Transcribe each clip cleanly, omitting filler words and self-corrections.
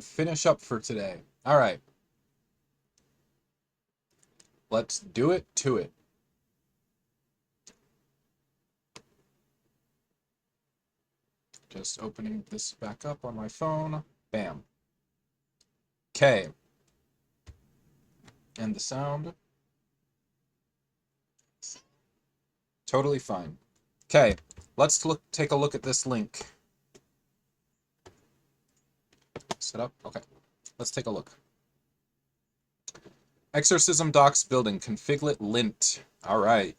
Finish up for today. All right. Let's do it to it. Just opening this back up on my phone. Bam. Okay. And the sound. Totally fine. Okay. Let's take a look at this link. Set up? Okay. Let's take a look. Exorcism docs building configlet lint. All right.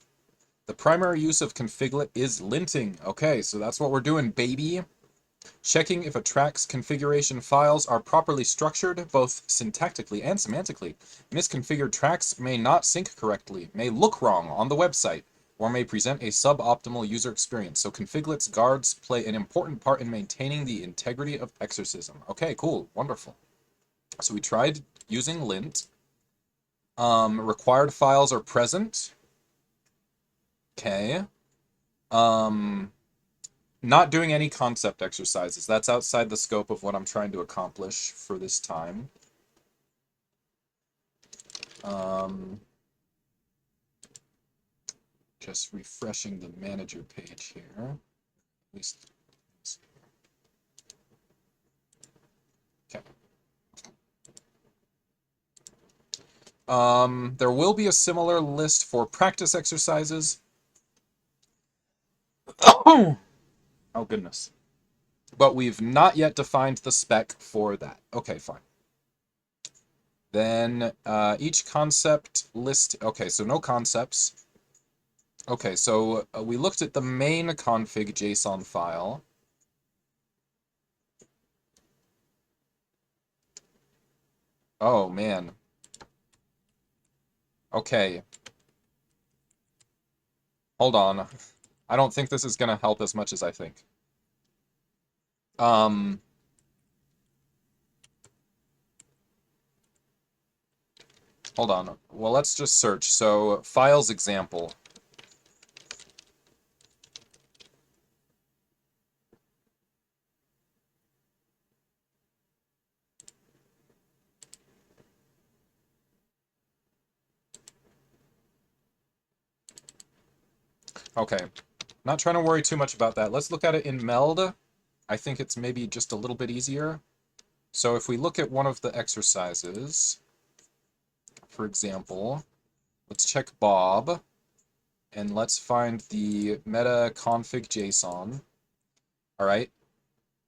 The primary use of configlet is linting. Okay, so that's what we're doing, baby. Checking if a track's configuration files are properly structured, both syntactically and semantically. Misconfigured tracks may not sync correctly, may look wrong on the website, or may present a suboptimal user experience. So configlet's guards play an important part in maintaining the integrity of Exorcism. Okay, cool, wonderful. So we tried using lint. Required files are present. Okay. Not doing any concept exercises. That's outside the scope of what I'm trying to accomplish for this time. Just refreshing the manager page here. At least. Okay. There will be a similar list for practice exercises. Oh goodness. But we've not yet defined the spec for that. Okay, fine. Then each concept list. Okay, so no concepts. Okay, so we looked at the main config JSON file. Oh, man. Okay. Hold on. I don't think this is going to help as much as I think. Hold on. Well, let's just search. So, files example. Okay. Not trying to worry too much about that. Let's look at it in meld. I think it's maybe just a little bit easier. So if we look at one of the exercises, for example, let's check Bob, and let's find the meta config JSON. All right.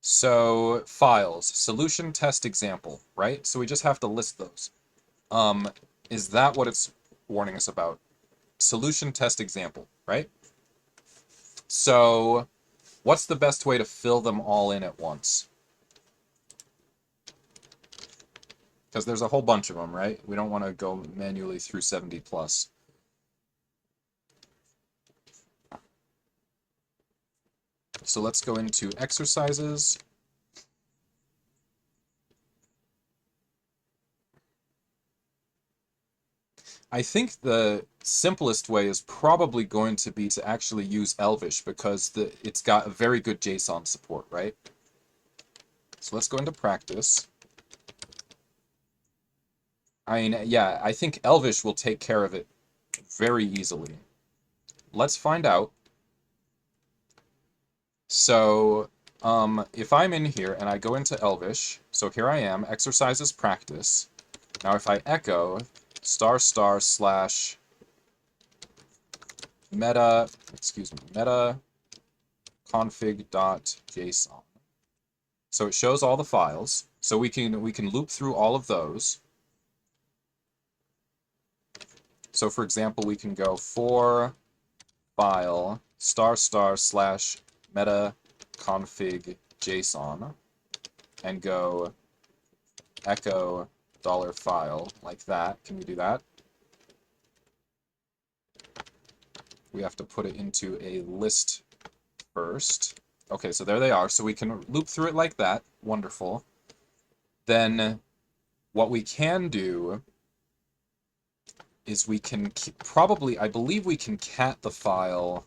So files, solution test example, right? So we just have to list those. Is that what it's warning us about? Solution test example, right? So what's the best way to fill them all in at once? Because there's a whole bunch of them, right? We don't want to go manually through 70 plus. So let's go into exercises. I think the simplest way is probably going to be to actually use Elvish because it's got a very good JSON support, right? So let's go into practice. I mean, yeah, I think Elvish will take care of it very easily. Let's find out. So, if I'm in here and I go into Elvish, so here I am, exercises practice. Now if I echo */ meta config.json. So it shows all the files. So we can loop through all of those. So for example, we can go for file */ meta config JSON and go echo $file like that. Can we do that? We have to put it into a list first. Okay, so there they are. So we can loop through it like that. Wonderful. Then what we can do is we can probably, I believe we can cat the file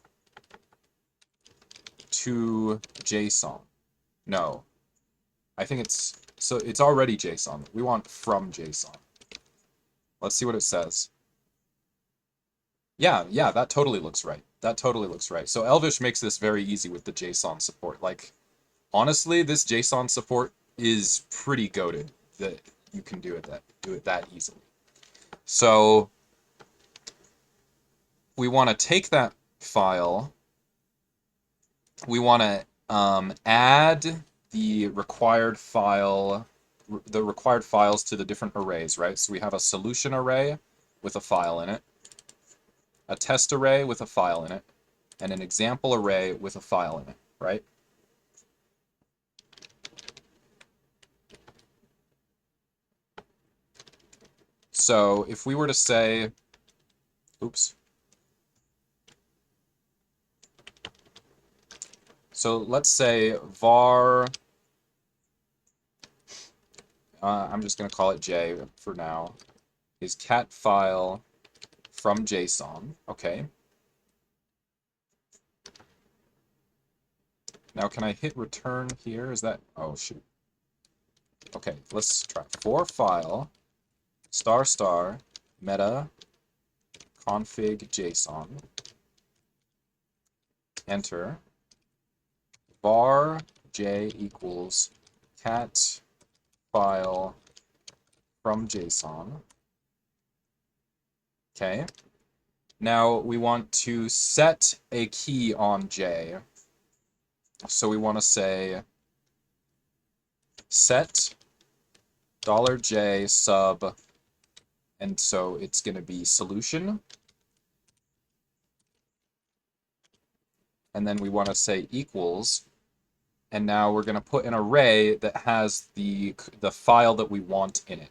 to JSON. No. I think it's So it's already JSON. We want from JSON. Let's see what it says. Yeah, that totally looks right. That totally looks right. So Elvish makes this very easy with the JSON support. Like, honestly, this JSON support is pretty goated that you can do it that easily. So we want to take that file. We want to add the required files to the different arrays, right? So we have a solution array with a file in it, a test array with a file in it, and an example array with a file in it, right? So if we were to say, oops. So let's say var, I'm just going to call it J for now, is cat file from JSON, okay. Now can I hit return here? Is that, oh shoot. Okay, let's try for file ** meta config JSON, enter, var j equals cat file from JSON. Okay. Now we want to set a key on j. So we want to say set $j sub, and so it's going to be solution. And then we want to say equals, and now we're going to put an array that has the file that we want in it.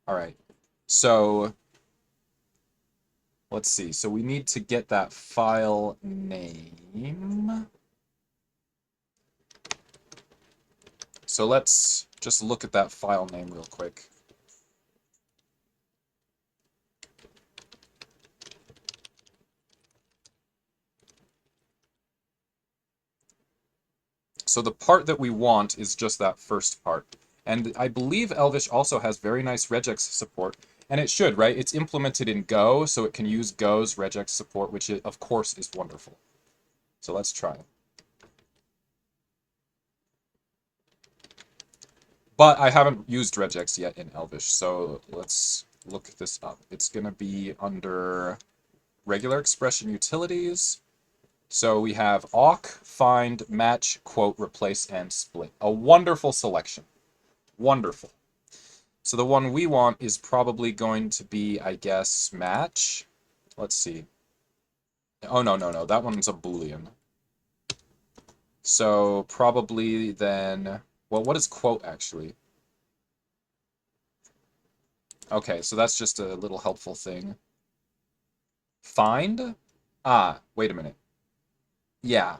All right, so let's see. So we need to get that file name. So let's just look at that file name real quick. So the part that we want is just that first part. And I believe Elvish also has very nice regex support. And it should, right? It's implemented in Go, so it can use Go's regex support, which, of course, is wonderful. So let's try. But I haven't used regex yet in Elvish, so let's look this up. It's going to be under regular expression utilities. So we have awk, find, match, quote, replace, and split. A wonderful selection. Wonderful. So the one we want is probably going to be, I guess, match. Let's see. Oh, no. That one's a Boolean. So probably then, well, what is quote actually? Okay, so that's just a little helpful thing. Find? Ah, wait a minute. Yeah.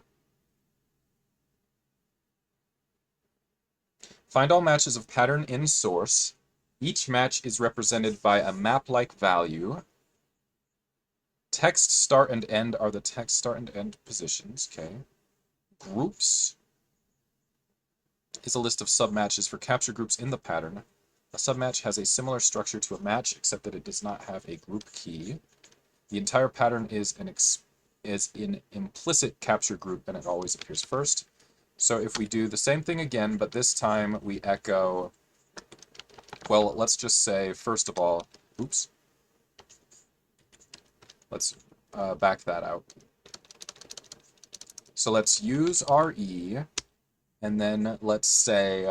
Find all matches of pattern in source. Each match is represented by a map-like value. Text start and end are the text start and end positions. Okay. Groups is a list of submatches for capture groups in the pattern. A submatch has a similar structure to a match, except that it does not have a group key. The entire pattern is an implicit capture group, and it always appears first. So if we do the same thing again, but this time we echo, well, let's just say, first of all, oops. Let's back that out. So let's use RE, and then let's say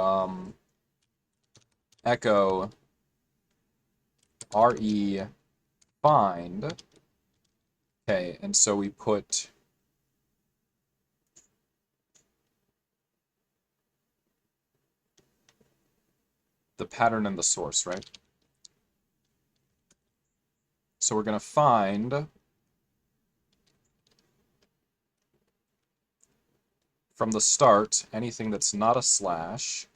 echo RE find. Okay, and so we put the pattern and the source, right? So we're going to find from the start anything that's not a slash,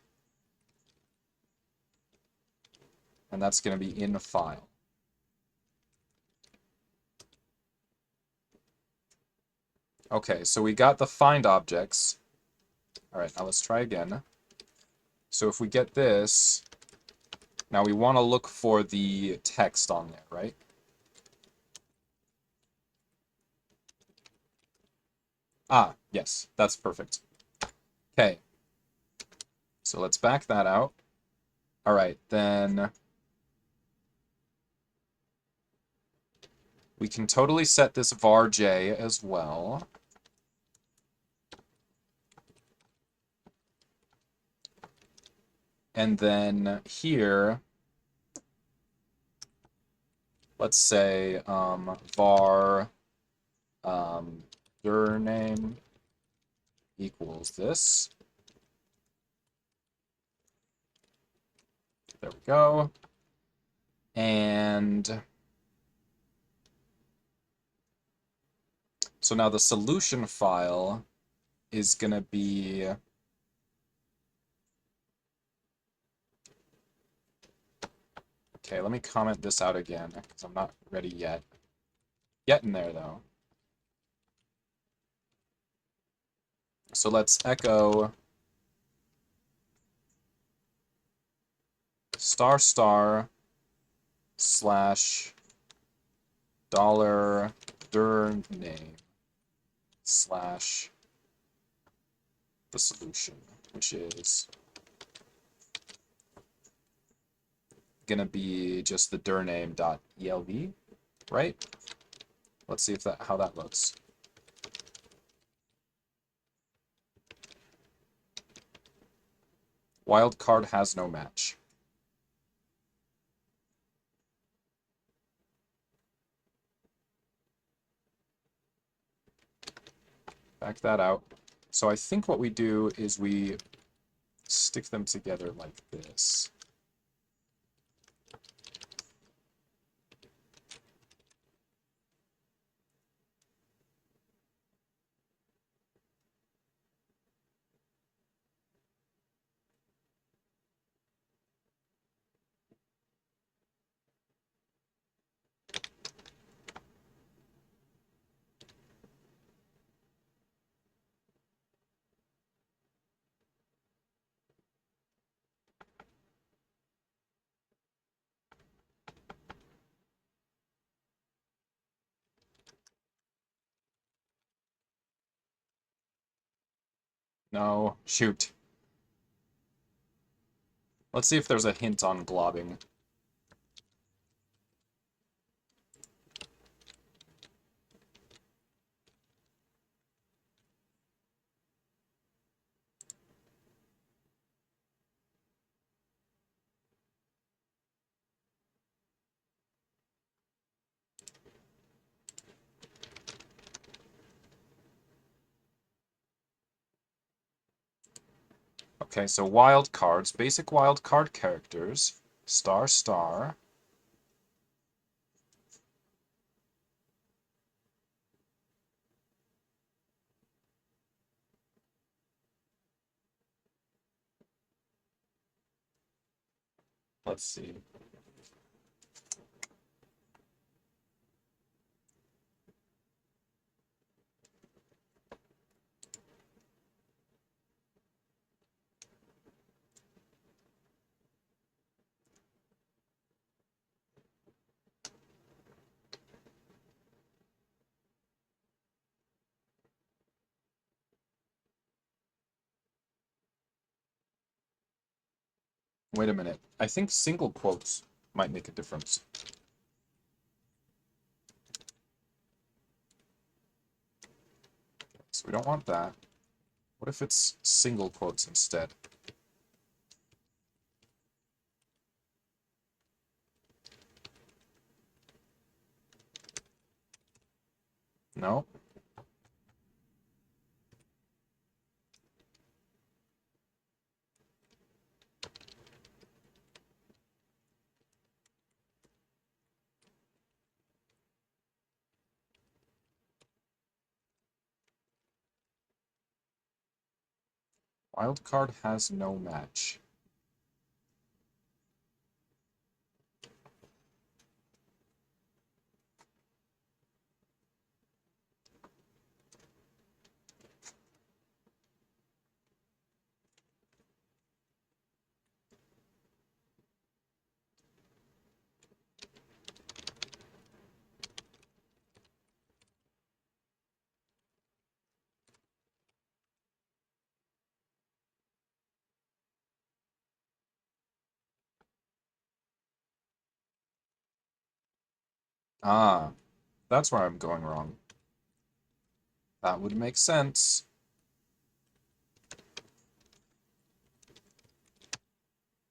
and that's going to be in file. Okay, so we got the find objects. All right, now let's try again. So if we get this, now we want to look for the text on there, right? Ah, yes, that's perfect. Okay, so let's back that out. All right, then we can totally set this var j as well. And then here, let's say var dir name equals this. There we go. And so now the solution file is going to be okay, let me comment this out again because I'm not ready yet. Getting there though. So let's echo ** slash $dir name slash the solution, which is gonna be just the dir name.elv, right? Let's see if how that looks. Wildcard has no match. Back that out. So I think what we do is we stick them together like this. No, shoot. Let's see if there's a hint on globbing. Okay, so wildcards, basic wildcard characters, ***. Let's see. Wait a minute. I think single quotes might make a difference. So we don't want that. What if it's single quotes instead? No? Wildcard has no match. Ah, that's where I'm going wrong. That would make sense.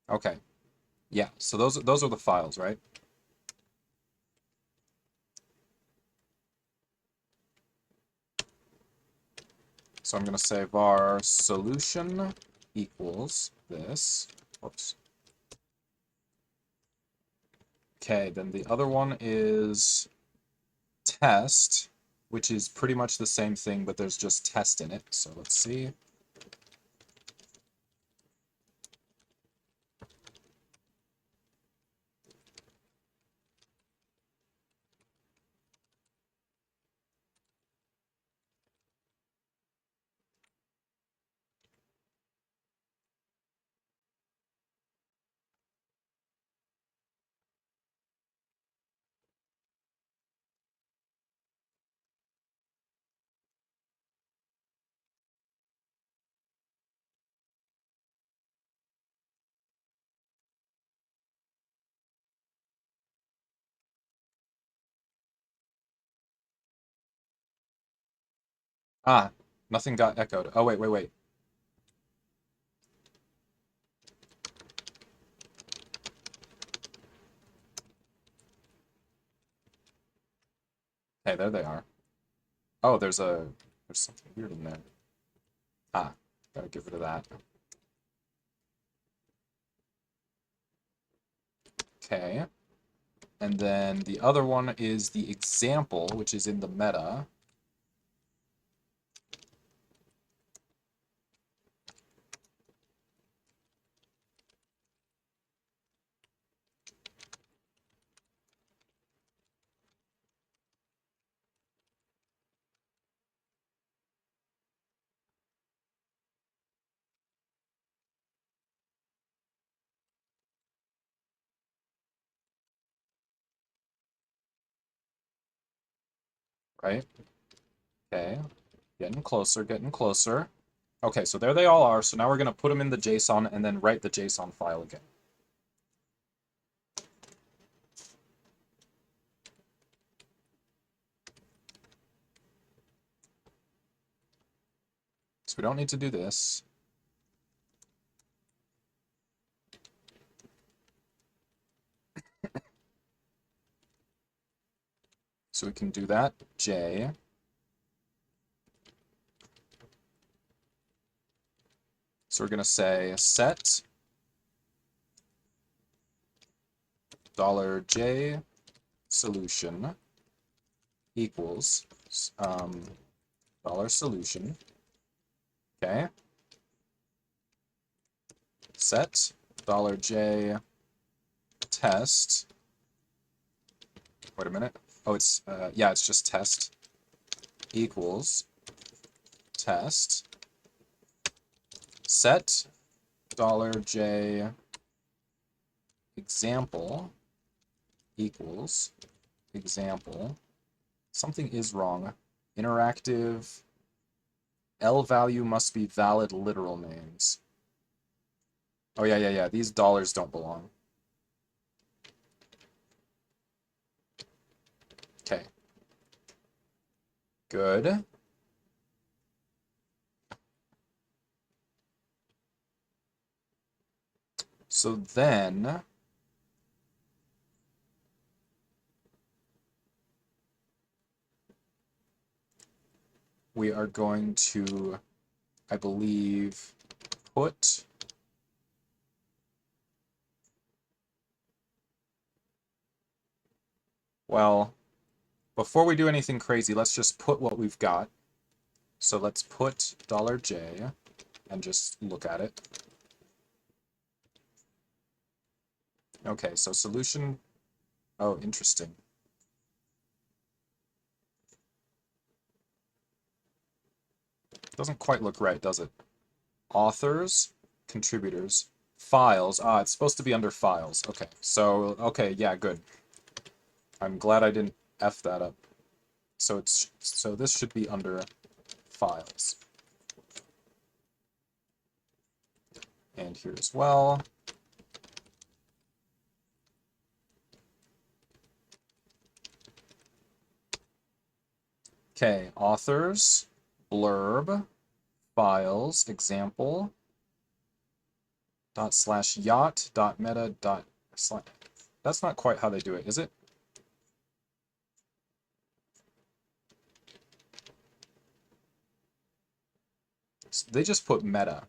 Okay. Yeah, so those are the files, right? So I'm going to say var solution equals this. Whoops. Okay, then the other one is test, which is pretty much the same thing, but there's just test in it. So let's see. Ah, nothing got echoed. Oh, wait. Hey, there they are. Oh, there's something weird in there. Ah, gotta get rid of that. Okay. And then the other one is the example, which is in the meta. Right? Okay. Getting closer, getting closer. Okay, so there they all are. So now we're going to put them in the JSON and then write the JSON file again. So we don't need to do this. So we can do that. J. So we're going to say set $J solution equals $solution. Okay. Set $J test. Wait a minute. Oh, it's yeah, it's just test equals test. Set $J example equals example. Something is wrong. Interactive. L value must be valid literal names. Oh, yeah. These dollars don't belong. Okay. Good. So then we are going to, I believe, put well, before we do anything crazy, let's just put what we've got. So let's put $J and just look at it. Okay, so solution. Oh, interesting. Doesn't quite look right, does it? Authors, contributors, files. Ah, it's supposed to be under files. Okay, so, okay, yeah, good. I'm glad I didn't F that up. So this should be under files. And here as well. Okay, authors, blurb, files, example, /yacht, .meta, / That's not quite how they do it, is it? They just put meta.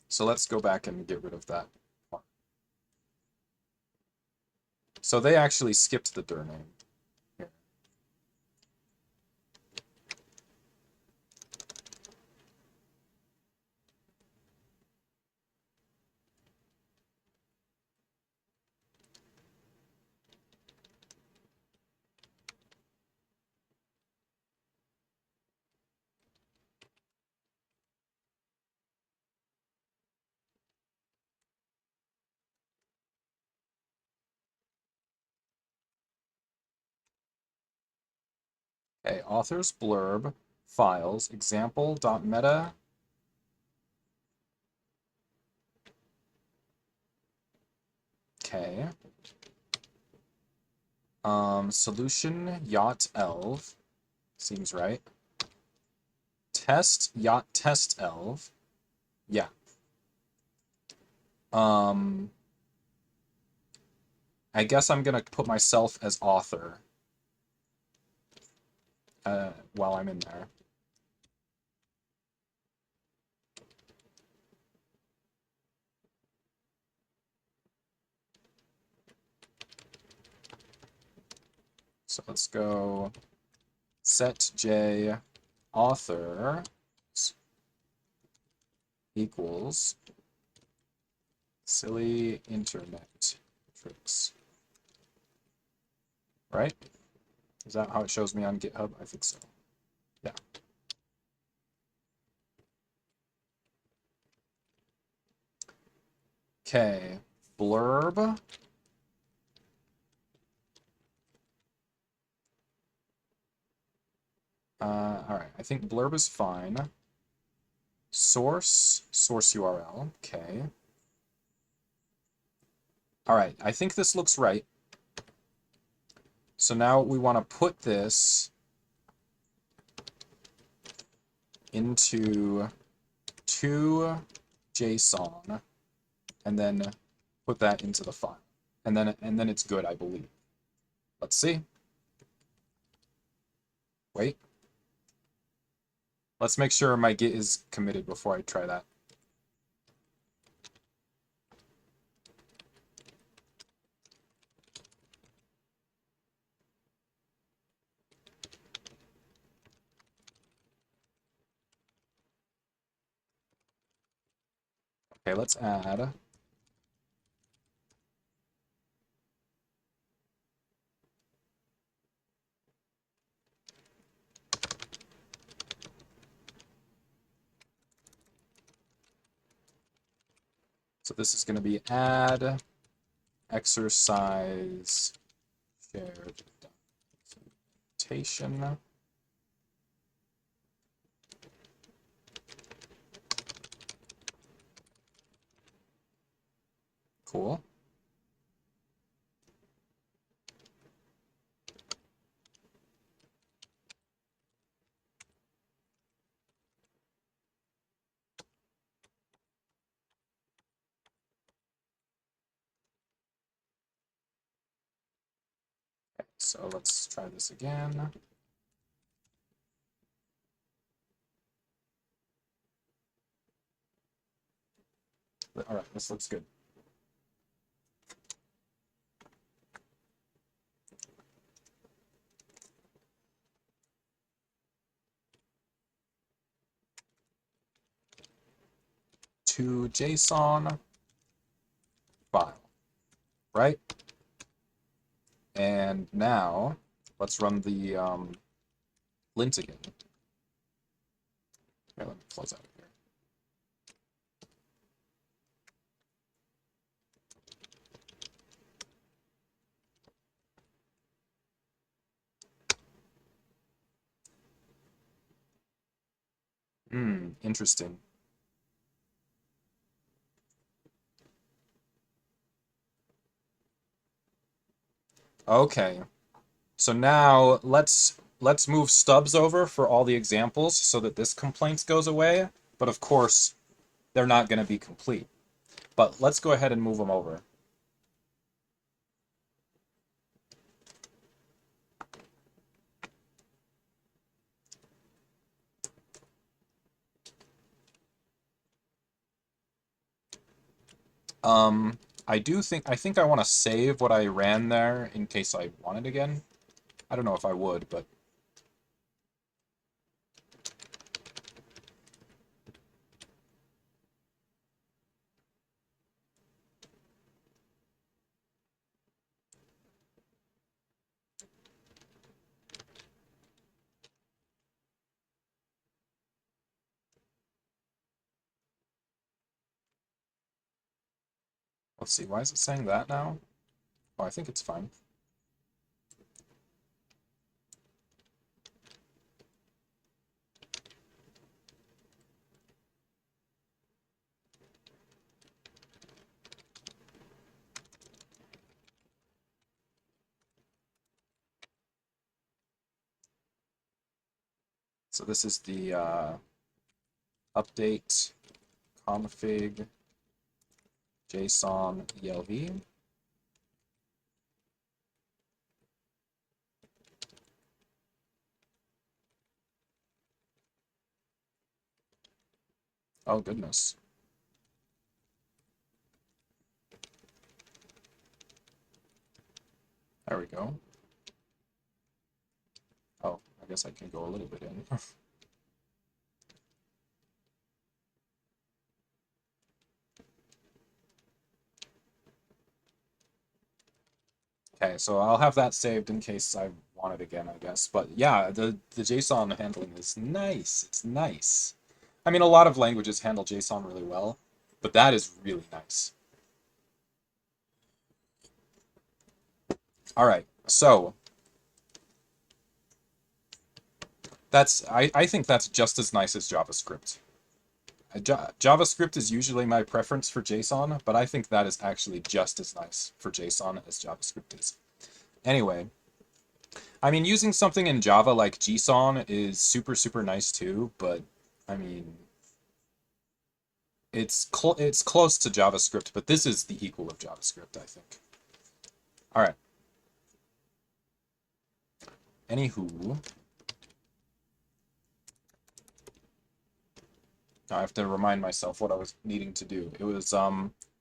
So let's go back and get rid of that part. So they actually skipped the dir name here. Okay, authors, blurb, files, example.meta. Okay. Solution, yacht elv. Seems right. Test, yacht test elv. Yeah. I guess I'm gonna put myself as author while I'm in there. So let's go set j author equals silly internet tricks. Right? Is that how it shows me on GitHub? I think so. Yeah. Okay. Blurb. All right. I think blurb is fine. Source URL. Okay. All right. I think this looks right. So now we want to put this into to JSON and then put that into the file. And then it's good, I believe. Let's see. Wait. Let's make sure my Git is committed before I try that. Okay, let's add. So this is going to be add exercise shared documentation. Cool. Okay, so let's try this again. All right, this looks good. To JSON file, right? And now let's run the lint again. Here, let me close out here. Interesting. Okay. So now let's let's move stubs over for all the examples so that this complaint goes away. But of course, they're not going to be complete. But let's go ahead and move them over. I think I want to save what I ran there in case I want it again. I don't know if I would, but let's see. Why is it saying that now? Oh, I think it's fine. So this is the update config JSON ELV. Oh, goodness. There we go. Oh, I guess I can go a little bit in. Okay, so I'll have that saved in case I want it again, I guess. But yeah, the JSON handling is nice. It's nice. I mean, a lot of languages handle JSON really well, but that is really nice. All right, so I think that's just as nice as JavaScript. JavaScript is usually my preference for JSON, but I think that is actually just as nice for JSON as JavaScript is. Anyway, I mean, using something in Java like JSON is super, super nice too, but I mean, it's close to JavaScript, but this is the equal of JavaScript, I think. All right. Anywho, I have to remind myself what I was needing to do. It was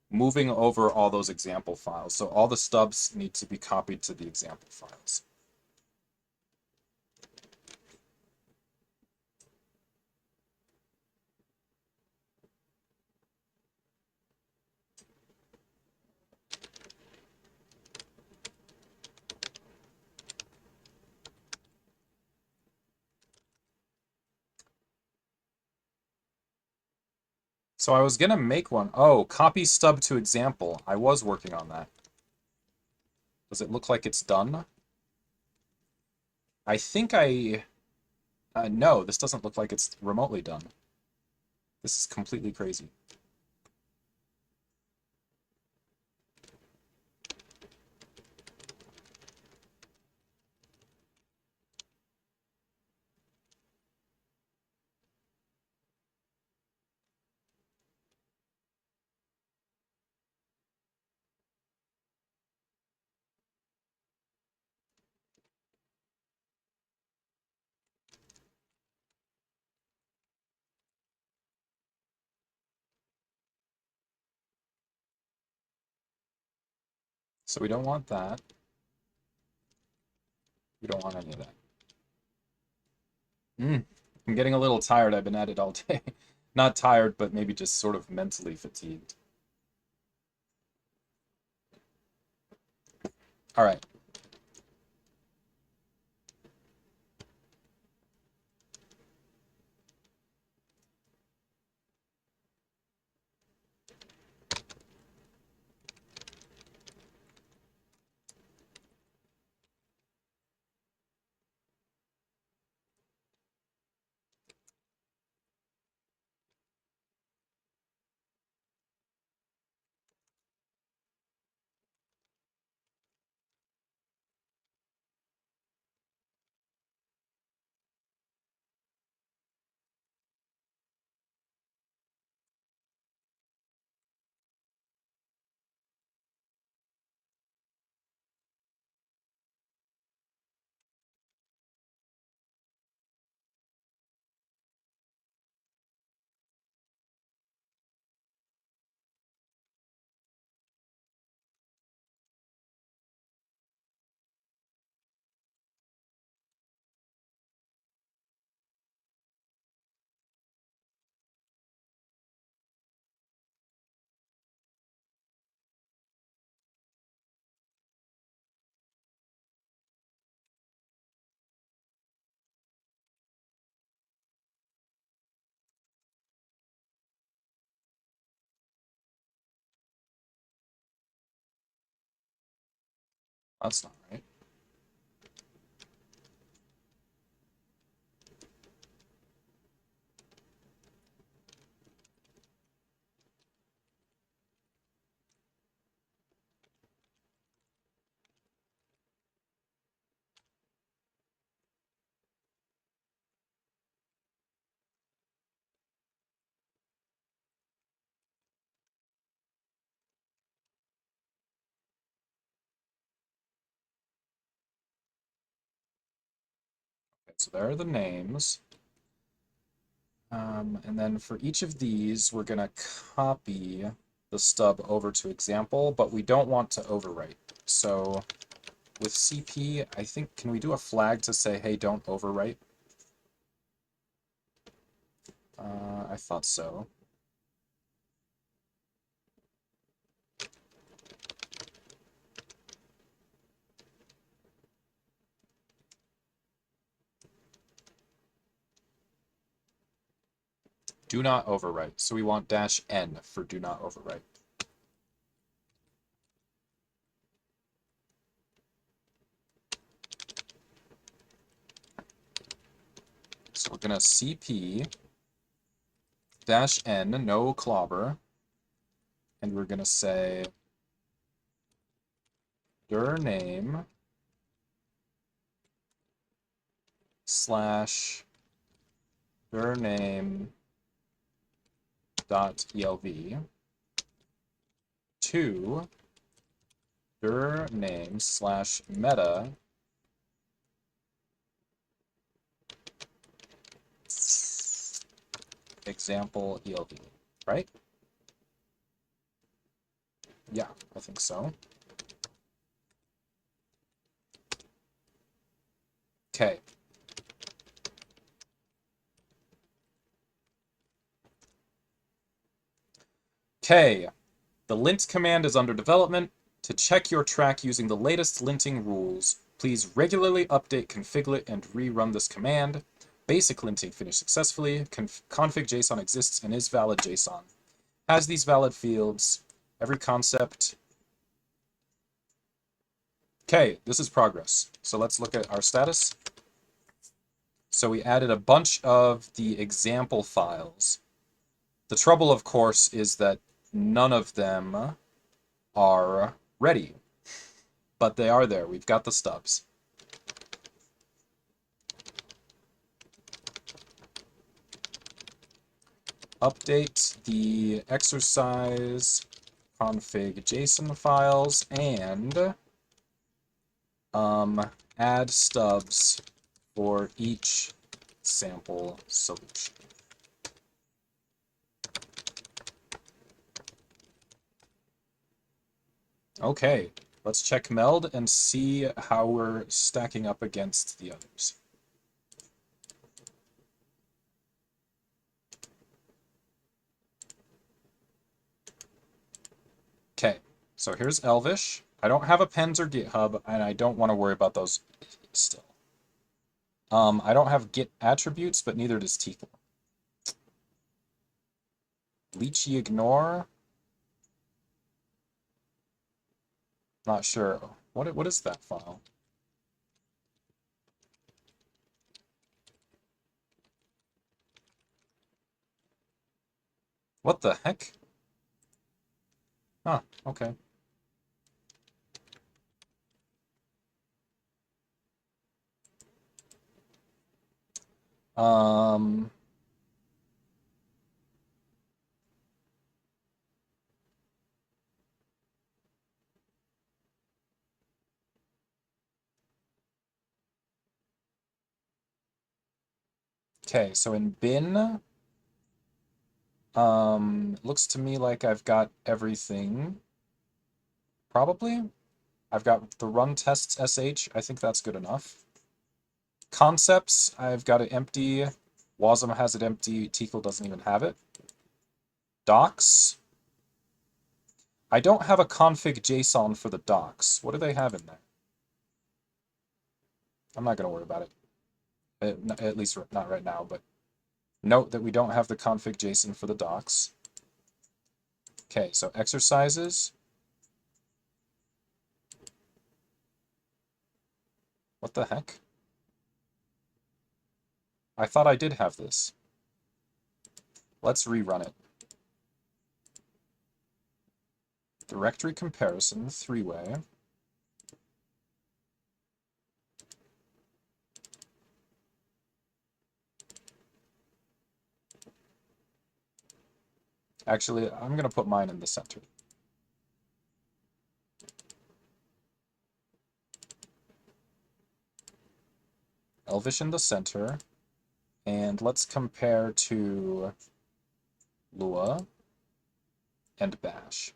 moving over all those example files. So all the stubs need to be copied to the example files. So I was gonna make one. Oh, copy stub to example. I was working on that. Does it look like it's done? I think no, this doesn't look like it's remotely done. This is completely crazy. So we don't want that. We don't want any of that. I'm getting a little tired. I've been at it all day. Not tired, but maybe just sort of mentally fatigued. All right. That's not right. Okay, so there are the names. And then for each of these, we're going to copy the stub over to example, but we don't want to overwrite. So with CP, I think, can we do a flag to say, hey, don't overwrite? I thought so. Do not overwrite. So we want -n for do not overwrite. So we're going to CP -n, no clobber, and we're going to say dir name / dir name .elv to dir name / meta example elv, right? Yeah, I think so. Okay. Okay. The lint command is under development. To check your track using the latest linting rules, please regularly update configlet and rerun this command. Basic linting finished successfully. Config JSON exists and is valid JSON. Has these valid fields. Every concept. Okay, this is progress. So let's look at our status. So we added a bunch of the example files. The trouble, of course, is that none of them are ready, but they are there. We've got the stubs. Update the exercise config JSON files and add stubs for each sample solution. Okay, let's check meld and see how we're stacking up against the others. Okay, so here's Elvish. I don't have appends or GitHub, and I don't want to worry about those still. I don't have Git attributes, but neither does Tinkle. Leechy ignore. Not sure. What is that file? What the heck? Huh, okay. Um, okay, so in bin, looks to me like I've got everything. Probably. I've got the run tests sh. I think that's good enough. Concepts, I've got it empty. Wasm has it empty. Tinkle doesn't even have it. Docs. I don't have a config JSON for the docs. What do they have in there? I'm not going to worry about it. At least not right now, but note that we don't have the config JSON for the docs. Okay, so exercises. What the heck? I thought I did have this. Let's rerun it. Directory comparison, three-way. Actually, I'm going to put mine in the center. Elvish in the center. And let's compare to Lua and Bash.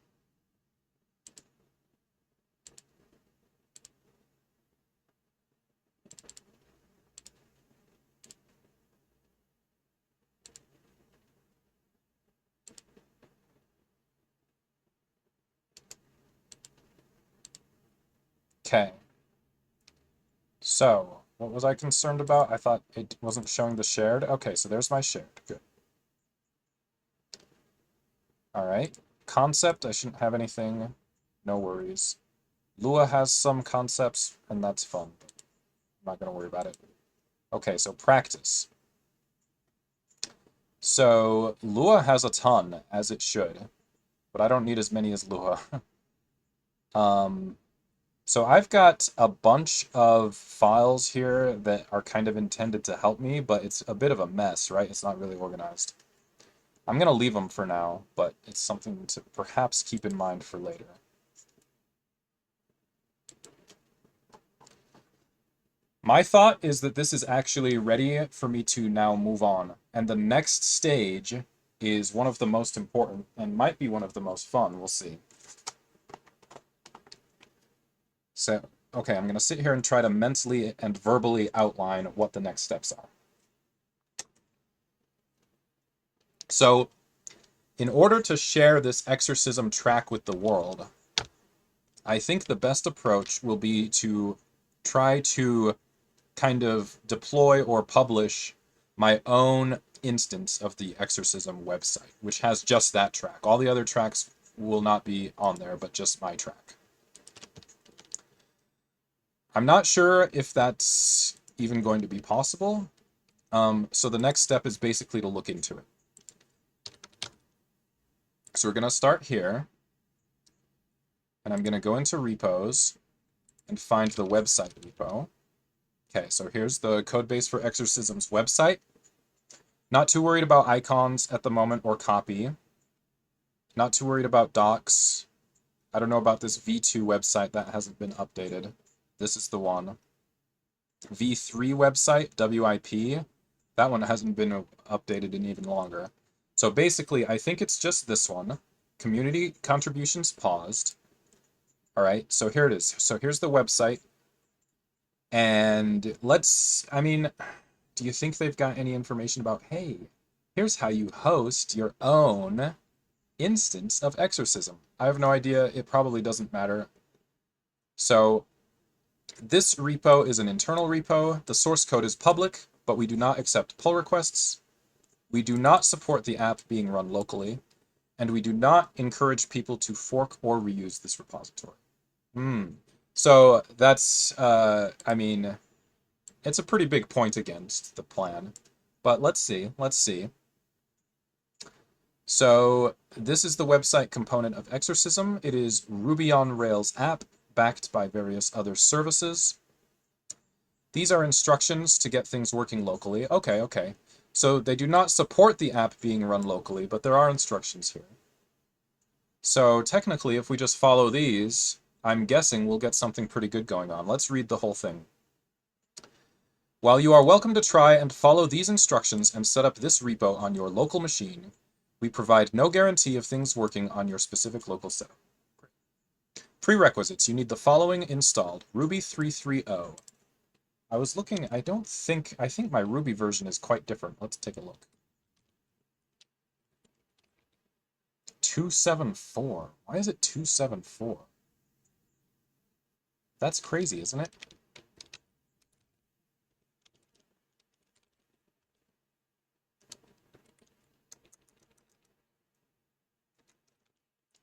Okay. So, what was I concerned about? I thought it wasn't showing the shared. Okay, so there's my shared. Good. All right. Concept, I shouldn't have anything. No worries. Lua has some concepts, and that's fun. But I'm not going to worry about it. Okay, so practice. So Lua has a ton, as it should, but I don't need as many as Lua. So I've got a bunch of files here that are kind of intended to help me, but it's a bit of a mess, right? It's not really organized. I'm going to leave them for now, but it's something to perhaps keep in mind for later. My thought is that this is actually ready for me to now move on, and the next stage is one of the most important and might be one of the most fun. We'll see. So, okay, I'm going to sit here and try to mentally and verbally outline what the next steps are. So, in order to share this exorcism track with the world, I think the best approach will be to try to kind of deploy or publish my own instance of the exorcism website, which has just that track. All the other tracks will not be on there, but just my track. I'm not sure if that's even going to be possible. So the next step is basically to look into it. So we're going to start here, and I'm going to go into repos and find the website repo. Okay, so here's the codebase for Exorcism's website. Not too worried about icons at the moment or copy. Not too worried about docs. I don't know about this V2 website, that hasn't been updated. This is the one. V3 website, WIP, that one hasn't been updated in even longer. So basically, I think it's just this one. Community contributions paused. All right, so here it is. So here's the website. And I mean, do you think they've got any information about, hey, here's how you host your own instance of Exorcism? I have no idea. It probably doesn't matter. So this repo is an internal repo. The source code is public, but we do not accept pull requests. We do not support the app being run locally, and we do not encourage people to fork or reuse this repository. So that's, I mean, it's a pretty big point against the plan, but let's see. So this is the website component of Exorcism. It is Ruby on Rails app backed by various other services. These are instructions to get things working locally. Okay. So they do not support the app being run locally, but there are instructions here. So technically, if we just follow these, I'm guessing we'll get something pretty good going on. Let's read the whole thing. While you are welcome to try and follow these instructions and set up this repo on your local machine, we provide no guarantee of things working on your specific local setup. Prerequisites. You need the following installed. Ruby 3.3.0. I was looking, I think my Ruby version is quite different. Let's take a look. 2.7.4. Why is it 2.7.4? That's crazy, isn't it?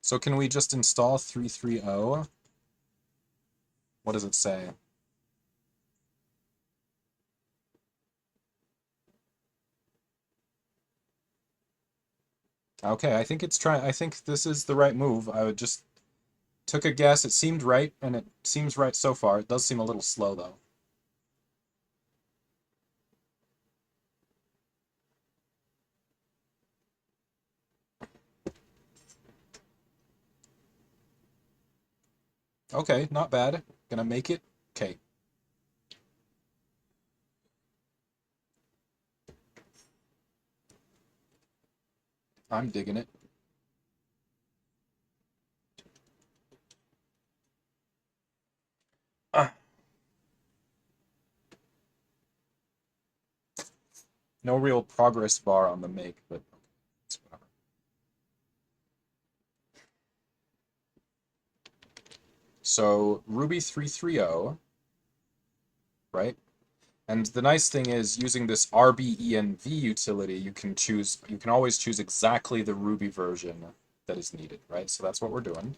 So can we just install 3.3.0? What does it say? Okay, I think it's trying. I think this is the right move. I would just took a guess. It seemed right, and it seems right so far. It does seem a little slow though. Okay, not bad. Gonna make it. Okay, I'm digging it. Ah, no real progress bar on the make, but it's whatever. So Ruby 330, right? And the nice thing is using this RBENV utility, you can always choose exactly the Ruby version that is needed, right? So that's what we're doing.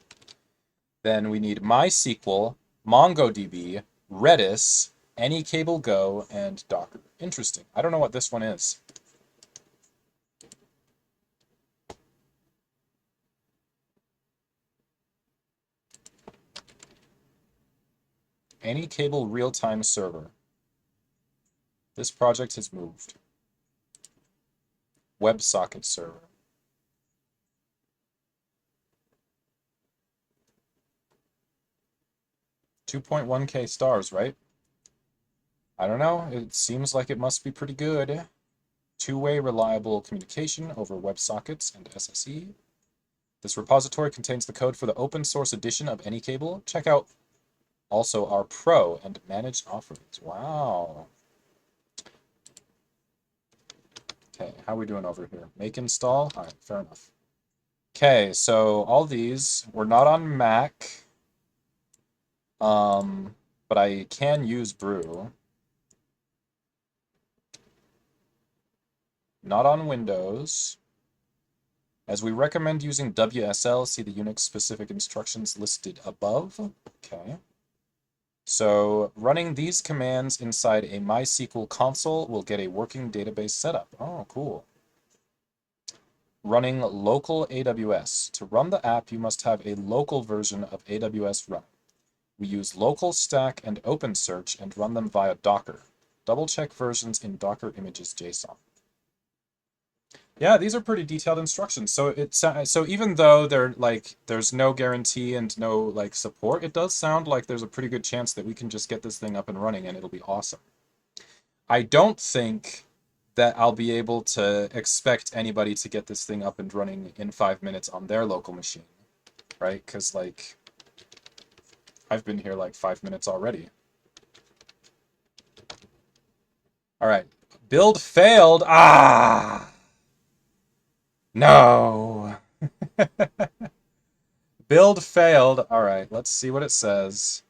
Then we need MySQL, MongoDB, Redis, Anycable Go, and Docker. Interesting. I don't know what this one is. Anycable real-time server. This project has moved. WebSocket server. 2.1K stars, right? I don't know. It seems like it must be pretty good. Two-way reliable communication over WebSockets and SSE. This repository contains the code for the open source edition of Anycable. Check out also our pro and managed offerings. Wow. Okay, how are we doing over here? Make install? All right, fair enough. Okay, so all these, we're not on Mac, but I can use Brew. Not on Windows. As we recommend using WSL, see the Unix specific instructions listed above. Okay. So running these commands inside a MySQL console will get a working database setup. Oh, cool. Running local AWS. To run the app, you must have a local version of AWS running. We use local stack and OpenSearch and run them via Docker. Double check versions in Docker images JSON. Yeah, these are pretty detailed instructions. So so even though there's no guarantee and no like support, it does sound like there's a pretty good chance that we can just get this thing up and running and it'll be awesome. I don't think that I'll be able to expect anybody to get this thing up and running in 5 minutes on their local machine, right? Because like I've been here like 5 minutes already. All right, build failed. Ah, no. Build failed. All right, let's see what it says.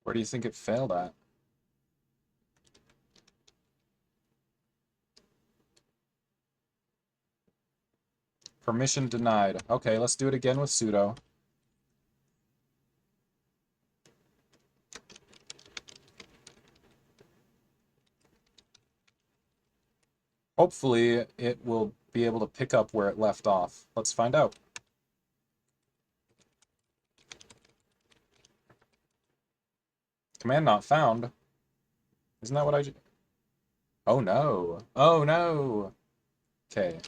Where do you think it failed at? Permission denied. Okay, let's do it again with sudo. Hopefully, it will be able to pick up where it left off. Let's find out. Command not found. Isn't that what I... Oh no. Oh no. Okay.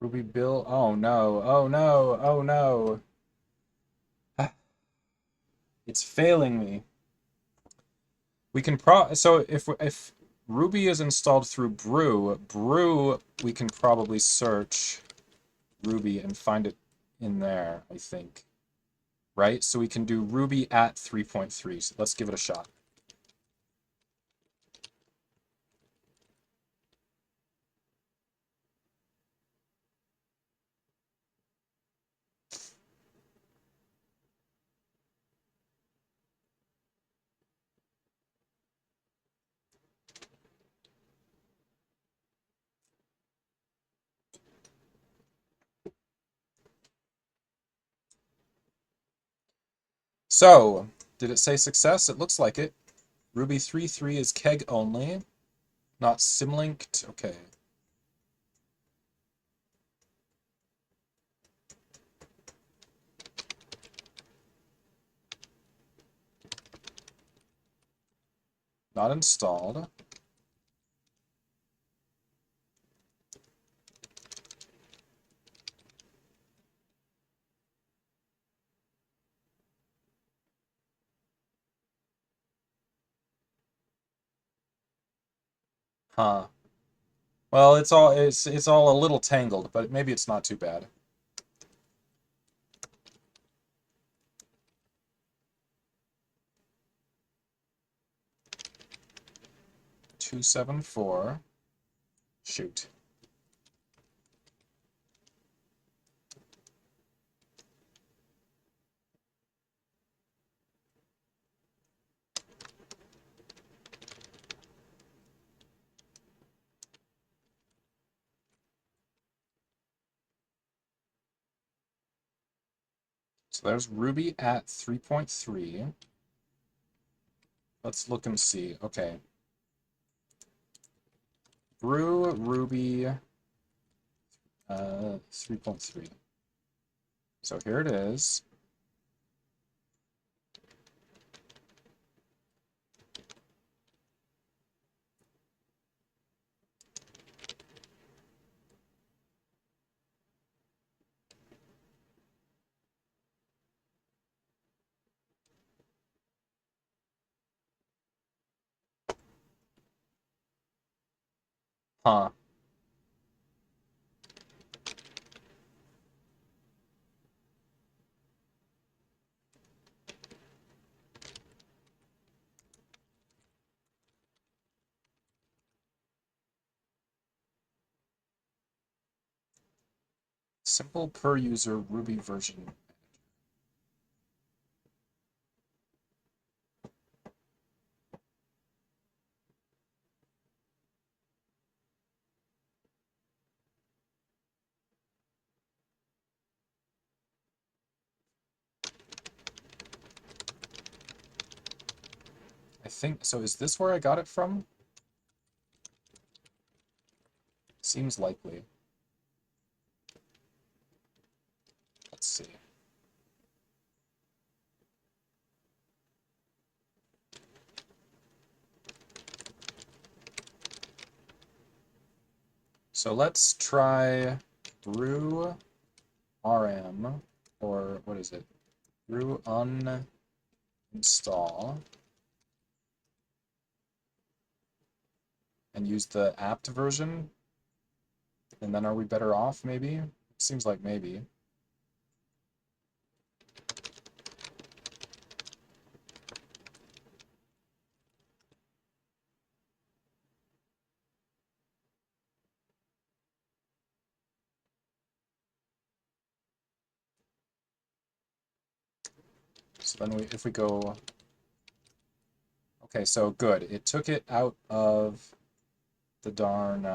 Ruby Bill. Oh no. Oh no. Oh no. It's failing me. We can so if Ruby is installed through Brew, we can probably search Ruby and find it in there, I think. Right? So we can do Ruby at 3.3. So let's give it a shot. So, did it say success? It looks like it. Ruby 3.3 is keg only, not symlinked. Okay. Not installed. Huh. Well, it's all a little tangled, but maybe it's not too bad. 274. Shoot. So there's Ruby at 3.3. Let's look and see. Okay. Brew Ruby 3.3. So here it is. Huh. Simple per user Ruby version. I think so. Is this where I got it from? Seems likely. Let's see. So let's try brew rm, or what is it? Brew uninstall, and use the apt version. And then are we better off, maybe? Seems like maybe. So then if we go, okay, so good. It took it out of the darn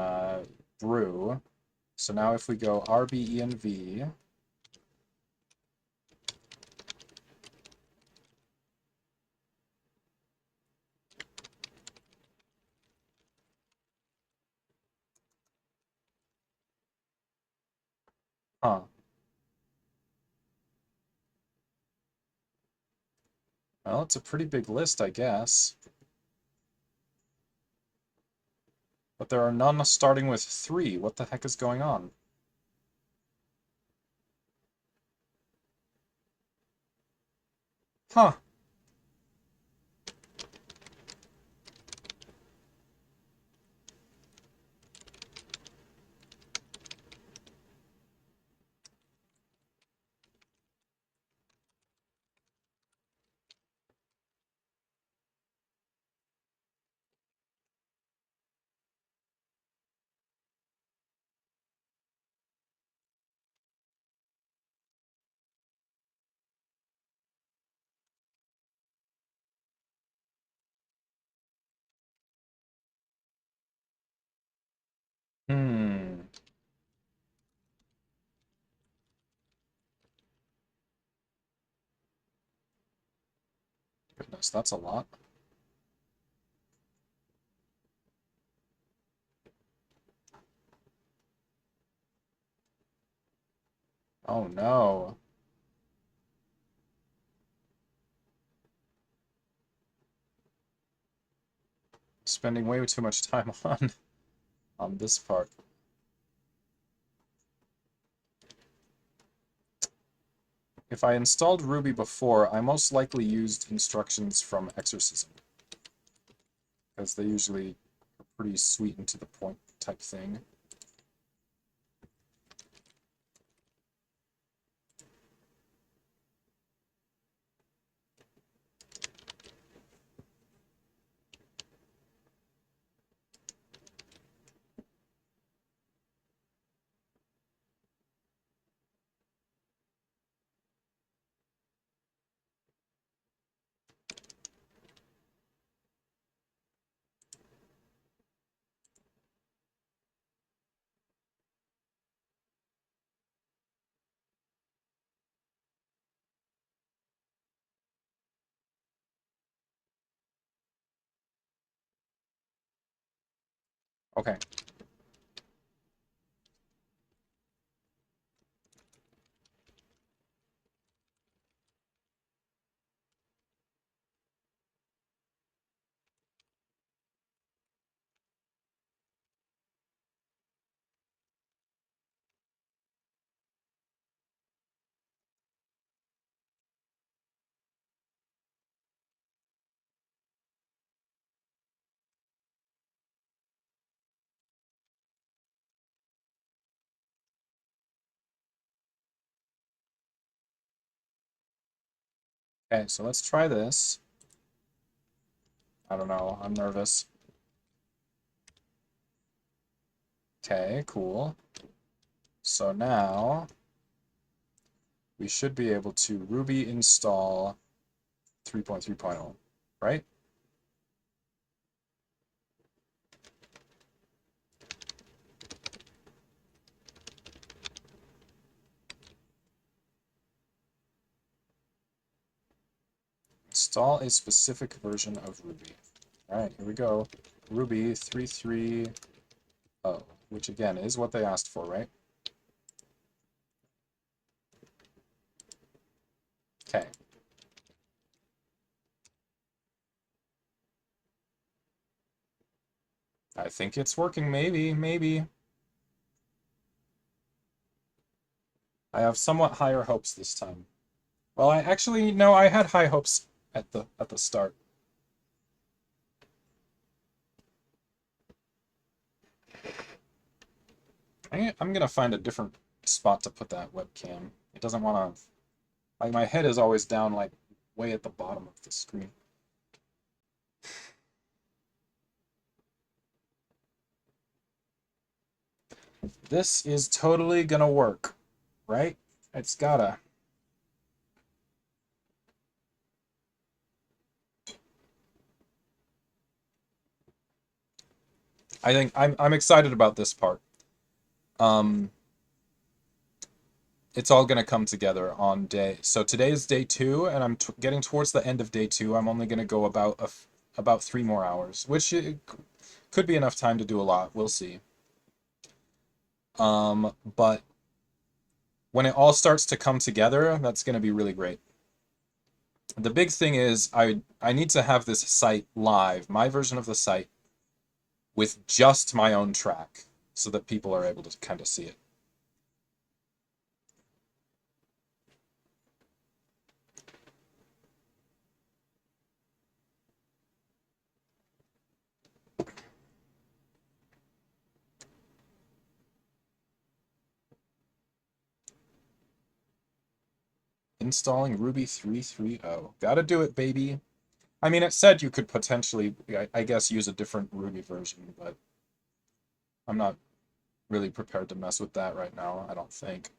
brew. So now if we go rbenv, huh. Well, it's a pretty big list, I guess. But there are none starting with 3. What the heck is going on? Huh. goodness, that's a lot. Oh no. Spending way too much time on this part. If I installed Ruby before, I most likely used instructions from Exorcism, because they usually are pretty sweet and to the point type thing. Okay. Okay, so let's try this. I don't know, I'm nervous. Okay, cool. So now we should be able to Ruby install 3.3.0, right? Install a specific version of Ruby. All right, here we go. Ruby 3.3.0, which again is what they asked for, right? Okay. I think it's working, maybe. I have somewhat higher hopes this time. Well, I actually, no, I had high hopes at the start. I'm gonna find a different spot to put that webcam. It doesn't want to, like, my head is always down, like, way at the bottom of the screen. This is totally gonna work, right? It's gotta. I think I'm excited about this part. Um, it's all gonna come together on day. So today is day 2, and I'm getting towards the end of day 2. I'm only gonna go about 3 more hours, which could be enough time to do a lot. We'll see. But when it all starts to come together, that's gonna be really great. The big thing is I need to have this site live, my version of the site, with just my own track, so that people are able to kind of see it. Installing Ruby 3.3.0. Gotta do it, baby. I mean, it said you could potentially, I guess, use a different Ruby version, but I'm not really prepared to mess with that right now, I don't think.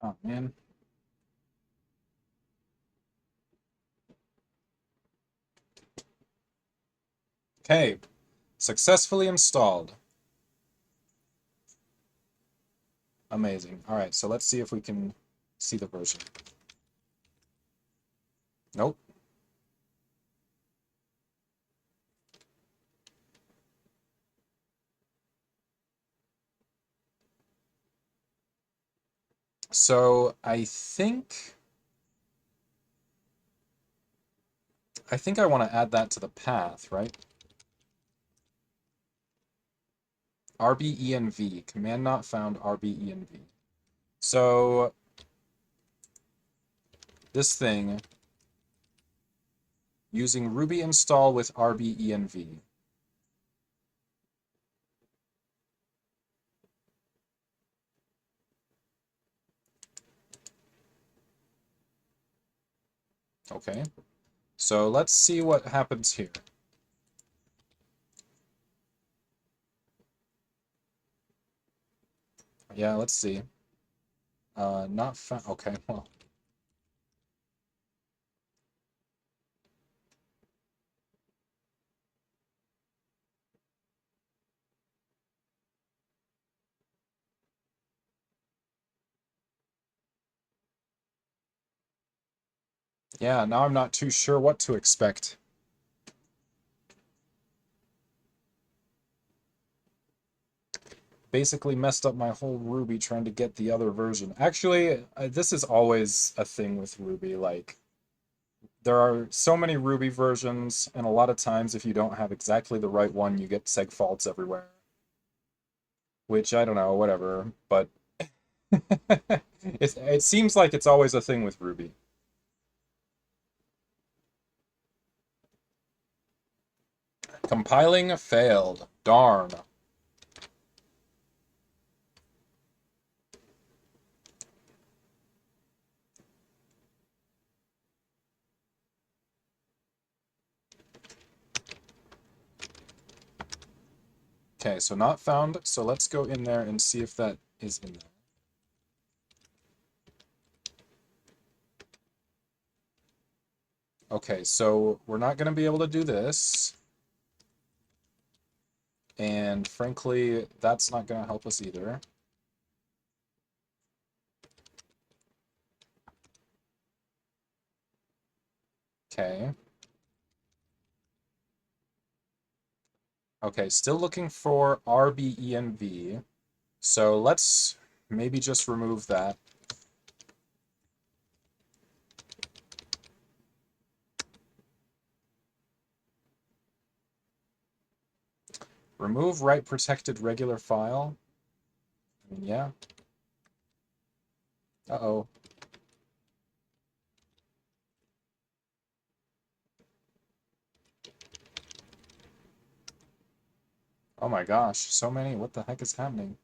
Oh, man. Okay, successfully installed. Amazing. All right, so let's see if we can see the version. Nope. So I think I want to add that to the path, right? RBENV, command not found RBENV. So this thing using Ruby install with RBENV. Okay. So let's see what happens here. Yeah, let's see. Not found. Okay, well. Yeah, now I'm not too sure what to expect. Basically messed up my whole Ruby trying to get the other version. Actually, this is always a thing with Ruby. Like, there are so many Ruby versions, and a lot of times if you don't have exactly the right one, you get seg faults everywhere. Which, I don't know, whatever. But it seems like it's always a thing with Ruby. Compiling failed. Darn. Okay, so not found. So let's go in there and see if that is in there. Okay, so we're not going to be able to do this. And frankly, that's not going to help us either. Okay. Okay, still looking for RBENV. So let's maybe just remove that. Remove write protected regular file. I mean, yeah. Uh-oh. Oh my gosh, so many. What the heck is happening?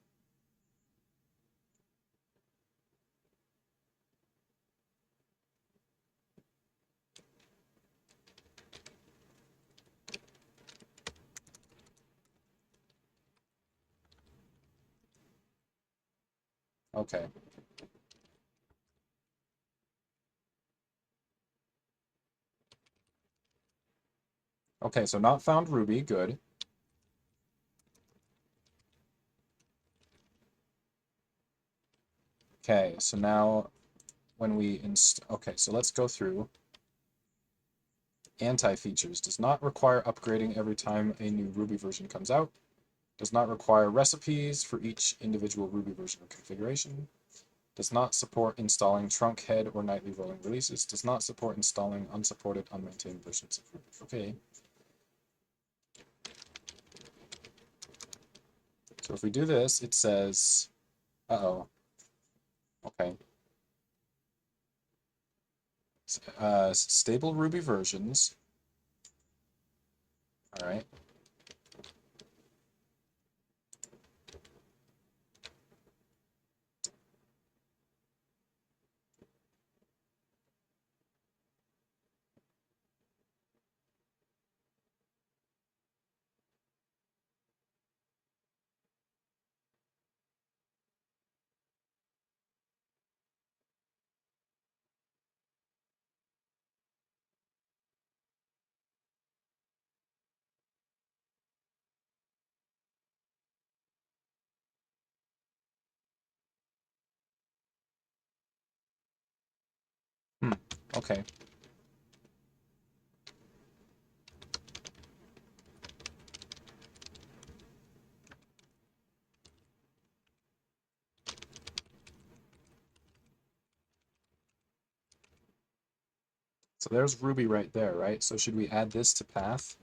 Okay. Okay, so not found Ruby. Good. Okay, so now when we okay, so let's go through. Anti-features does not require upgrading every time a new Ruby version comes out. Does not require recipes for each individual Ruby version or configuration. Does not support installing trunk head or nightly rolling releases. Does not support installing unsupported unmaintained versions of Ruby. Okay. So if we do this, it says, uh-oh. Okay. Stable Ruby versions. All right. Okay. So there's Ruby right there, right? So should we add this to path?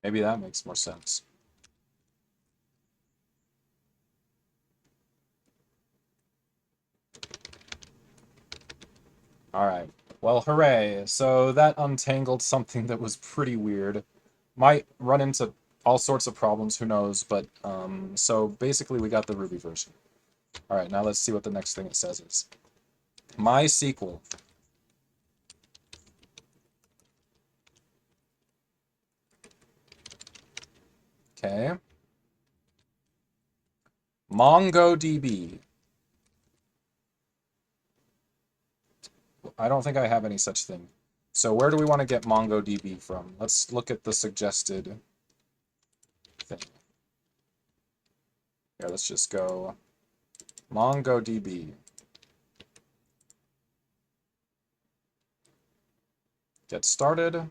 Maybe that makes more sense. All right. Well, hooray. So that untangled something that was pretty weird. Might run into all sorts of problems, who knows, but so basically we got the Ruby version. All right, now let's see what the next thing it says is. MySQL. Okay. MongoDB. I don't think I have any such thing. So where do we want to get MongoDB from? Let's look at the suggested thing. Here, let's just go MongoDB. Get started.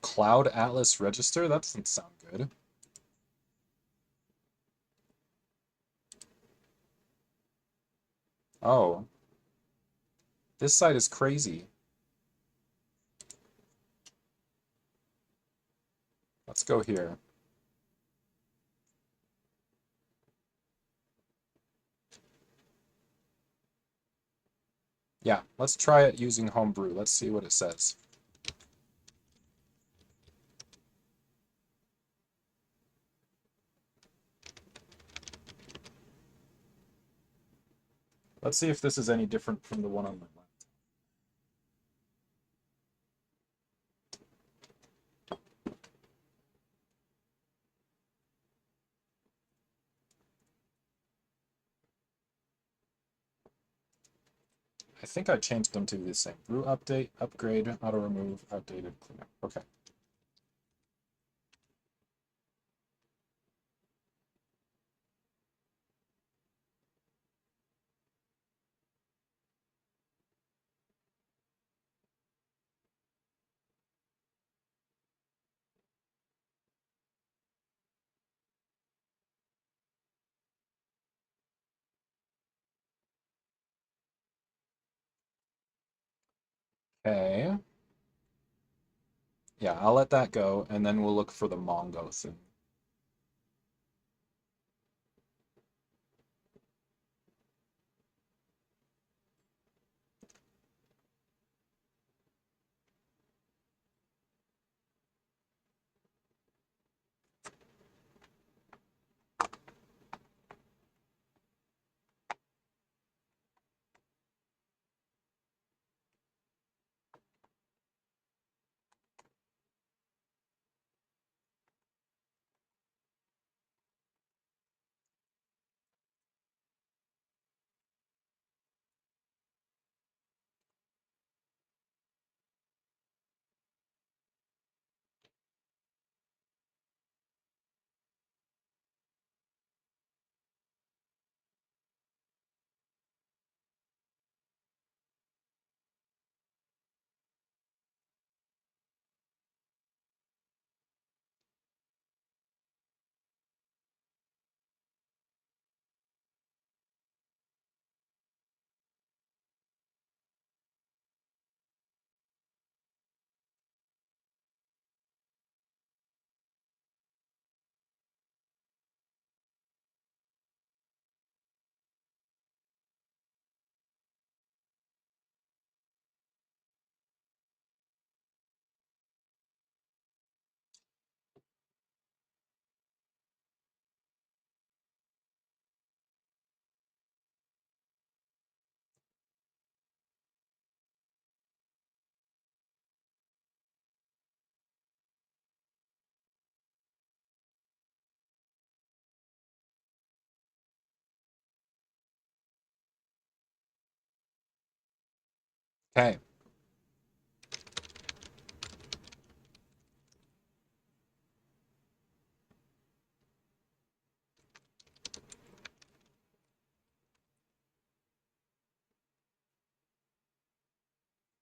Cloud Atlas Register? That doesn't sound good. Oh. This site is crazy. Let's go here. Yeah, let's try it using Homebrew. Let's see what it says. Let's see if this is any different from the one on my left. I think I changed them to the same. Brew update, upgrade, auto remove, outdated, cleanup. Okay. Okay. Yeah, I'll let that go, and then we'll look for the Mongo thing. Okay.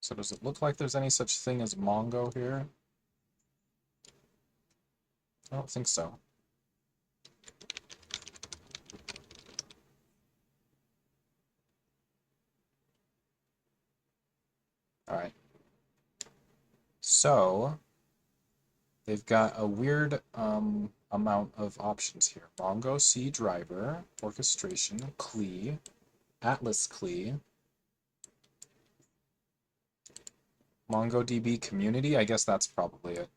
So does it look like there's any such thing as Mongo here? I don't think so. All right. So they've got a weird amount of options here. Mongo C driver, orchestration, CLI, Atlas CLI, MongoDB community. I guess that's probably it.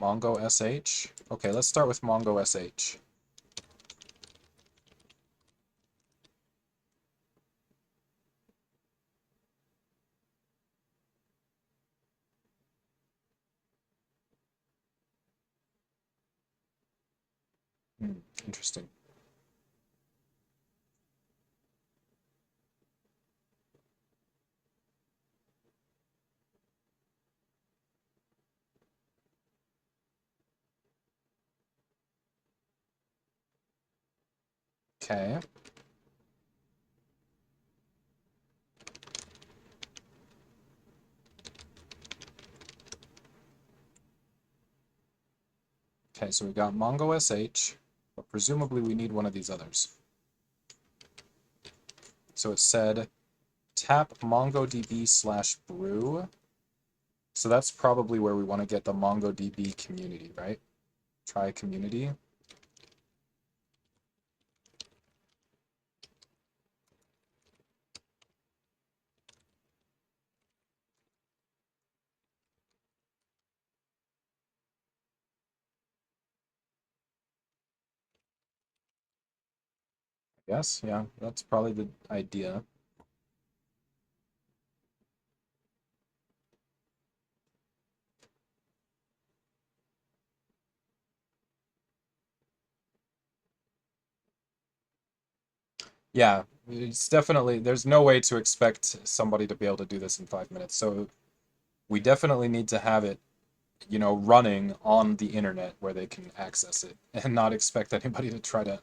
Mongo SH. Okay, let's start with Mongo SH. Interesting. Okay. Okay, so we've got Mongo SH, but presumably we need one of these others. So it said tap MongoDB/brew. So that's probably where we want to get the MongoDB community, right? Try community. Yes, yeah, that's probably the idea. Yeah, it's definitely, there's no way to expect somebody to be able to do this in 5 minutes. So we definitely need to have it, running on the internet where they can access it and not expect anybody to try to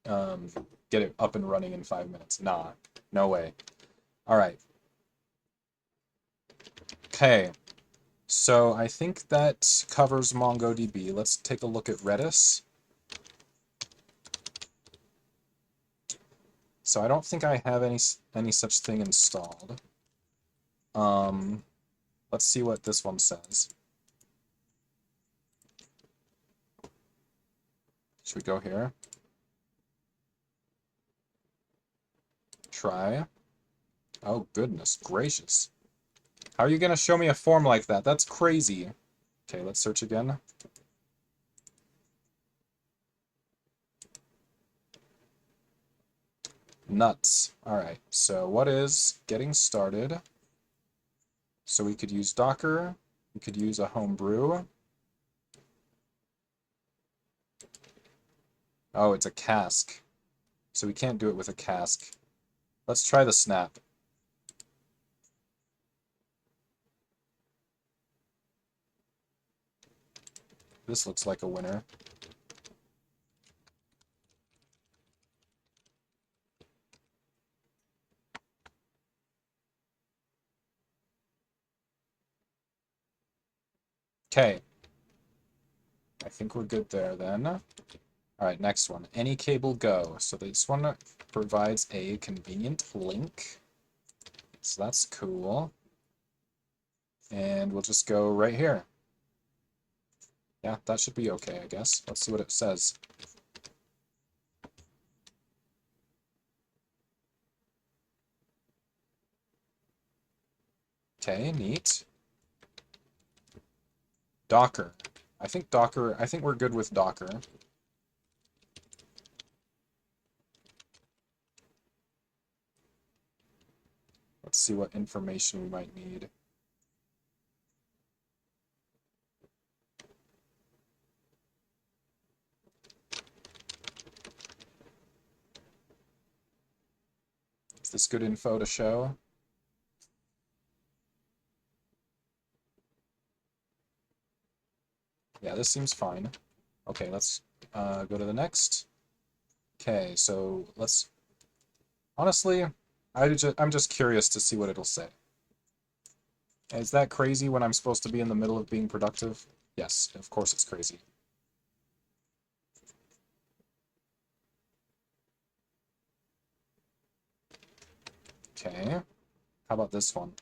um, get it up and running in 5 minutes. Nah, no way. All right. Okay. So I think that covers MongoDB. Let's take a look at Redis. So I don't think I have any such thing installed. Um, let's see what this one says. Should we go here? Try. Oh, goodness gracious. How are you going to show me a form like that? That's crazy. Okay, let's search again. Nuts. All right, so what is getting started? So we could use Docker. We could use a homebrew. Oh, it's a cask. So we can't do it with a cask. Let's try the snap. This looks like a winner. Okay. I think we're good there then. All right, next one. Any cable go. So this one provides a convenient link. So that's cool. And we'll just go right here. Yeah, that should be okay, I guess. Let's see what it says. Okay, neat. Docker. I think we're good with Docker. Let's see what information we might need. Is this good info to show? Yeah, this seems fine. Okay, let's go to the next. Okay, so let's... Honestly, I'm just curious to see what it'll say. Is that crazy when I'm supposed to be in the middle of being productive? Yes, of course it's crazy. Okay, how about this one?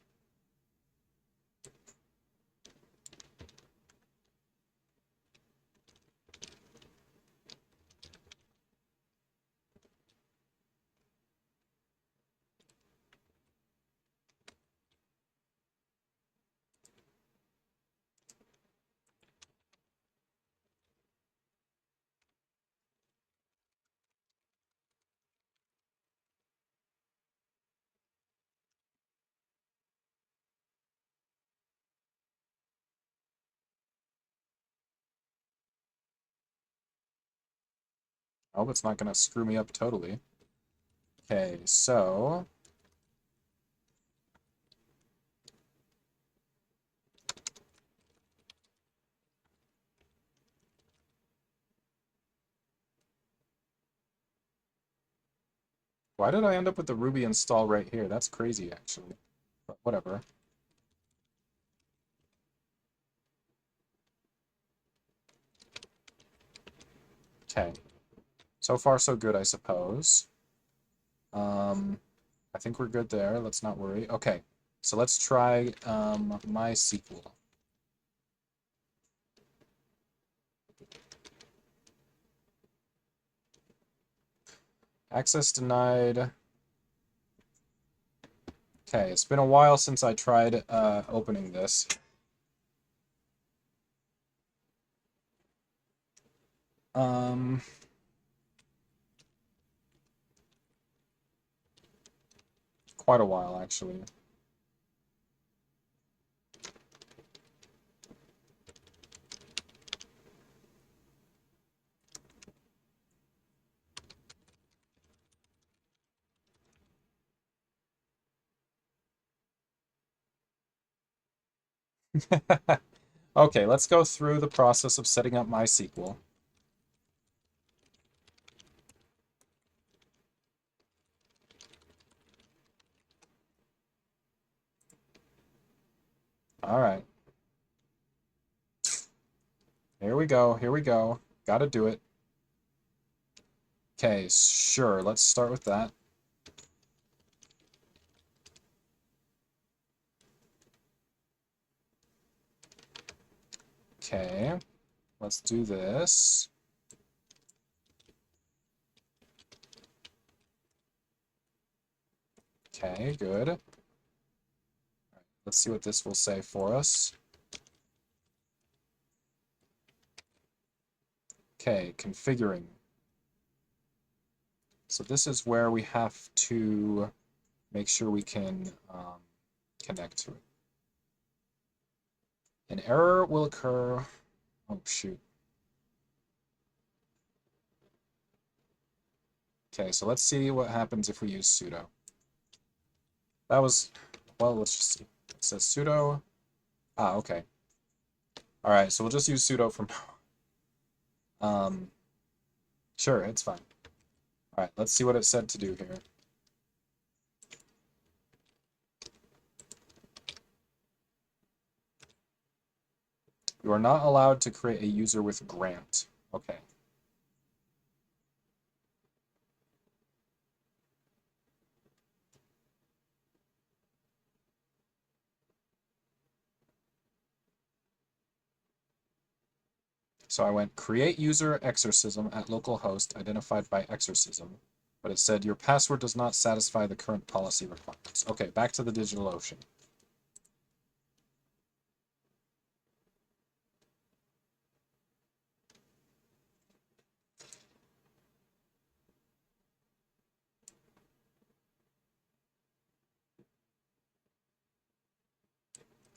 I hope it's not going to screw me up totally. Okay, so... Why did I end up with the Ruby install right here? That's crazy, actually. But whatever. Okay. So far, so good, I suppose. I think we're good there. Let's not worry. Okay, so let's try MySQL. Access denied. Okay, it's been a while since I tried opening this. Quite a while, actually. Okay, let's go through the process of setting up MySQL. All right. Here we go, here we go. Gotta do it. Okay, sure, let's start with that. Okay, let's do this. Okay, good. All right, let's see what this will say for us. Okay, configuring. So this is where we have to make sure we can connect to it. An error will occur. Oh, shoot. Okay, so let's see what happens if we use sudo. That was, well, let's just see. It says sudo. Ah, okay. All right, so we'll just use sudo from now. Sure, it's fine. All right, let's see what it said to do here. You are not allowed to create a user with grant. Okay. So I went create user exorcism at localhost identified by exorcism, but it said your password does not satisfy the current policy requirements. Okay, back to the DigitalOcean.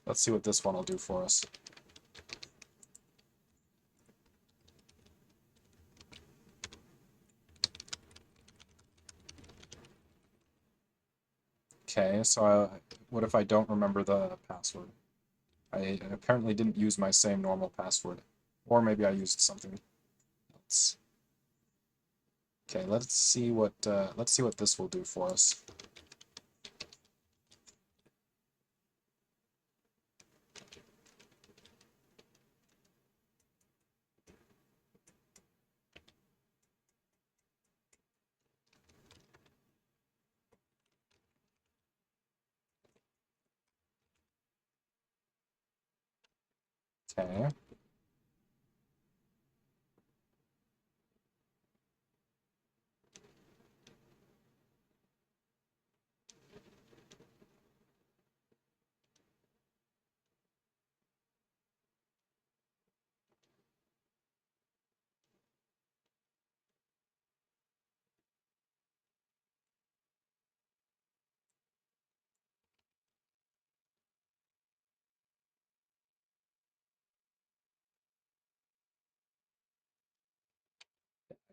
Let's see what this one will do for us. Okay, so what if I don't remember the password? I apparently didn't use my same normal password. Or maybe I used something else. Okay, let's see what this will do for us. Okay.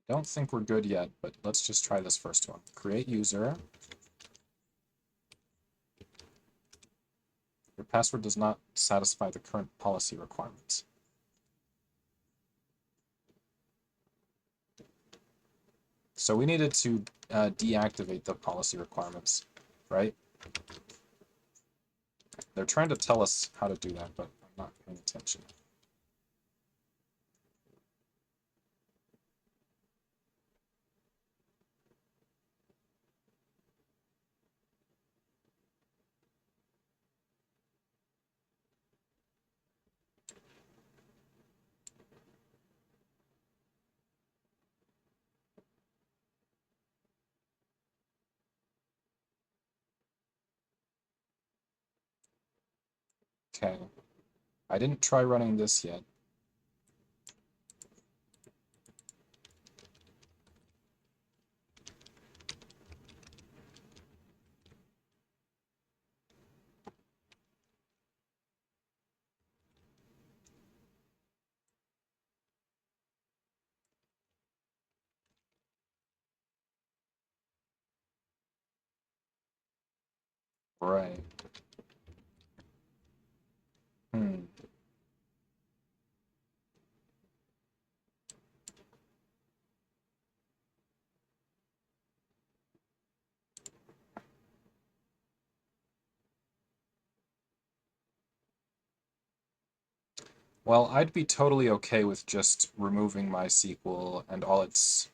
I don't think we're good yet, but let's just try this first one. Create user. Your password does not satisfy the current policy requirements. So we needed to deactivate the policy requirements, right? They're trying to tell us how to do that, but I'm not paying attention. Okay. I didn't try running this yet. Right. Hmm. Well, I'd be totally okay with just removing MySQL and all its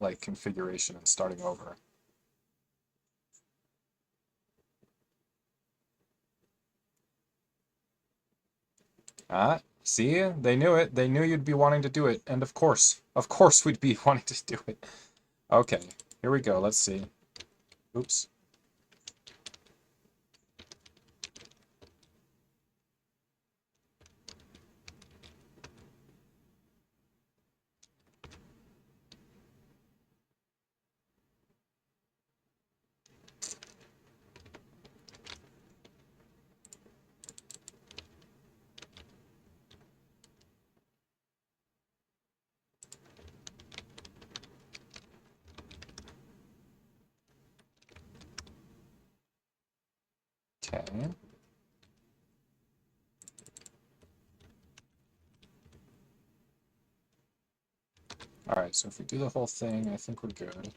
like configuration and starting over. Ah, see? They knew it. They knew you'd be wanting to do it. And of course we'd be wanting to do it. Okay, here we go. Let's see. Oops. Okay. Alright, so if we do the whole thing, I think we're good.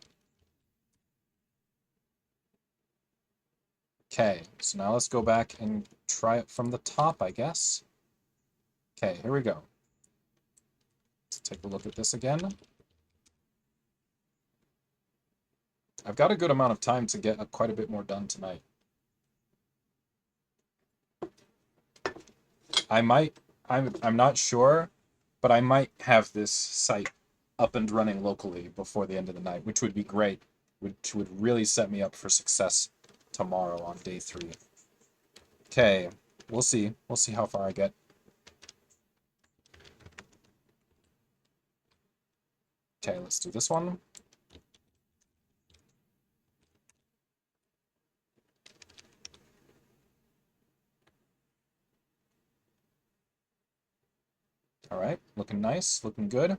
Okay, so now let's go back and try it from the top, I guess. Okay, here we go. Let's take a look at this again. I've got a good amount of time to get quite a bit more done tonight. I'm not sure, but I might have this site up and running locally before the end of the night, which would be great, which would really set me up for success tomorrow on day 3. Okay, we'll see. We'll see how far I get. Okay, let's do this one. All right, looking nice, looking good.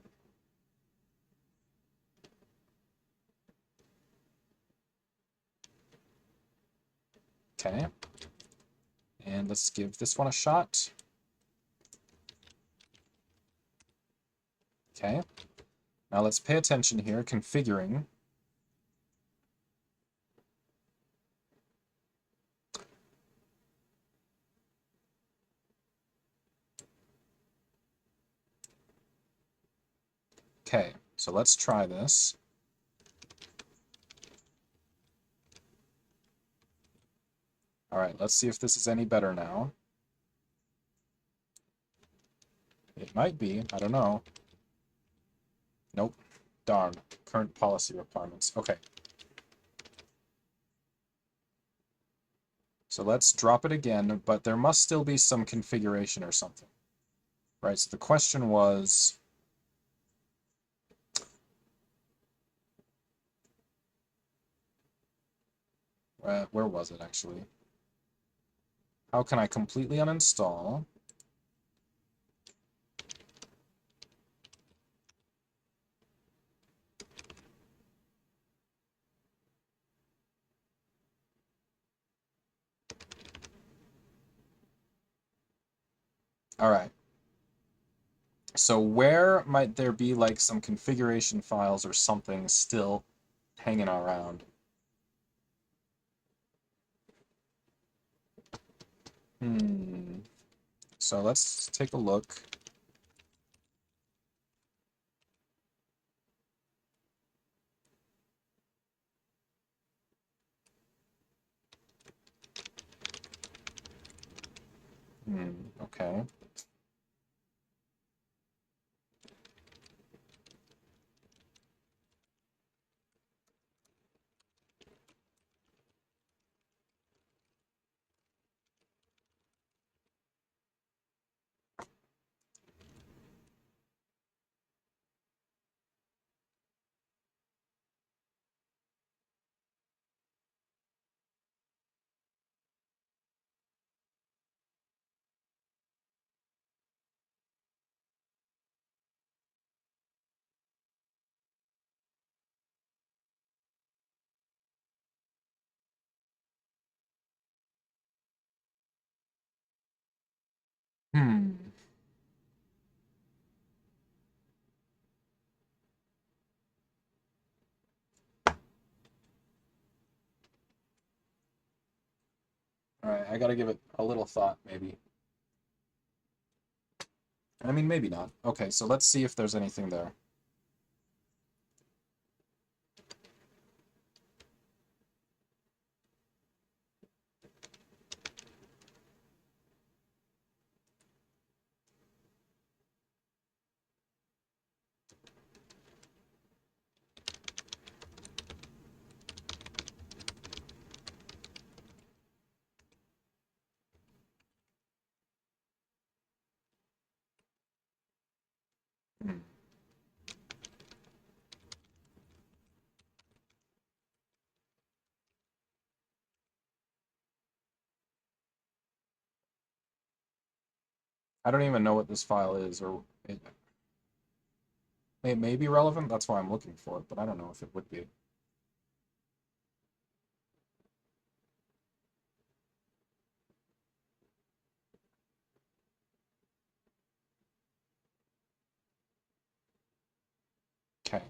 Okay. And let's give this one a shot. Okay. Now let's pay attention here, configuring. Okay, so let's try this. All right, let's see if this is any better now. It might be, I don't know. Nope, darn, current policy requirements. Okay. So let's drop it again, but there must still be some configuration or something. Right, so the question was, where was it actually? How can I completely uninstall? All right. So where might there be like some configuration files or something still hanging around? So let's take a look. Okay. Hmm. All right, I gotta give it a little thought, maybe. I mean, maybe not. Okay, so let's see if there's anything there. Hmm. I don't even know what this file is, or it may be relevant. That's why I'm looking for it, but I don't know if it would be. Okay.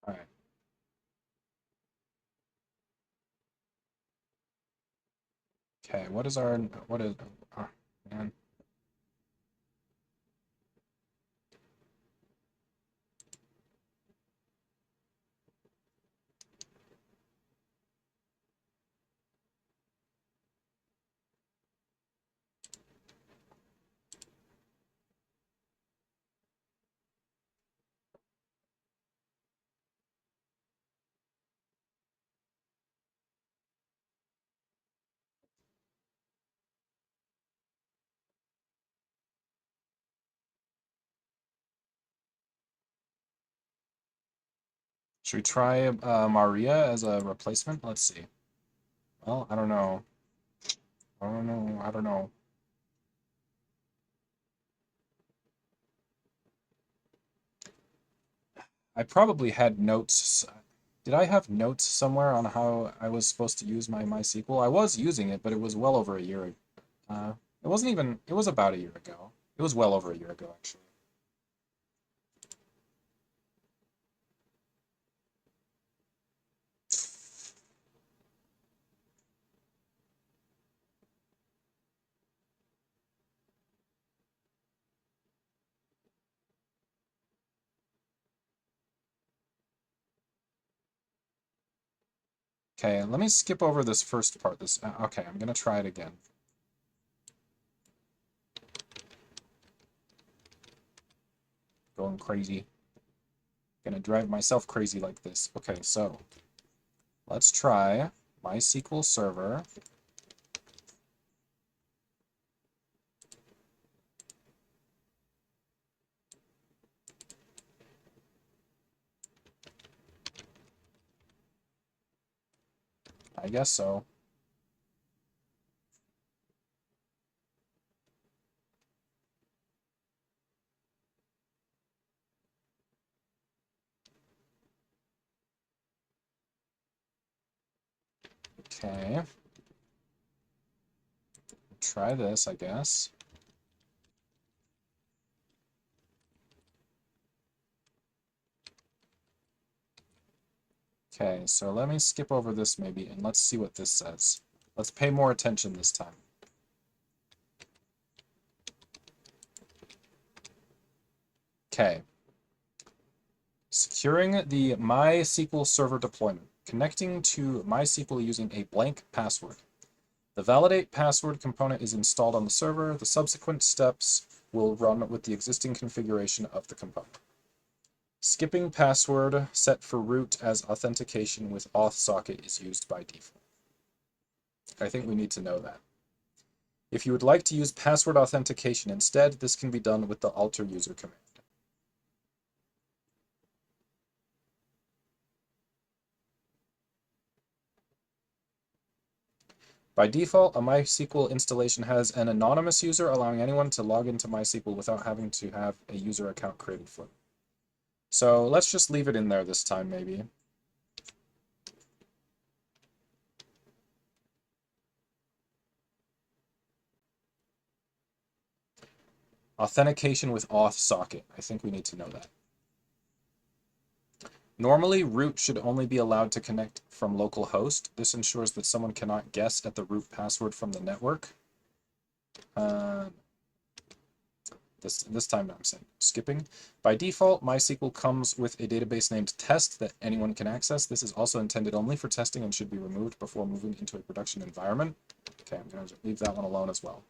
All right. Okay, what is our, what is, oh, man. Should we try Maria as a replacement? Let's see. Well, I don't know. I don't know. I don't know. I probably had notes. Did I have notes somewhere on how I was supposed to use my MySQL? I was using it, but it was well over a year ago. It wasn't even, it was about a year ago. It was well over a year ago, actually. Okay, let me skip over this first part. Okay, I'm gonna try it again. Going crazy. Gonna drive myself crazy like this. Okay, so let's try MySQL Server. I guess so. Okay. Try this, I guess. Okay, so let me skip over this maybe, and let's see what this says. Let's pay more attention this time. Okay. Securing the MySQL Server deployment. Connecting to MySQL using a blank password. The validate password component is installed on the server. The subsequent steps will run with the existing configuration of the component. Skipping password set for root as authentication with auth socket is used by default. I think we need to know that. If you would like to use password authentication instead, this can be done with the alter user command. By default, a MySQL installation has an anonymous user, allowing anyone to log into MySQL without having to have a user account created for them. So let's just leave it in there this time, maybe. Authentication with auth socket. I think we need to know that. Normally, root should only be allowed to connect from localhost. This ensures that someone cannot guess at the root password from the network. This time I'm saying skipping. By default, MySQL comes with a database named test that anyone can access. This is also intended only for testing and should be removed before moving into a production environment. Okay, I'm going to leave that one alone as well.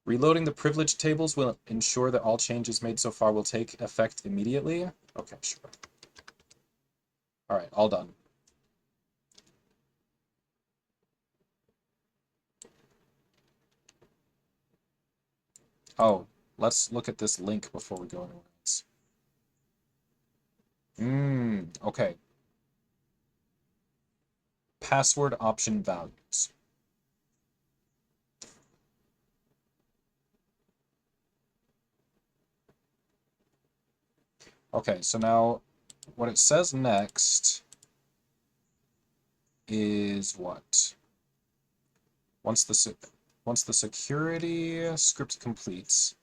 Reloading the privilege tables will ensure that all changes made so far will take effect immediately. Okay, sure. All right, all done. Oh, let's look at this link before we go anywhere else. Okay. Password option values. Okay, so now what it says next is what? Once the security script completes,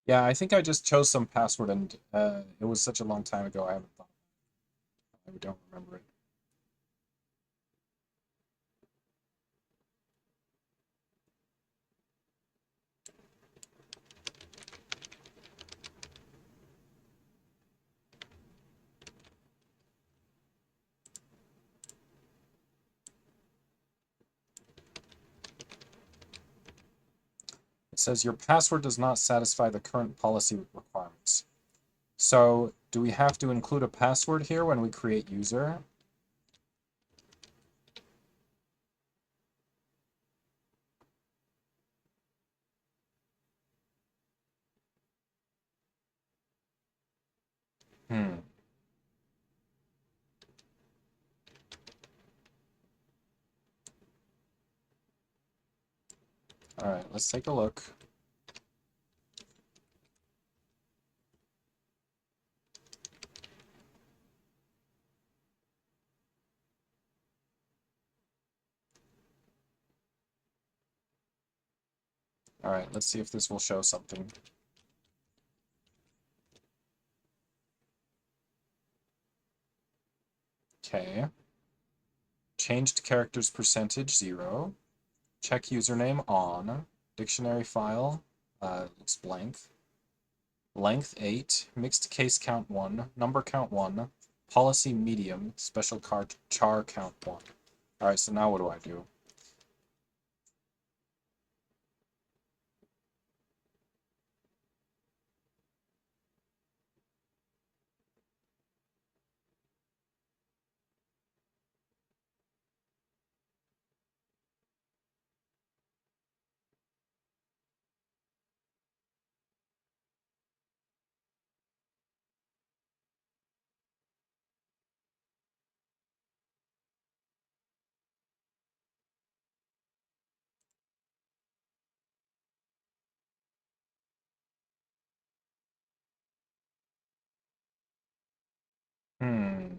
yeah, I think I just chose some password and it was such a long time ago I haven't thought. I don't remember it. It says your password does not satisfy the current policy requirements. So do we have to include a password here when we create user? Hmm. All right, let's take a look. All right, let's see if this will show something. Okay. Changed characters percentage 0. Check username on. Dictionary file looks blank. Length 8. Mixed case count 1. Number count 1. Policy medium. Special card char count 1. Alright, so now what do I do? Hmm.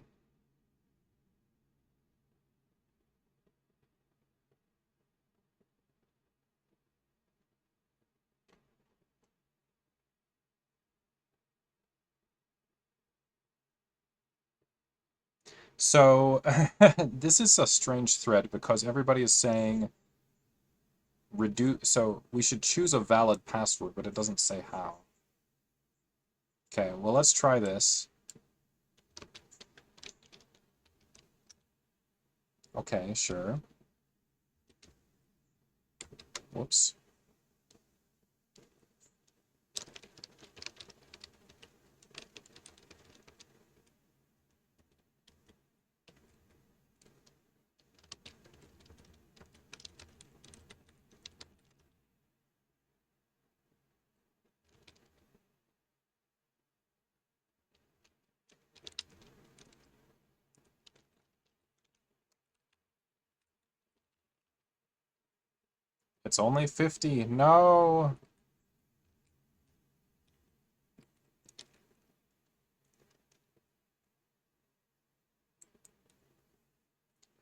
So, this is a strange thread because everybody is saying reduce, so we should choose a valid password, but it doesn't say how. Okay, well, let's try this. Okay, sure. Whoops. It's only 50. No.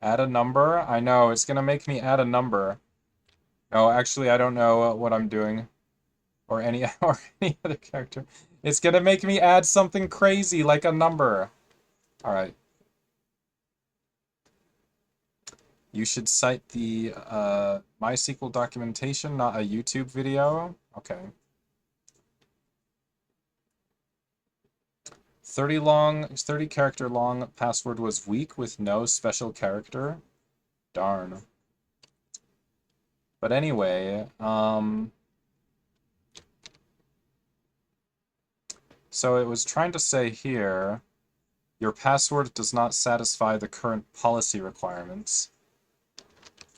Add a number? I know, it's gonna make me add a number. No, actually, I don't know what I'm doing. Or any or any other character. It's gonna make me add something crazy like a number. Alright. You should cite the MySQL documentation, not a YouTube video. Okay. 30 character long password was weak with no special character. Darn. But anyway, so it was trying to say here, your password does not satisfy the current policy requirements.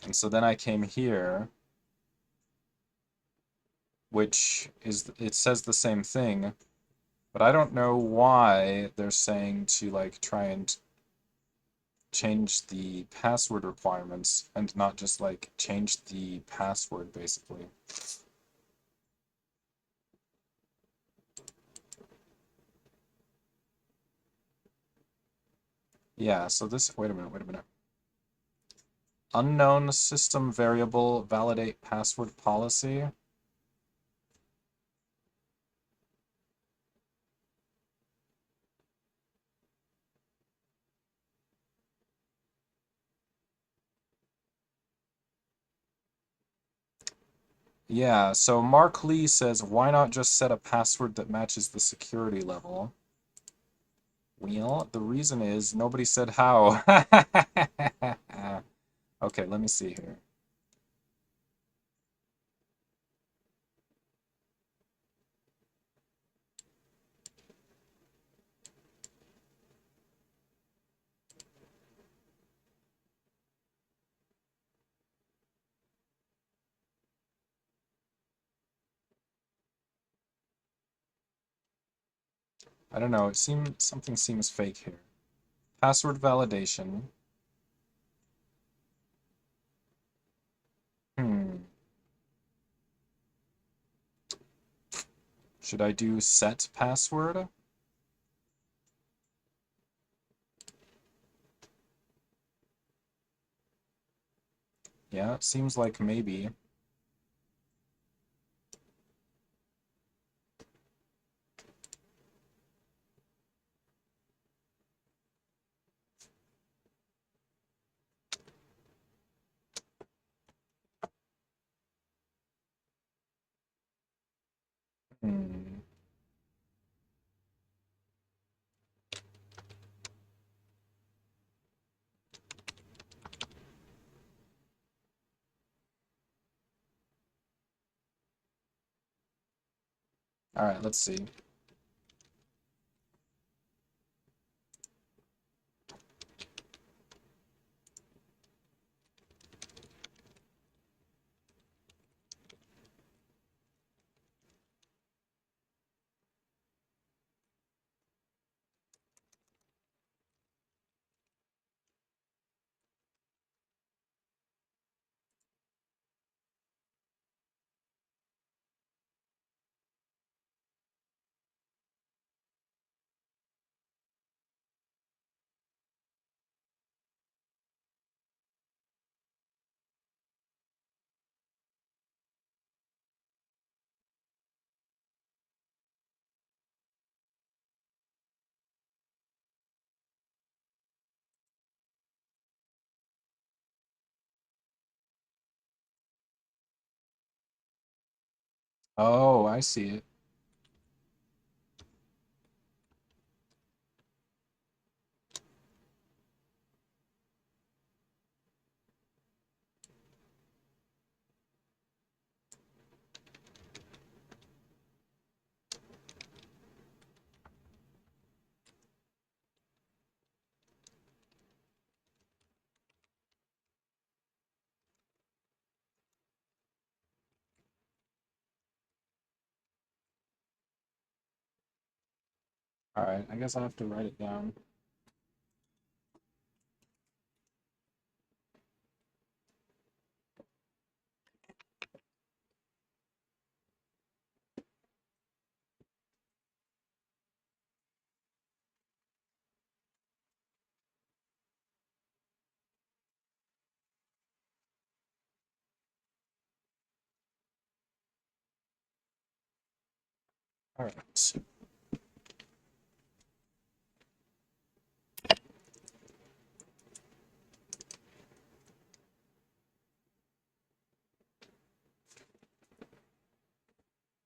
And so then I came here, which is, it says the same thing, but I don't know why they're saying to like try and change the password requirements and not just like change the password basically. Yeah, so this, wait a minute. Unknown system variable validate password policy. Yeah, so Mark Lee says, why not just set a password that matches the security level? Well, the reason is nobody said how. Okay, let me see here. I don't know, something seems fake here. Password validation. Hmm. Should I do set password? Yeah, it seems like maybe. Hmm. All right, let's see. Oh, I see it. All right, I guess I have to write it down. All right.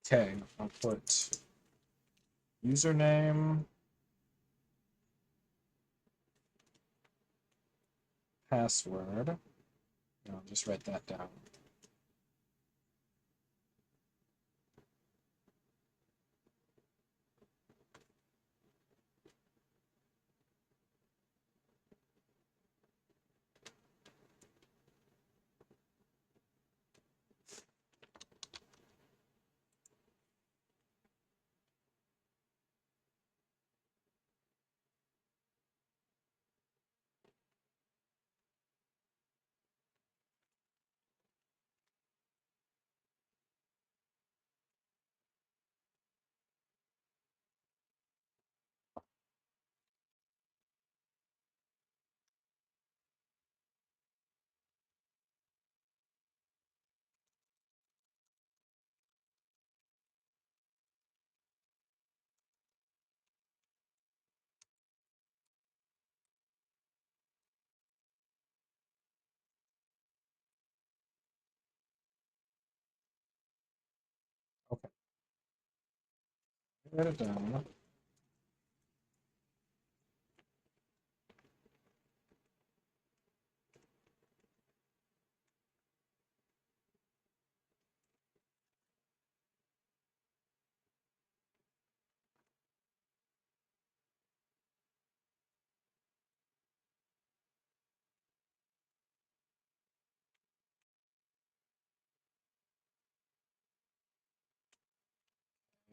Okay, I'll put username, password. I'll just write that down. Okay, write it down.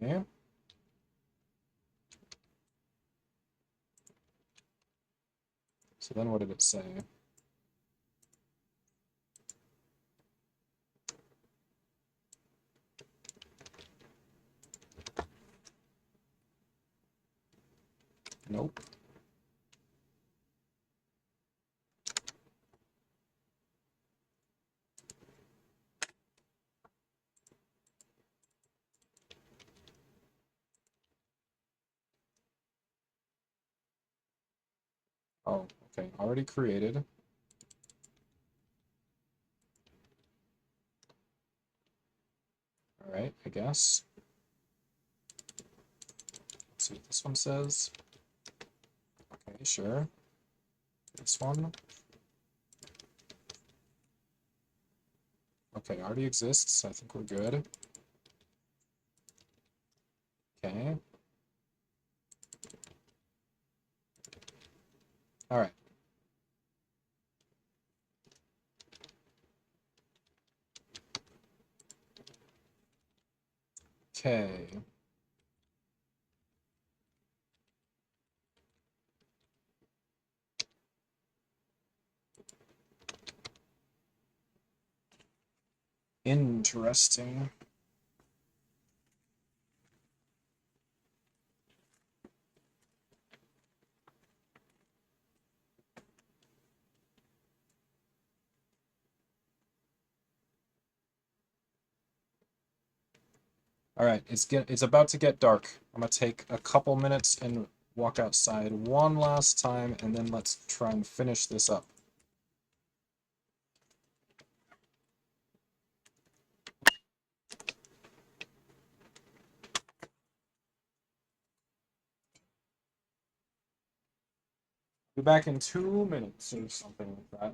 Okay. So then what did it say? Nope. Oh, okay, already created. All right, I guess. Let's see what this one says. Okay, sure. This one. Okay, already exists. I think we're good. Okay. All right. Okay. Interesting. All right, it's about to get dark. I'm gonna take a couple minutes and walk outside one last time, and then let's try and finish this up. Be back in 2 minutes or something like that.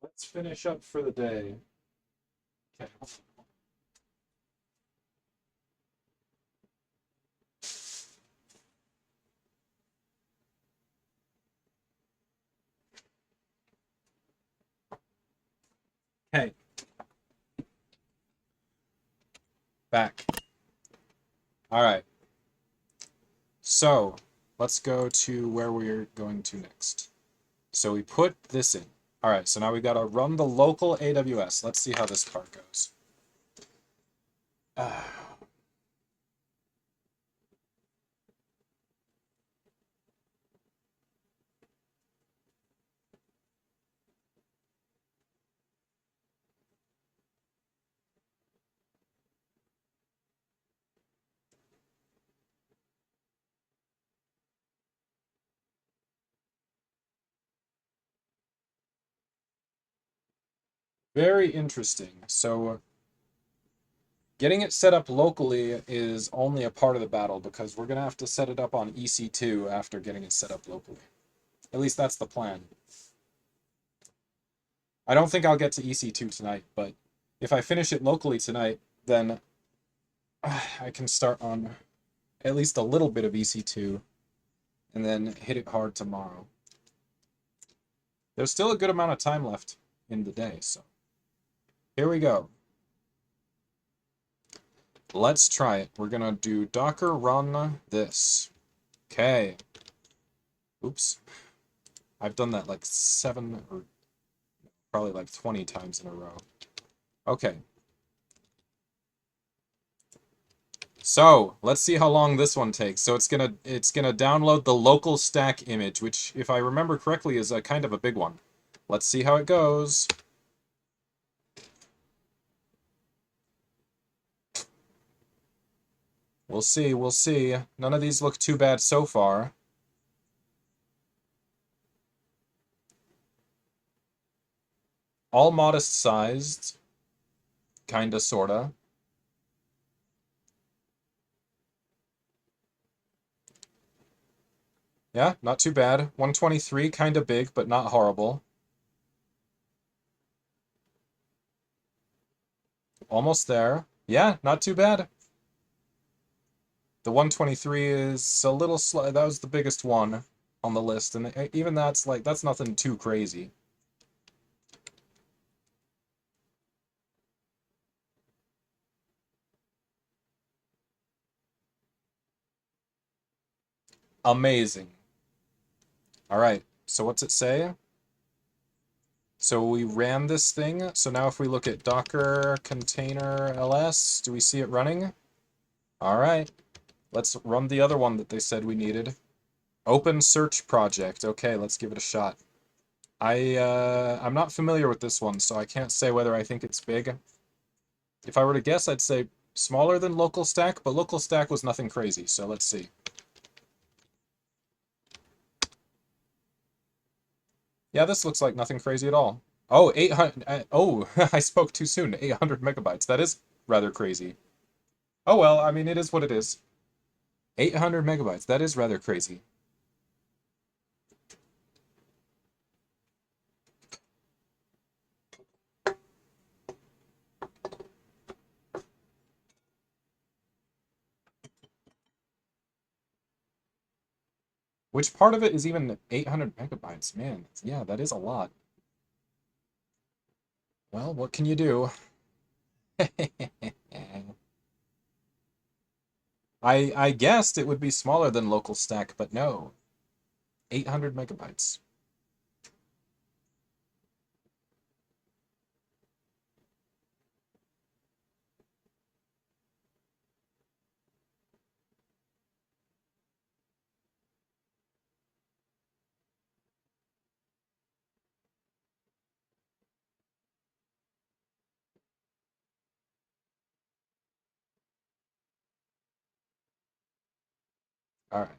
Let's finish up for the day. Okay. Okay. Back. All right. So let's go to where we're going to next. So we put this in. All right, so now we got to run the local AWS. Let's see how this part goes. Very interesting. So getting it set up locally is only a part of the battle because we're going to have to set it up on EC2 after getting it set up locally. At least that's the plan. I don't think I'll get to EC2 tonight, but if I finish it locally tonight, then I can start on at least a little bit of EC2 and then hit it hard tomorrow. There's still a good amount of time left in the day, so here we go. Let's try it. We're gonna do docker run this. Okay. Oops. I've done that like 7 or probably like 20 times in a row. Okay. So let's see how long this one takes. So it's gonna download the local stack image, which, if I remember correctly, is a kind of a big one. Let's see how it goes. We'll see, we'll see. None of these look too bad so far. All modest sized. Kinda, sorta. Yeah, not too bad. 123, kinda big, but not horrible. Almost there. Yeah, not too bad. The 123 is a little slow. That was the biggest one on the list, and even that's nothing too crazy. Amazing. All right, so what's it say? So we ran this thing. So now if we look at Docker container ls, do we see it running? All right, let's run the other one that they said we needed. Open search project. Okay, let's give it a shot. I'm not familiar with this one, so I can't say whether I think it's big. If I were to guess, I'd say smaller than local stack, but local stack was nothing crazy, so let's see. Yeah, this looks like nothing crazy at all. Oh, 800. Oh, I spoke too soon. 800 megabytes. That is rather crazy. Oh well, I mean, it is what it is. 800 megabytes. That is rather crazy. Which part of it is even 800 megabytes? Man, yeah, that is a lot. Well, what can you do? I guessed it would be smaller than local stack, but no. 800 megabytes. All right,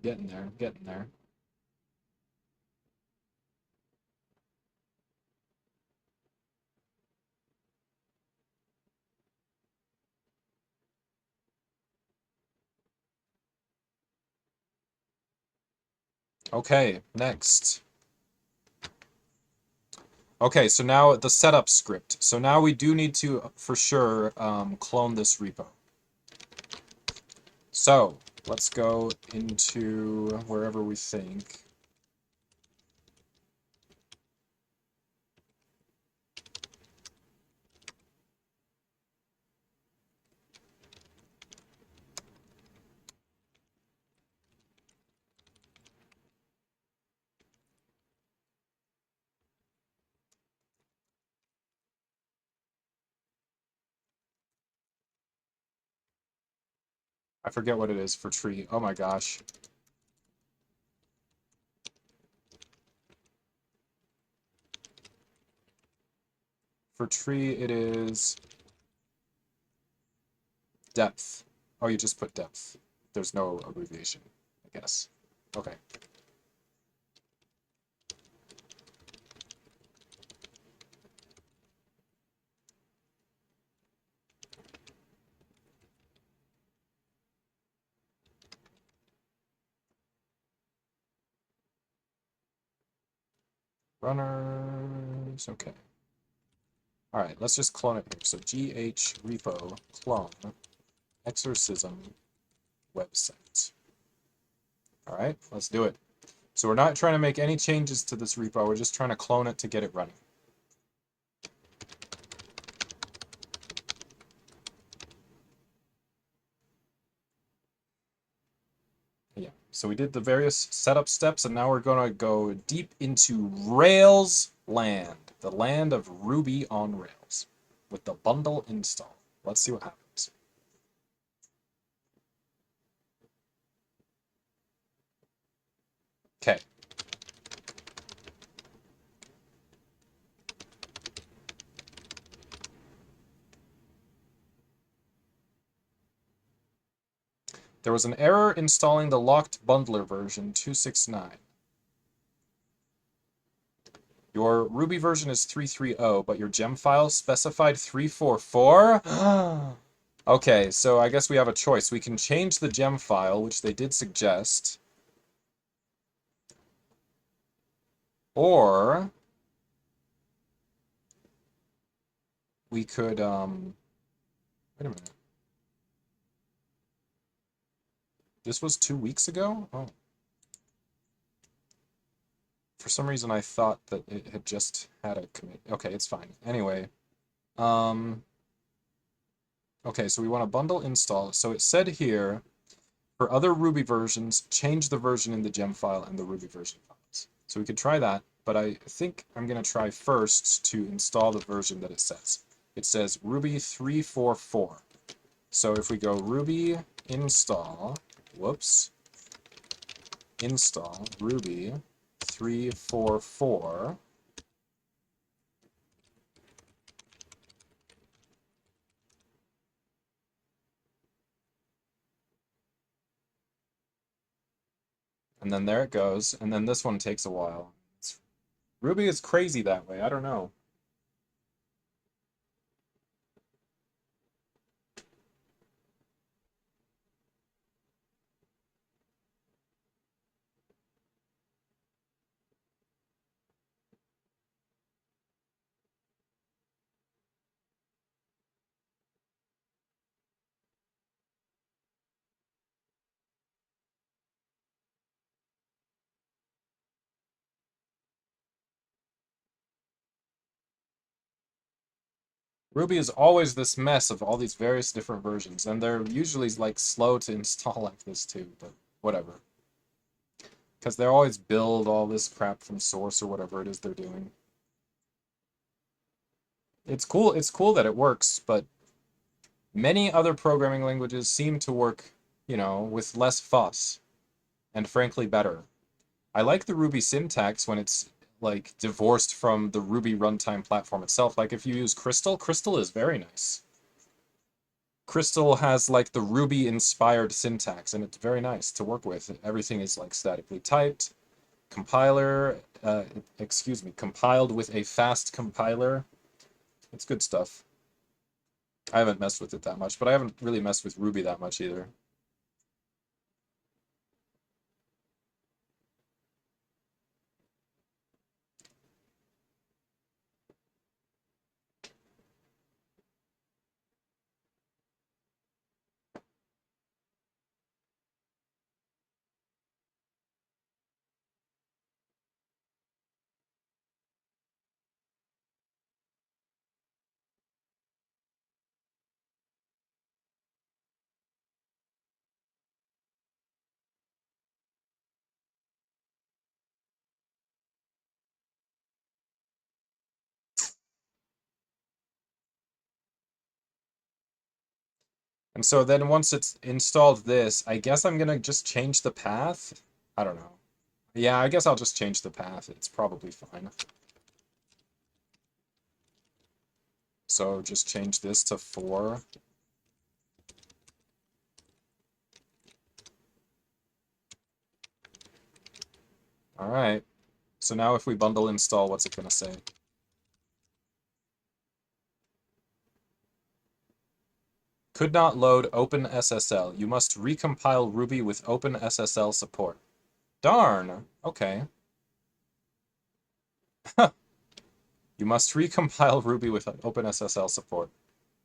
getting there, getting there. Okay, next. Okay, so now the setup script. So now we do need to, for sure, clone this repo. So let's go into wherever we think. I forget what it is for tree. Oh my gosh. For tree, it is depth. Oh, you just put depth. There's no abbreviation, I guess. Okay. Runners. Okay. All right, let's just clone it here. So gh repo clone exorcism website. All right, let's do it. So we're not trying to make any changes to this repo. We're just trying to clone it to get it running. Yeah, so we did the various setup steps, and now we're going to go deep into Rails land, the land of Ruby on Rails, with the bundle install. Let's see what happens. Okay. There was an error installing the locked bundler version 269. Your Ruby version is 3.3.0, but your gem file specified 3.4.4? Okay, so I guess we have a choice. We can change the gem file, which they did suggest. Or we could, wait a minute. This was 2 weeks ago? Oh. For some reason I thought that it had just had a commit. Okay, it's fine. Anyway, okay, so we want to bundle install. So it said here, for other Ruby versions, change the version in the gem file and the Ruby version files. So we could try that, but I think I'm going to try first to install the version that it says. It says Ruby 3.4.4. So if we go Ruby install, whoops, install Ruby 3.4.4, and then there it goes, and then this one takes a while. Ruby is crazy that way, I don't know. Ruby is always this mess of all these various different versions, and they're usually like slow to install like this too, but whatever. Because they always build all this crap from source or whatever it is they're doing. It's cool that it works, but many other programming languages seem to work, you know, with less fuss, and frankly better. I like the Ruby syntax when it's like divorced from the Ruby runtime platform itself. Like if you use Crystal, Crystal is very nice. Crystal has like the Ruby inspired syntax, and it's very nice to work with. Everything is like statically typed, compiler, excuse me, compiled with a fast compiler. It's good stuff. I haven't messed with it that much, but I haven't really messed with Ruby that much either. And so then once it's installed this, I guess I'm gonna just change the path. I don't know. Yeah, I guess I'll just change the path. It's probably fine. So just change this to 4. All right. So now if we bundle install, what's it gonna say? Could not load OpenSSL. You must recompile Ruby with OpenSSL support. Darn. Okay. You must recompile Ruby with OpenSSL support.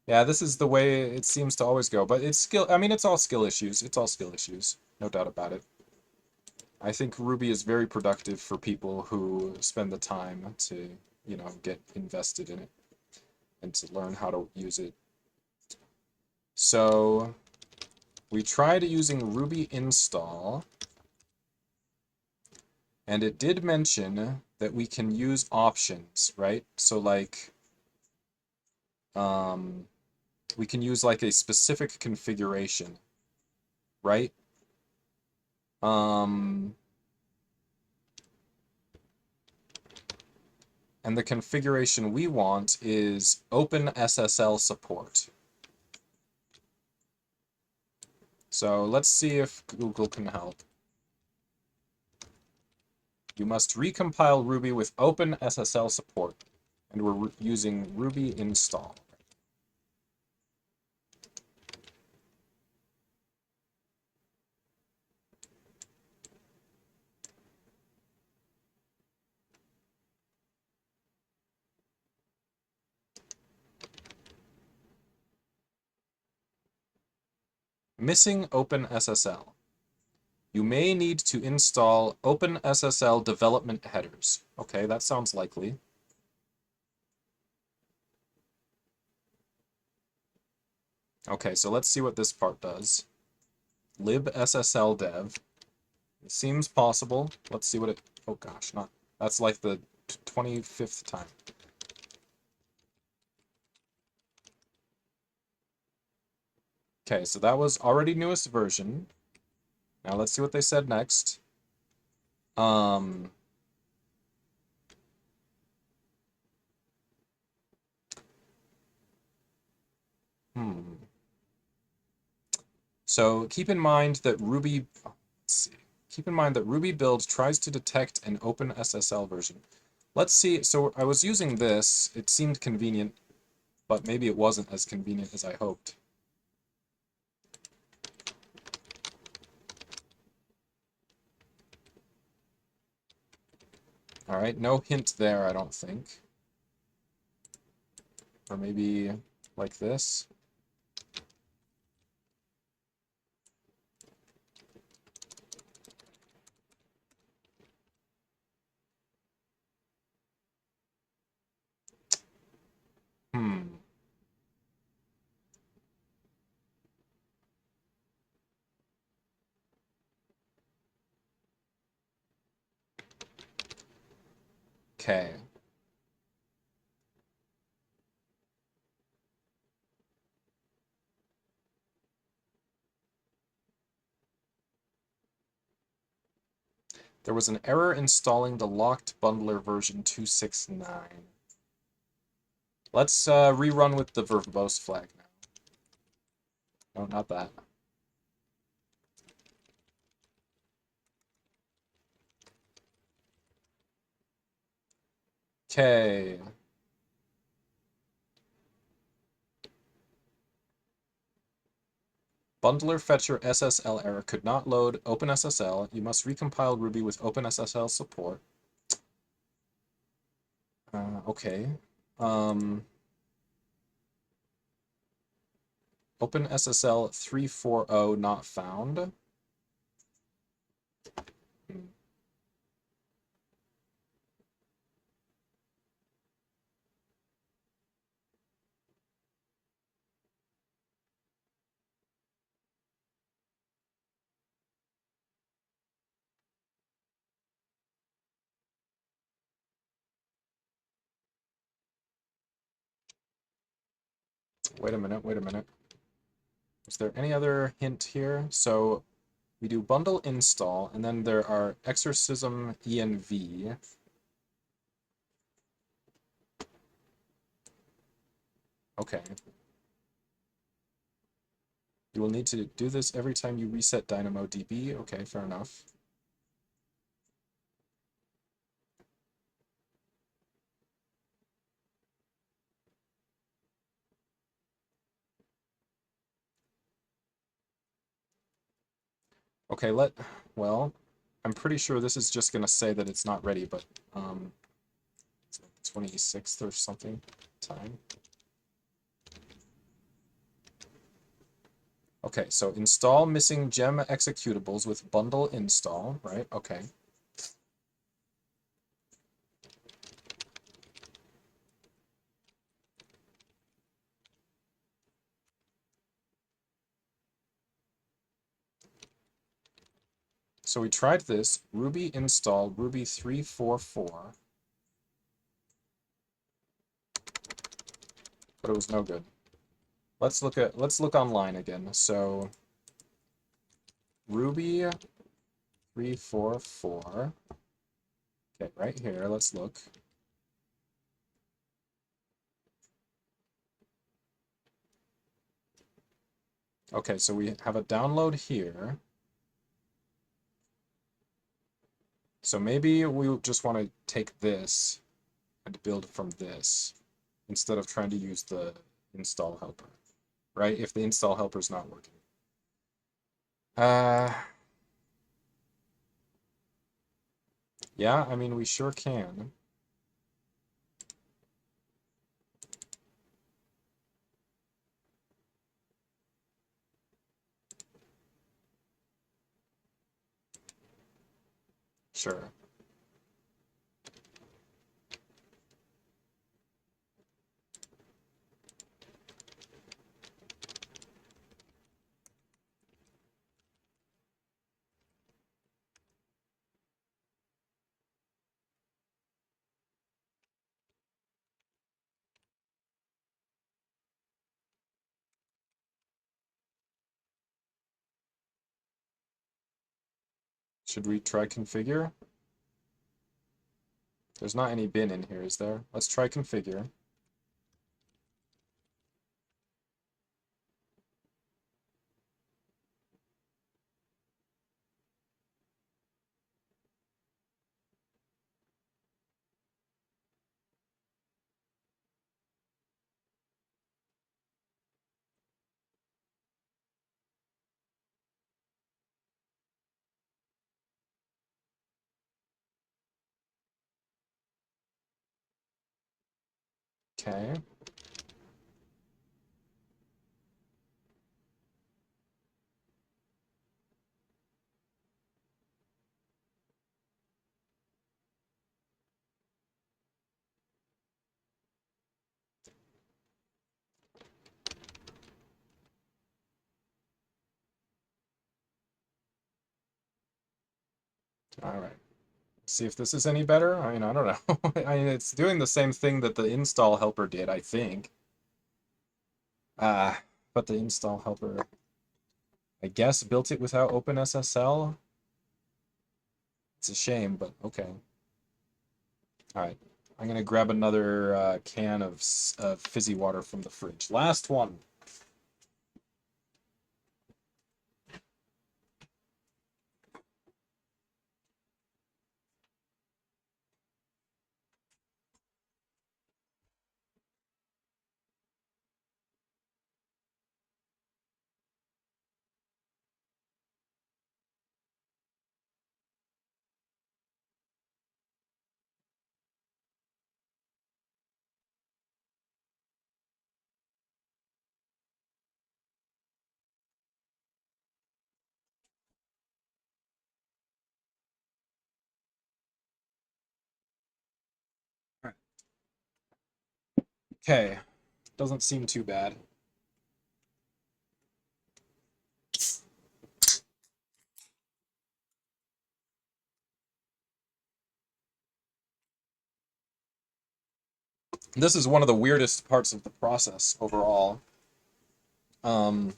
Yeah, this is the way it seems to always go, but it's skill. I mean, it's all skill issues. It's all skill issues. No doubt about it. I think Ruby is very productive for people who spend the time to, you know, get invested in it and to learn how to use it. So we tried using Ruby install, and it did mention that we can use options, right? So like, we can use like a specific configuration, right? And the configuration we want is OpenSSL support. So let's see if Google can help. You must recompile Ruby with OpenSSL support, and we're using Ruby install. Missing OpenSSL. You may need to install OpenSSL development headers. Okay, that sounds likely. Okay, so let's see what this part does. libssl-dev. It seems possible. Let's see what it... Oh gosh, not... That's like the 25th time. Okay, so that was already newest version. Now let's see what they said next. Hmm. So keep in mind that Ruby... Let's see. Keep in mind that Ruby build tries to detect an OpenSSL version. Let's see. So I was using this. It seemed convenient, but maybe it wasn't as convenient as I hoped. All right, no hint there, I don't think. Or maybe like this. Hmm. Okay. There was an error installing the locked bundler version 269. Let's rerun with the verbose flag now. No, not that. Okay. Bundler fetcher SSL error could not load OpenSSL. You must recompile Ruby with OpenSSL support. Okay. OpenSSL 340 not found. Wait a minute, wait a minute. Is there any other hint here? So we do bundle install, and then there are exorcism env. Okay. You will need to do this every time you reset DynamoDB. Okay, fair enough. Okay, well, I'm pretty sure this is just going to say that it's not ready, but it's like 26th or something time. Okay, so install missing gem executables with bundle install, right? Okay. So we tried this, Ruby install Ruby 344, but it was no good. Let's look online again. So Ruby 344. Okay, right here, let's look. Okay, so we have a download here. So maybe we just want to take this and build from this instead of trying to use the install helper, right? If the install helper is not working. Yeah, I mean, we sure can. Sure. Should we try configure? There's not any bin in here, is there? Let's try configure. Okay. All right. See if this is any better. I mean, I don't know. I mean, it's doing the same thing that the install helper did, I think. But the install helper, I guess, built it without OpenSSL. It's a shame, but okay. All right. I'm gonna grab another can of fizzy water from the fridge. Last one. Okay. Doesn't seem too bad. This is one of the weirdest parts of the process overall. Um,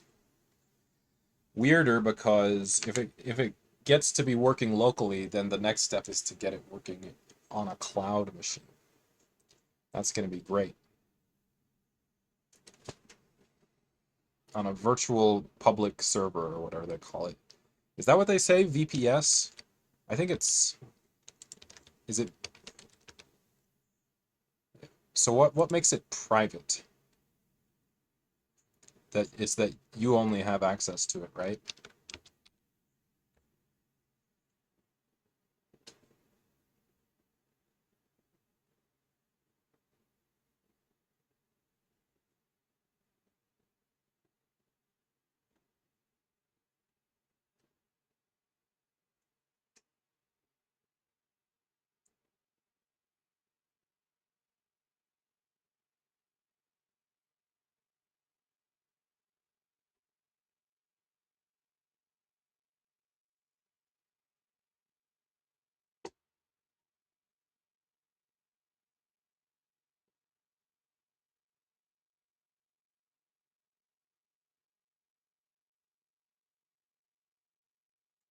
weirder because if it gets to be working locally, then the next step is to get it working on a cloud machine. That's going to be great. On a virtual public server or whatever they call it. Is that what they say? VPS? I think it's... Is it... So what makes it private? That it's that you only have access to it, right?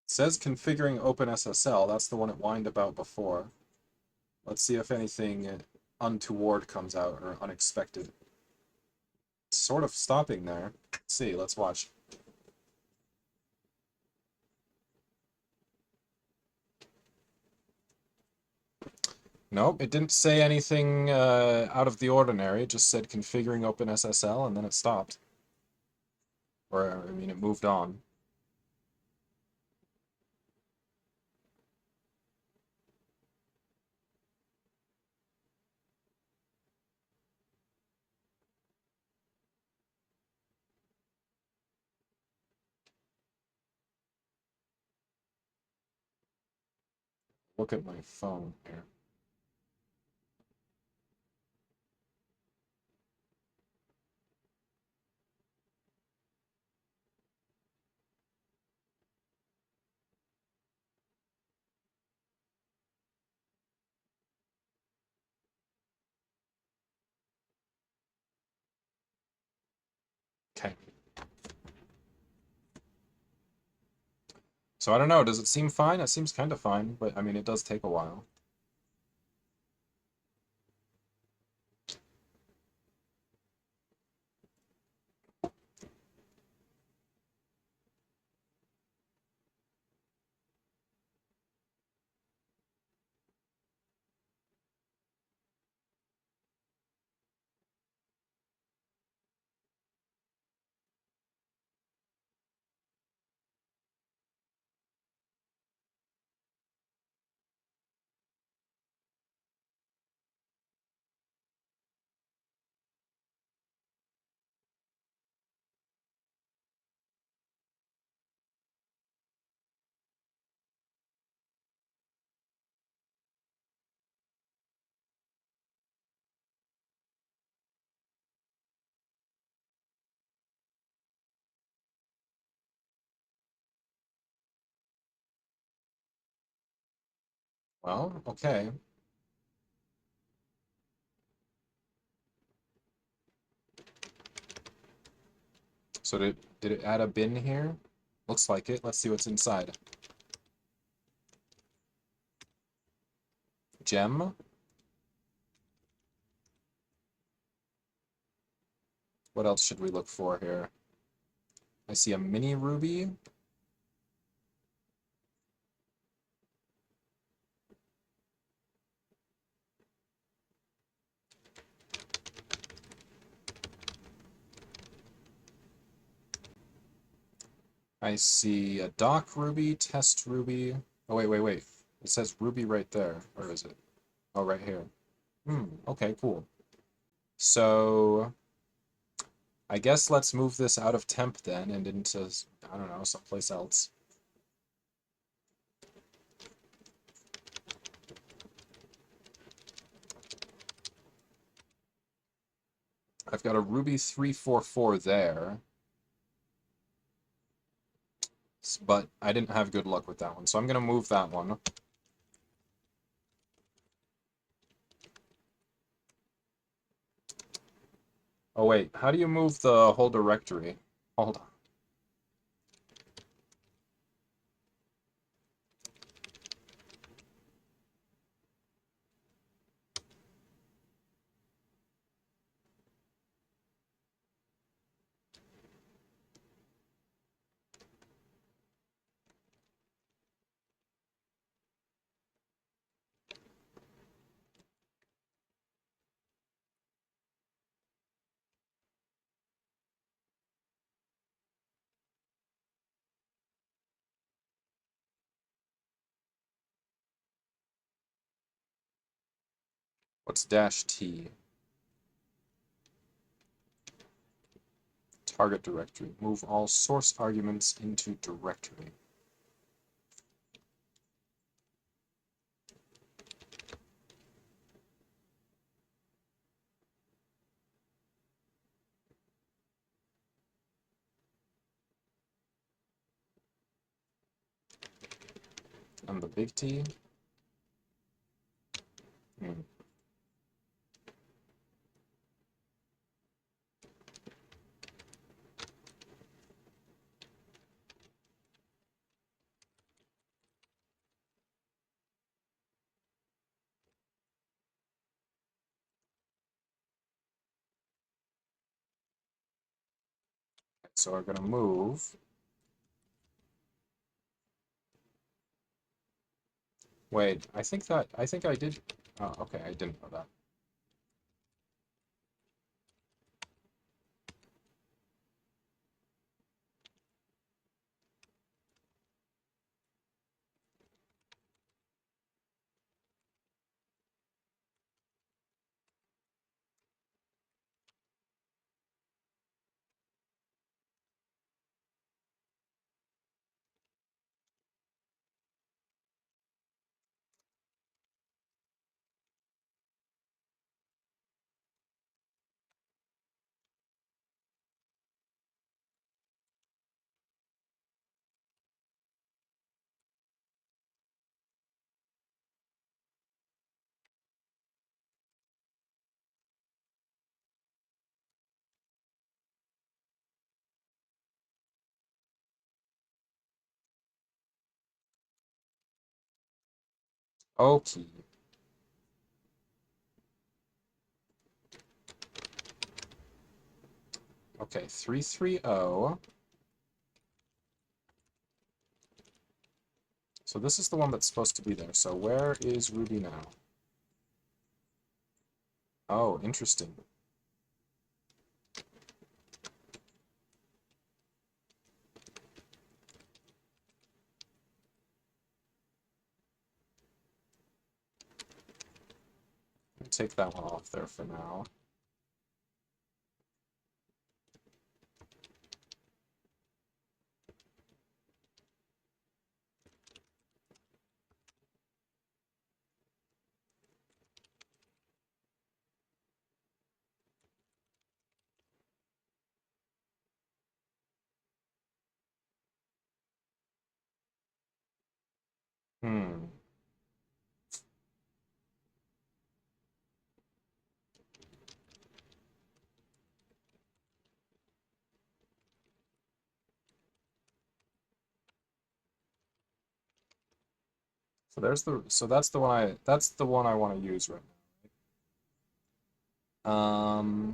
It says configuring OpenSSL. That's the one it whined about before. Let's see if anything untoward comes out or unexpected. It's sort of stopping there. Let's see, let's watch. Nope, it didn't say anything out of the ordinary. It just said configuring OpenSSL, and then it stopped. Or, I mean, it moved on. Look at my phone here. Okay. So I don't know, does it seem fine? It seems kind of fine, but I mean, it does take a while. Well, okay. So did it add a bin here? Looks like it. Let's see what's inside. Gem? What else should we look for here? I see a mini ruby. I see a doc ruby, test ruby. Oh, wait. It says ruby right there. Or is it? Oh, right here. Okay, cool. So, I guess let's move this out of temp then and into, I don't know, someplace else. I've got a ruby 344 there. But I didn't have good luck with that one, so I'm going to move that one. Oh wait, how do you move the whole directory? Hold on. What's dash T? Target directory. Move all source arguments into directory. And the big T. So we're going to move. Wait, I think I did. Oh, okay, I didn't know that. Okay. Okay, 330. So this is the one that's supposed to be there. So where is Ruby now? Oh, interesting. Take that one off there for now. Hmm. So that's the one I want to use right now.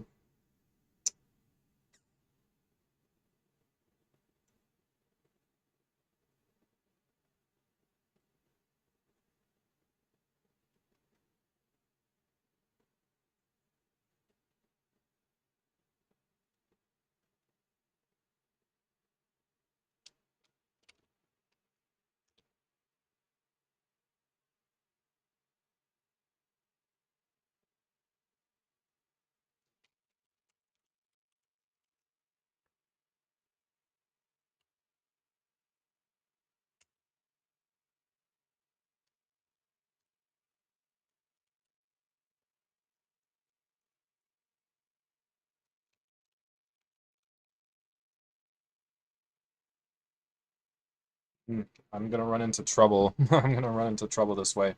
I'm gonna run into trouble. I'm gonna run into trouble this way.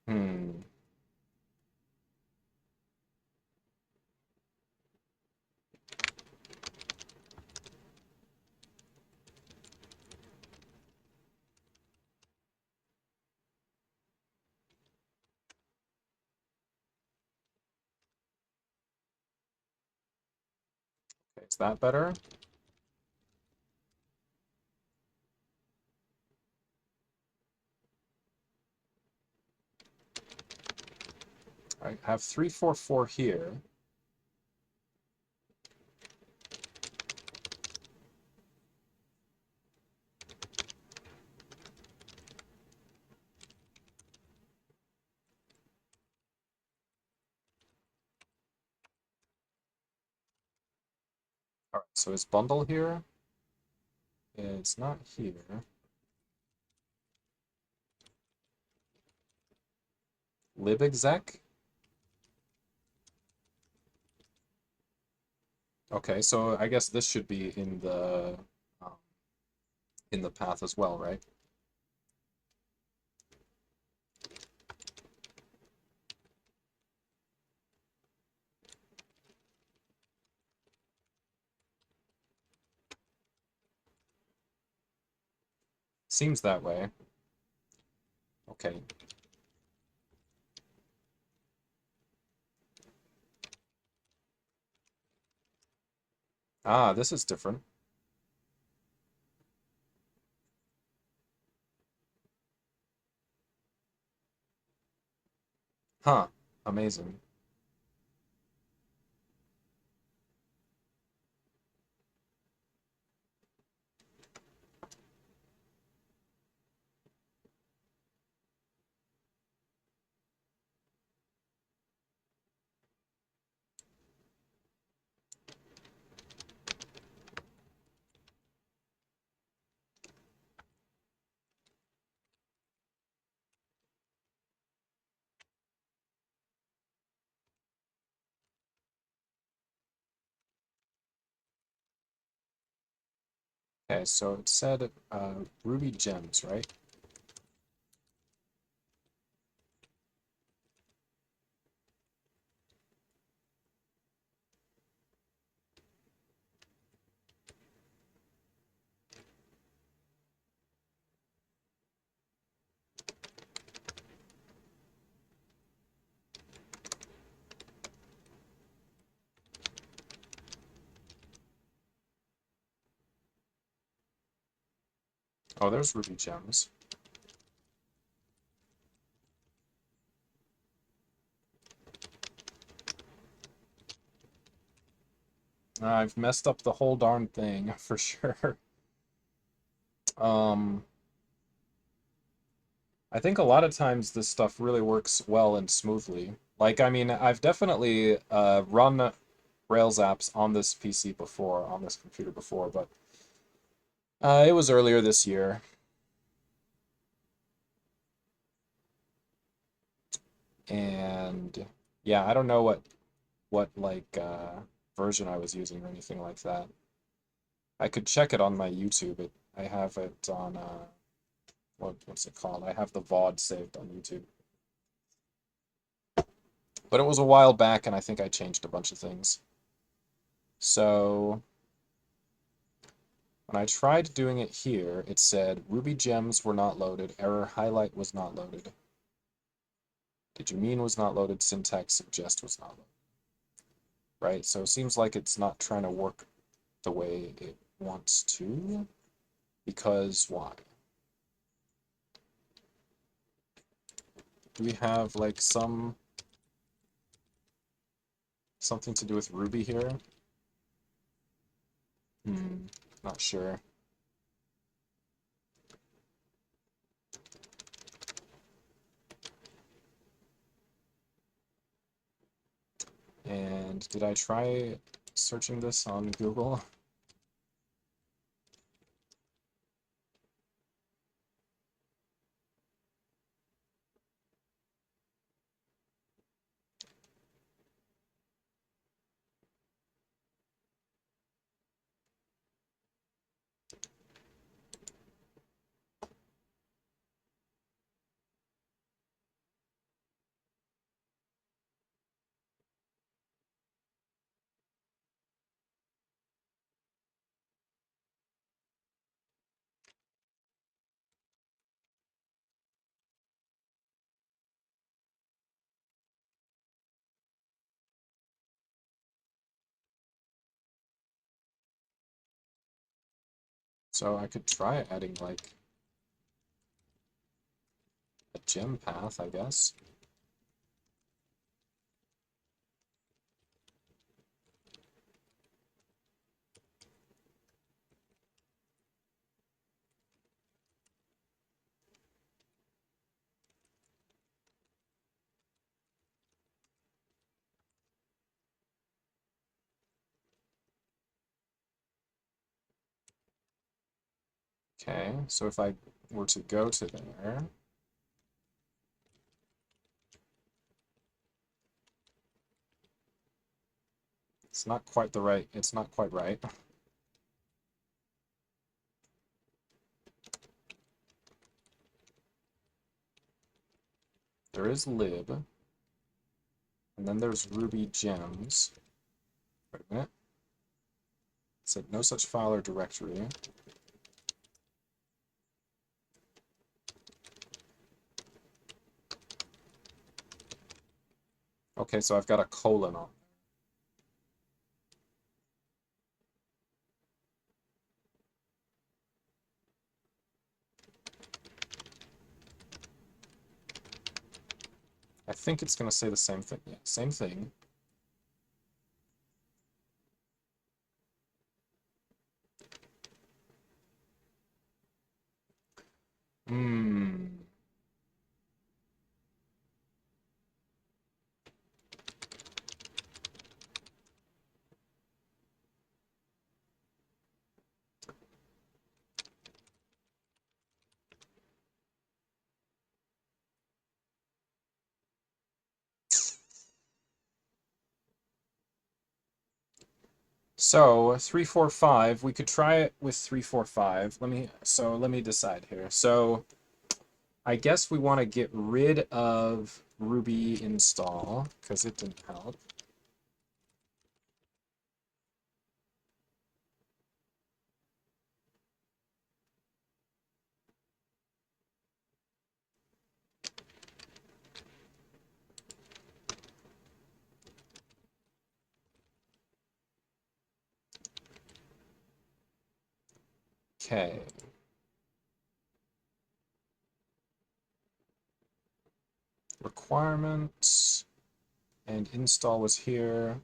Hmm. Okay, is that better? I have 344 here. All right, so is bundle here? It's not here. Libexec? Okay, so I guess this should be um, in the path as well, right? Seems that way. Okay. Ah, this is different. Huh. Amazing. Okay, so it said Ruby gems, right? Oh, there's Ruby gems. I've messed up the whole darn thing for sure. Um, I think a lot of times this stuff really works well and smoothly. Like, I mean, I've definitely run Rails apps on this PC before, on this computer before, but it was earlier this year. And yeah, I don't know what like version I was using or anything like that. I could check it on my YouTube. I have it on what's it called? I have the VOD saved on YouTube. But it was a while back and I think I changed a bunch of things. So when I tried doing it here, it said Ruby gems were not loaded, error highlight was not loaded. Did you mean was not loaded, syntax suggest was not loaded. Right? So it seems like it's not trying to work the way it wants to. Because why? Do we have like something to do with Ruby here? Hmm, not sure. And did I try searching this on Google? So I could try adding like a gem path, I guess. Okay, so if I were to go to there, it's not quite it's not quite right. There is lib, and then there's Ruby gems. Wait a minute. It said no such file or directory. Okay, so I've got a colon on. I think it's going to say the same thing. Yeah, same thing. Hmm. So 345, we could try it with 345. Let me decide here. So I guess we want to get rid of Ruby install because it didn't help. Okay. Requirements and install was here.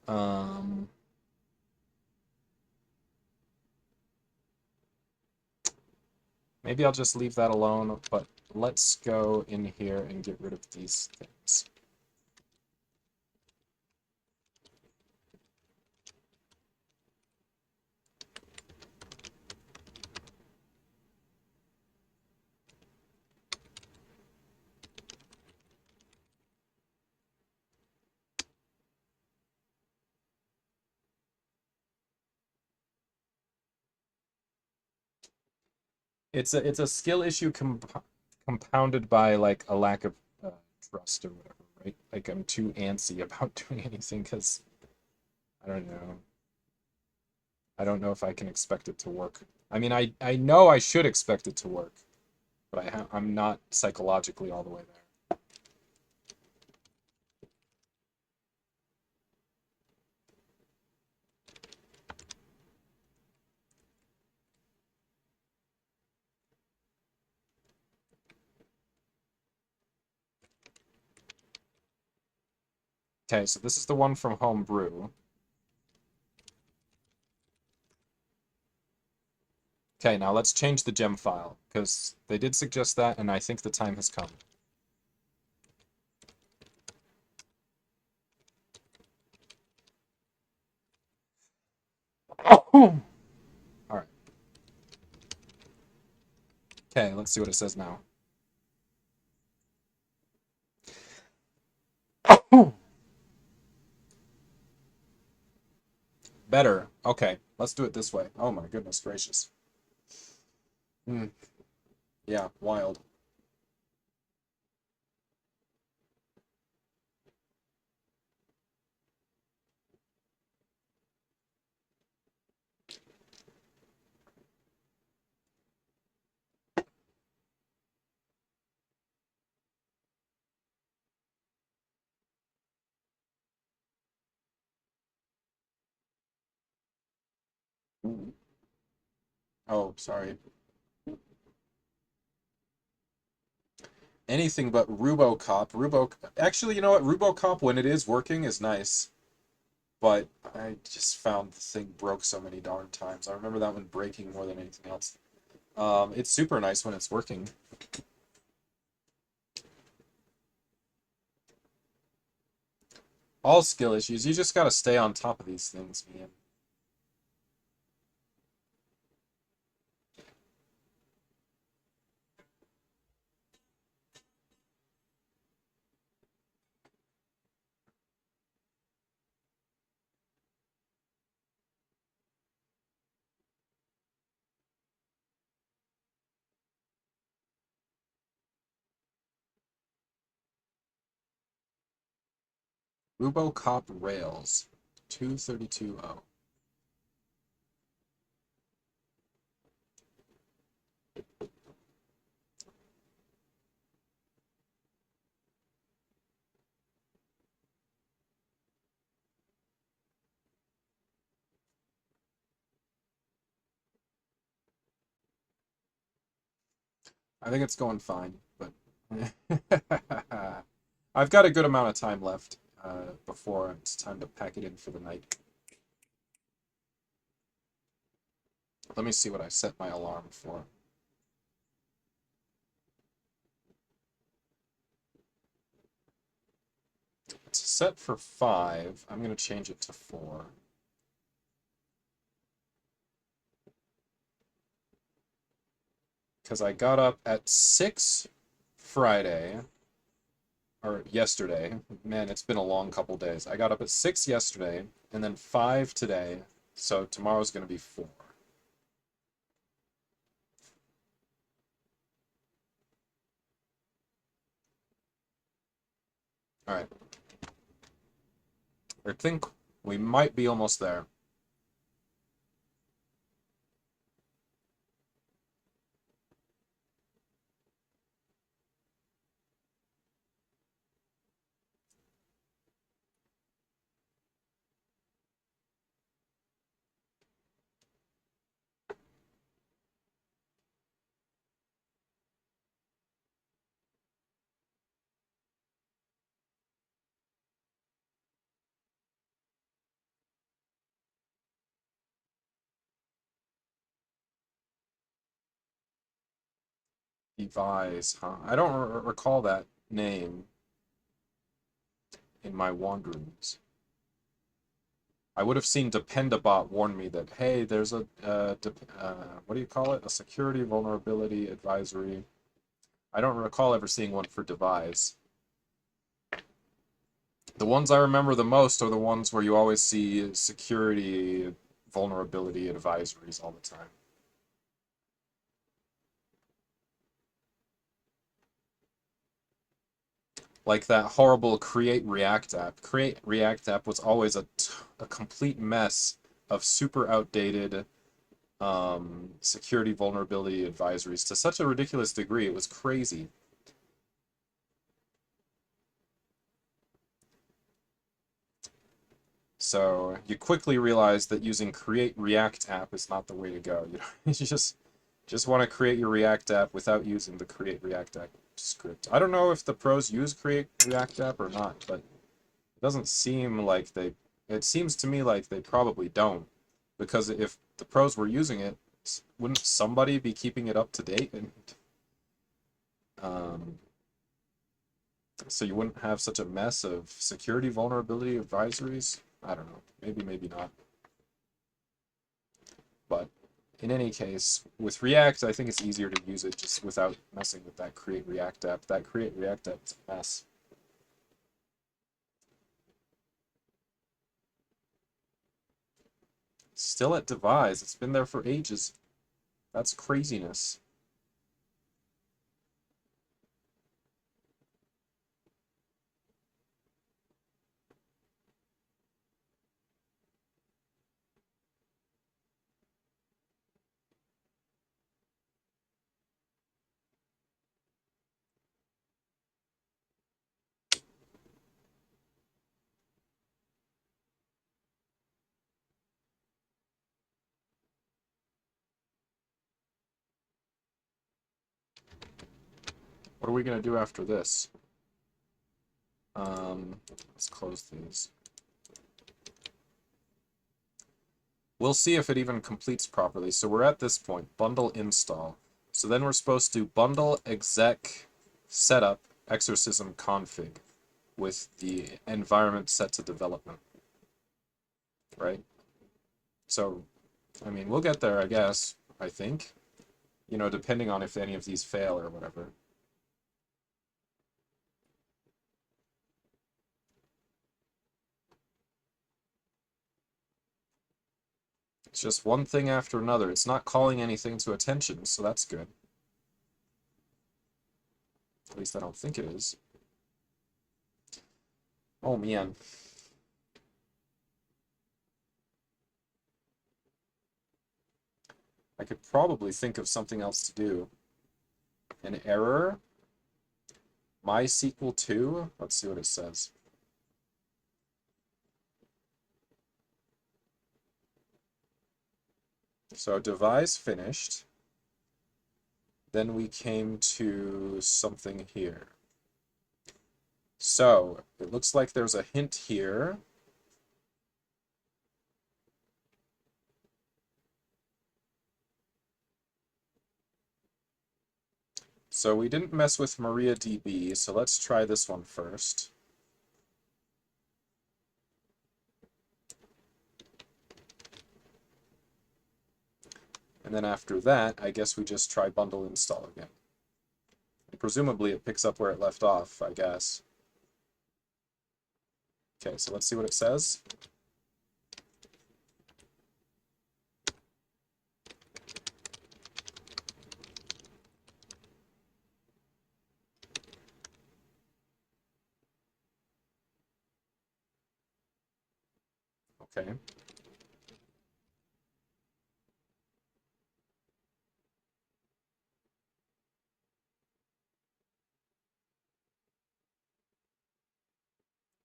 Um, Maybe I'll just leave that alone, but let's go in here and get rid of these things. It's a skill issue compounded by like a lack of trust or whatever, right? Like I'm too antsy about doing anything because I don't know. I don't know if I can expect it to work. I mean, I know I should expect it to work, but I'm not psychologically all the way there. Okay, so this is the one from Homebrew. Okay, now let's change the gem file, because they did suggest that, and I think the time has come. Oh! Alright. Okay, let's see what it says now. Oh! Better. Okay, let's do it this way. Oh my goodness gracious. Hmm. Yeah, wild. Oh, sorry. Anything but RuboCop. Actually, you know what? RuboCop, when it is working, is nice. But I just found the thing broke so many darn times. I remember that one breaking more than anything else. It's super nice when it's working. All skill issues. You just gotta stay on top of these things, man. Rubocop Rails 2320. I think it's going fine, but I've got a good amount of time left before it's time to pack it in for the night. Let me see what I set my alarm for. It's set for 5. I'm going to change it to 4. Because I got up at 6 Friday, or yesterday. Man, it's been a long couple days. I got up at 6 yesterday, and then 5 today, so tomorrow's going to be 4. Alright. I think we might be almost there. Devise, huh? I don't recall that name in my wanderings. I would have seen Dependabot warn me that, hey, there's a, what do you call it? A security vulnerability advisory. I don't recall ever seeing one for Devise. The ones I remember the most are the ones where you always see security vulnerability advisories all the time. Like that horrible Create React app. Create React app was always a complete mess of super outdated security vulnerability advisories to such a ridiculous degree. It was crazy. So you quickly realize that using Create React app is not the way to go. You know, you just want to create your React app without using the Create React app script. I don't know if the pros use Create React app or not, but it doesn't seem like they. It seems to me like they probably don't, because if the pros were using it, wouldn't somebody be keeping it up to date? And um, so you wouldn't have such a mess of security vulnerability advisories. I don't know. Maybe, maybe not. But in any case, with React, I think it's easier to use it just without messing with that Create React app. That Create React app is a mess. Still at Devise. It's been there for ages. That's craziness. What are we going to do after this? Let's close these. We'll see if it even completes properly. So we're at this point, bundle install. So then we're supposed to bundle exec setup exorcism config. with the environment set to development, right? So, I mean, we'll get there, I guess, I think. You know, depending on if any of these fail or whatever. It's just one thing after another. It's not calling anything to attention, so that's good. At least I don't think it is. Oh, man. I could probably think of something else to do. An error? MySQL2? Let's see what it says. So devise finished. Then we came to something here. So it looks like there's a hint here. So we didn't mess with MariaDB, so let's try this one first. And then after that, I guess we just try bundle install again. And presumably it picks up where it left off, I guess. Okay, so let's see what it says. Okay.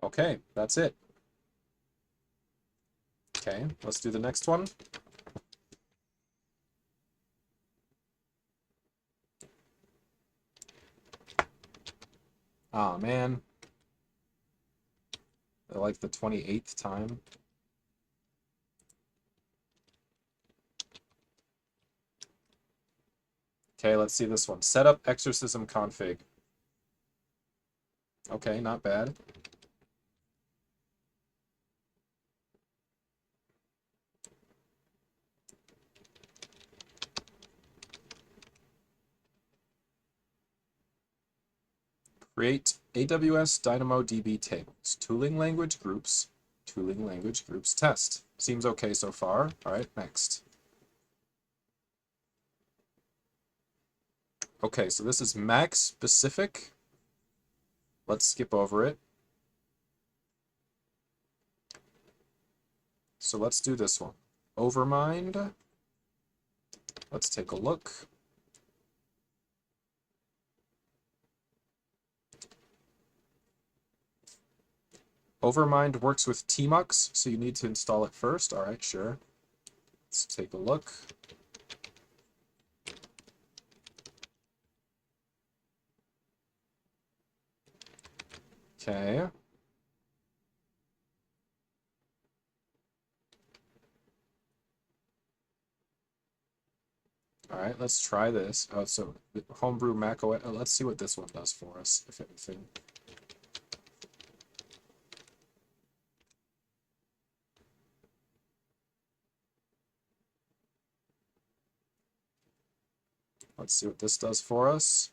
Okay, that's it. Okay, let's do the next one. Ah, man. Like the 28th time. Okay, let's see this one. Set up exorcism config. Okay, not bad. Create AWS DynamoDB tables. Tooling language groups test. Seems okay so far. All right, next. Okay, so this is Mac specific. Let's skip over it. So let's do this one. Overmind. Let's take a look. Overmind works with tmux, so you need to install it first. All right, sure. Let's take a look. Okay. All right, let's try this. Oh, so homebrew Mac OS. Let's see what this one does for us, if anything. Let's see what this does for us.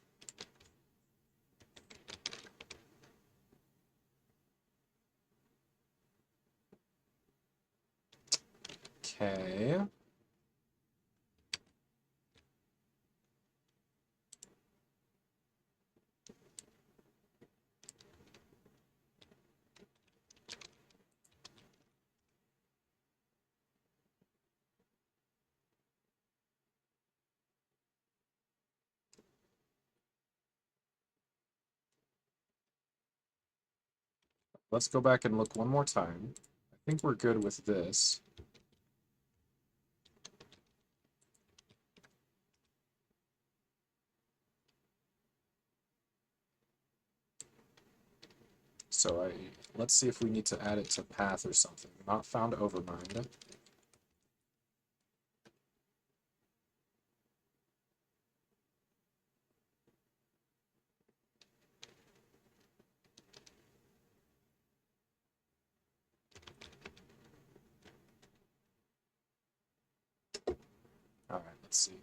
Okay. Let's go back and look one more time. I think we're good with this. So let's see if we need to add it to path or something. Not found overmind. All right, let's see.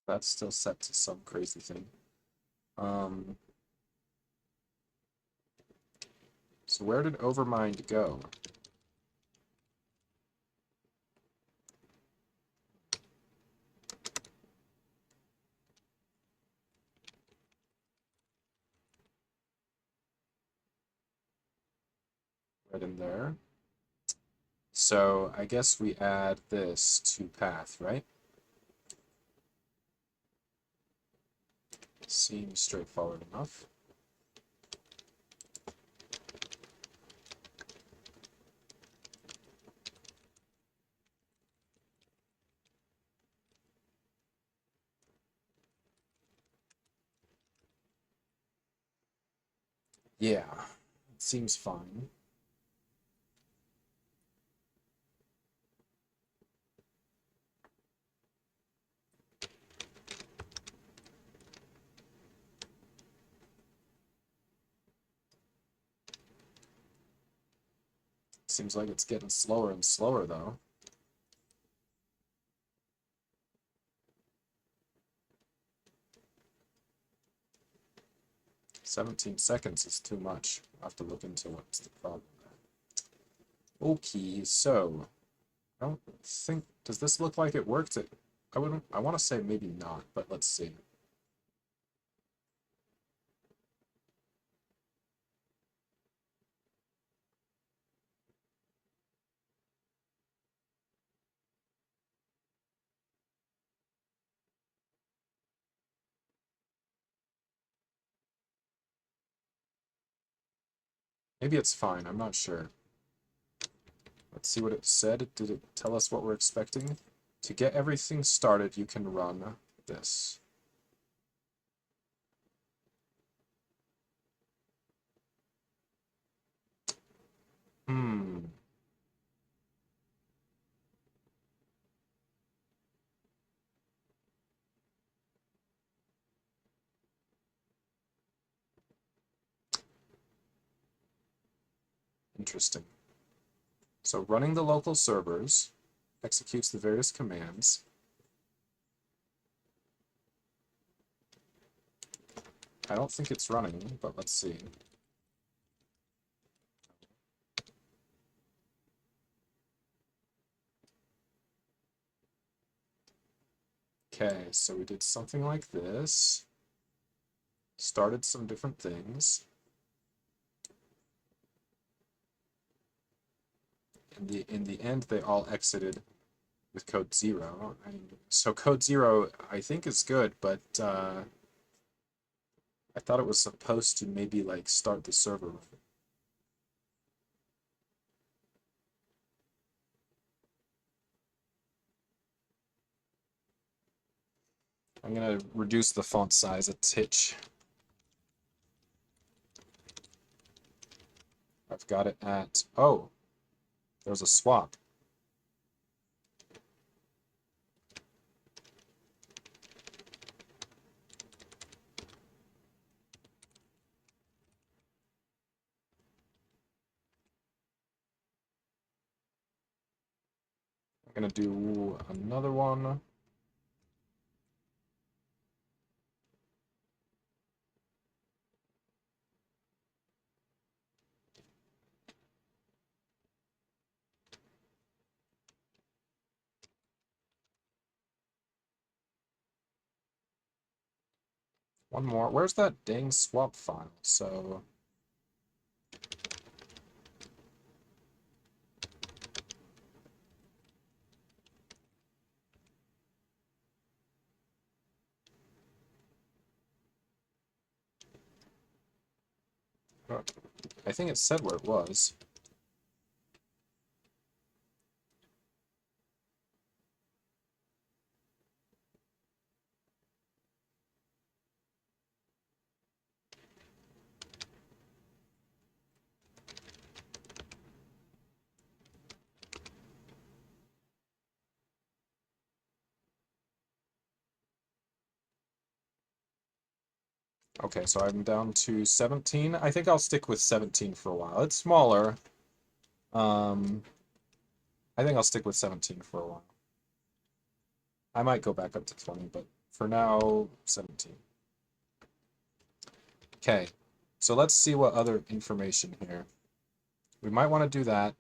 That's still set to some crazy thing. Um, so where did Overmind go? Right in there. So I guess we add this to path, right? Seems straightforward enough. Yeah, it seems fine. Seems like it's getting slower and slower, though. $17 is too much. I'll have to look into what's the problem there. Okay, so I don't think, does this look like it worked? I want to say maybe not, but let's see. Maybe it's fine, I'm not sure. Let's see what it said. Did it tell us what we're expecting? To get everything started, you can run this. Hmm. Interesting. So running the local servers executes the various commands. I don't think it's running, but let's see. Okay, so we did something like this. Started some different things. In the end, they all exited with code 0. So code 0, I think, is good, but I thought it was supposed to maybe like start the server. I'm gonna reduce the font size a titch. I've got it at, oh, there's a swap. I'm gonna do another one. One more. Where's that dang swap file? So Oh, I think it said where it was. Okay, so I'm down to 17. I think I'll stick with 17 for a while. It's smaller. Um, I think I'll stick with 17 for a while. I might go back up to 20, but for now, 17. Okay, so let's see what other information here. We might want to do that.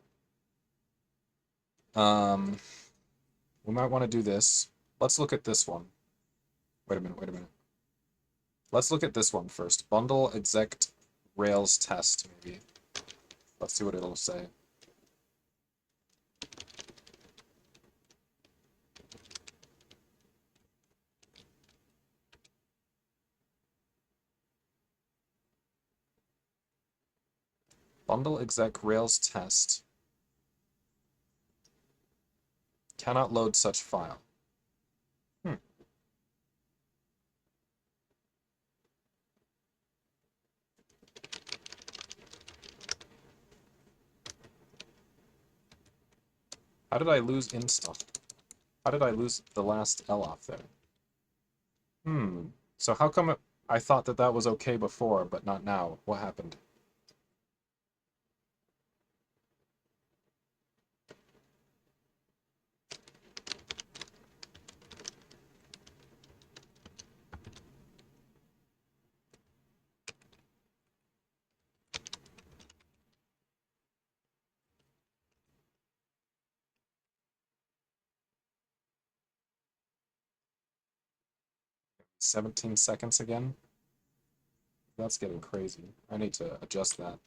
Um, we might want to do this. Let's look at this one. Wait a minute, wait a minute. Let's look at this one first. Bundle exec Rails test, maybe. Let's see what it'll say. Bundle exec Rails test. Cannot load such file. Hmm. How did I lose install? How did I lose the last L off there? Hmm. So how come I thought that that was okay before, but not now? What happened? "17 seconds again? That's getting crazy. I need to adjust that.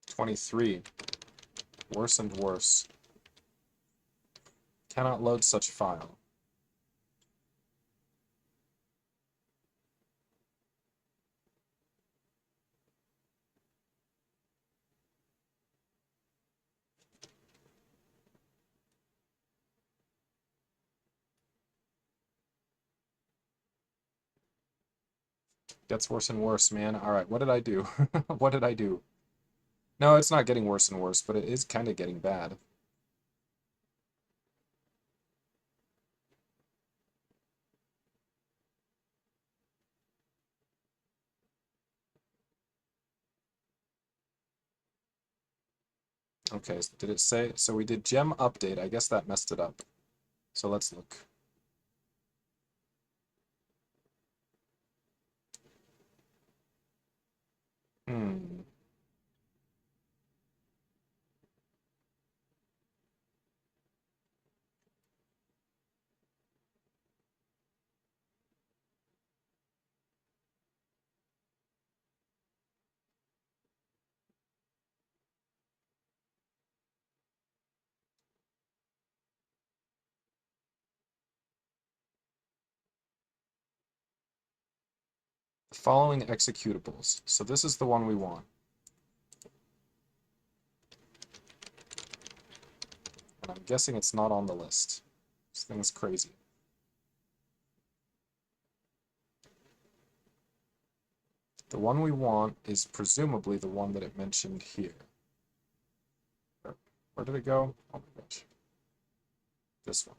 "23. Worse and worse. Cannot load such file." Gets worse and worse, man. Alright, what did I do? What did I do? No, it's not getting worse and worse, but it is kind of getting bad. Okay, so did it say? So we did gem update. I guess that messed it up. So let's look. Hmm. The following executables. So this is the one we want. And I'm guessing it's not on the list. This thing's crazy. The one we want is presumably the one that it mentioned here. Where did it go? Oh my gosh. This one.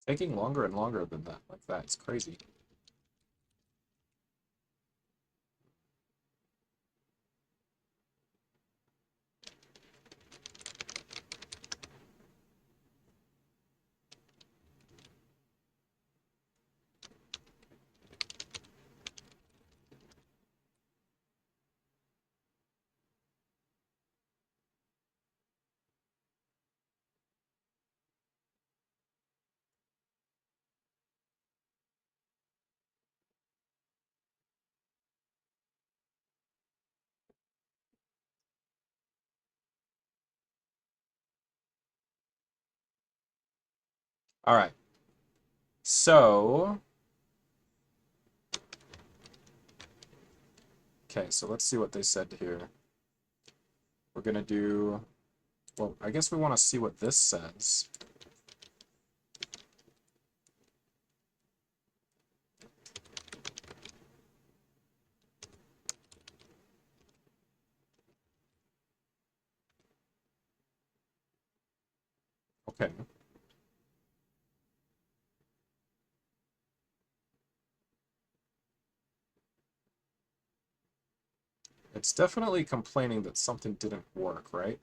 Taking longer and longer than that, like that. It's crazy. All right. So, okay, so let's see what they said here. We're gonna do, well, I guess we want to see what this says. Okay. It's definitely complaining that something didn't work, right?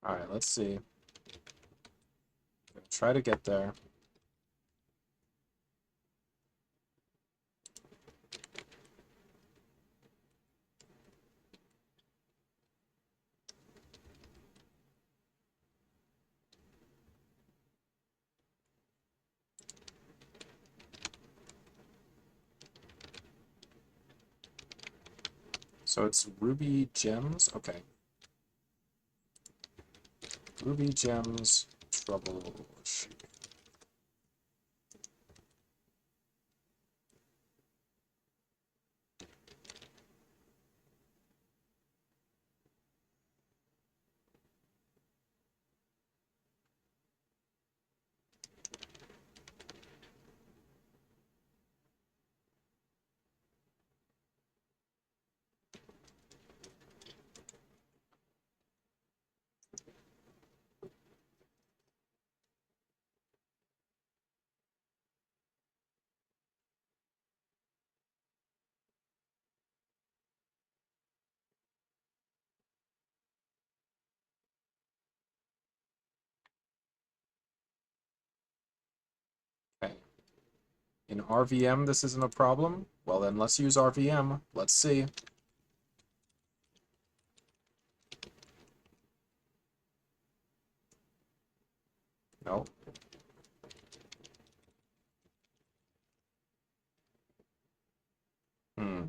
All right, let's see. Gonna try to get there. So it's Ruby gems. Okay. Ruby gems troubleshoot. Okay. In RVM, this isn't a problem. Well, then let's use RVM. Let's see. No. Hmm.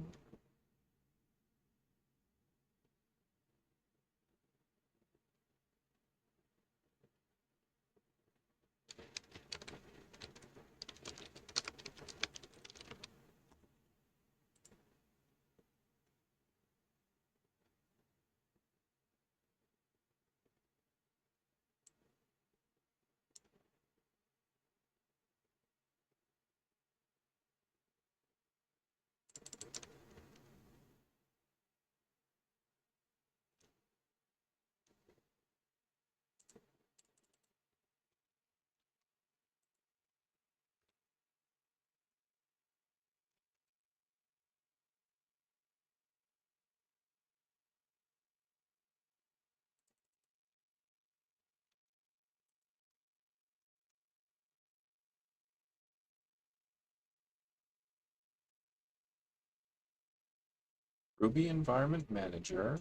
Ruby Environment Manager.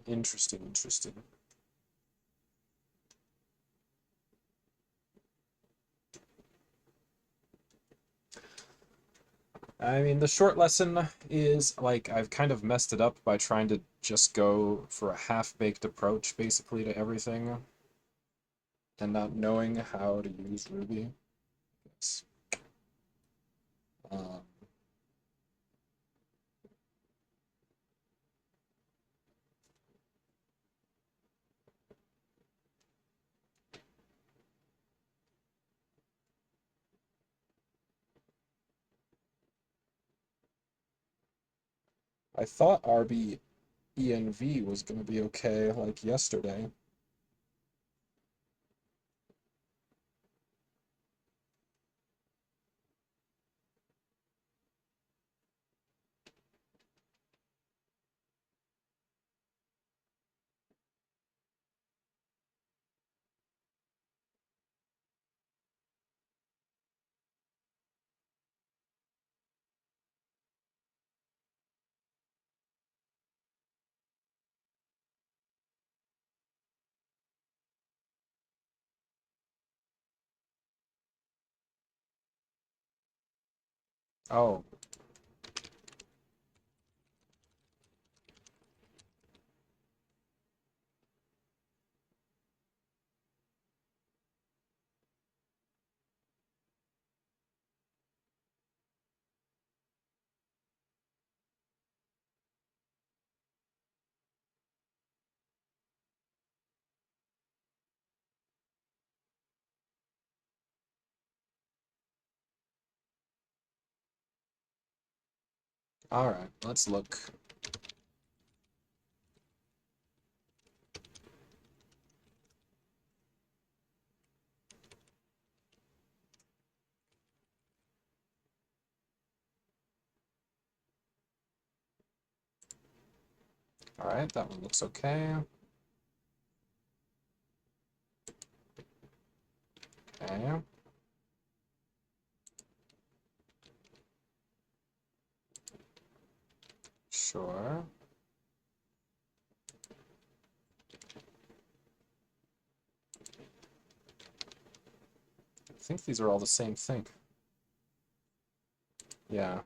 Interesting, interesting. I mean, the short lesson is, like, I've kind of messed it up by trying to just go for a half-baked approach, basically, to everything. and not knowing how to use Ruby. Yes. Um, I thought RBENV was going to be okay, like yesterday. Oh, all right, let's look. All right, that one looks okay. Okay. Sure. I think these are all the same thing. Yeah.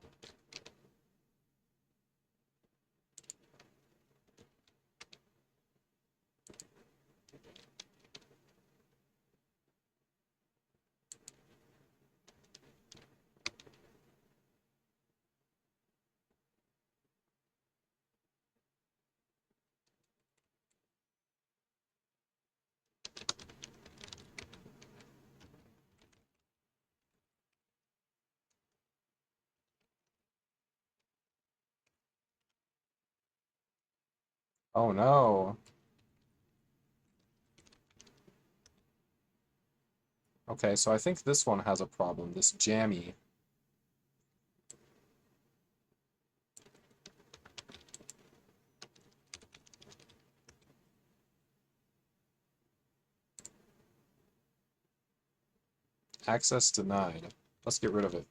Oh no. Okay, so I think this one has a problem, this jammy. Access denied. Let's get rid of it.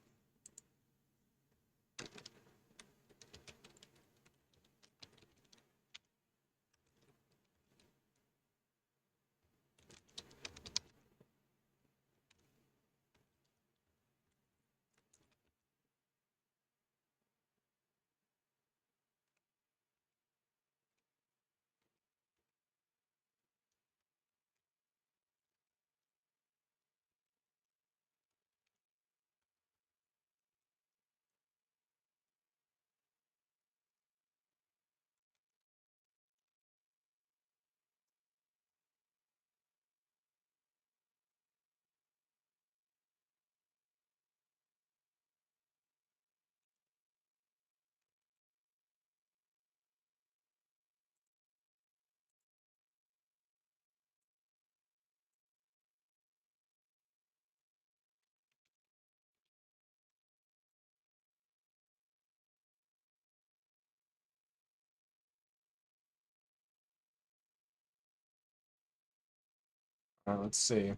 Let's see.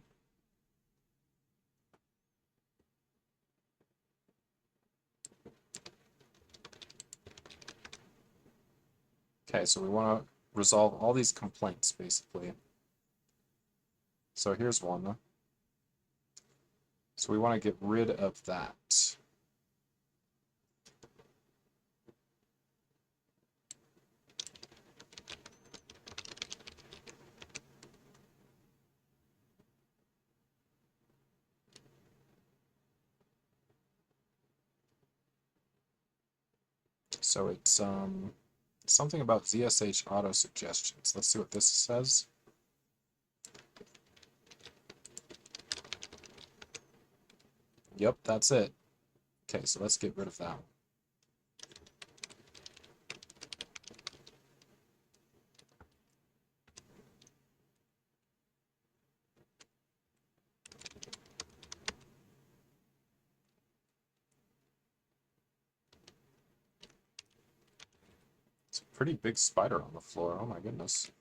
Okay, so we want to resolve all these complaints, basically. So here's one. So we want to get rid of that. So it's something about ZSH auto suggestions. Let's see what this says. Yep, that's it. Okay, so let's get rid of that one. It's a pretty big spider on the floor. Oh my goodness.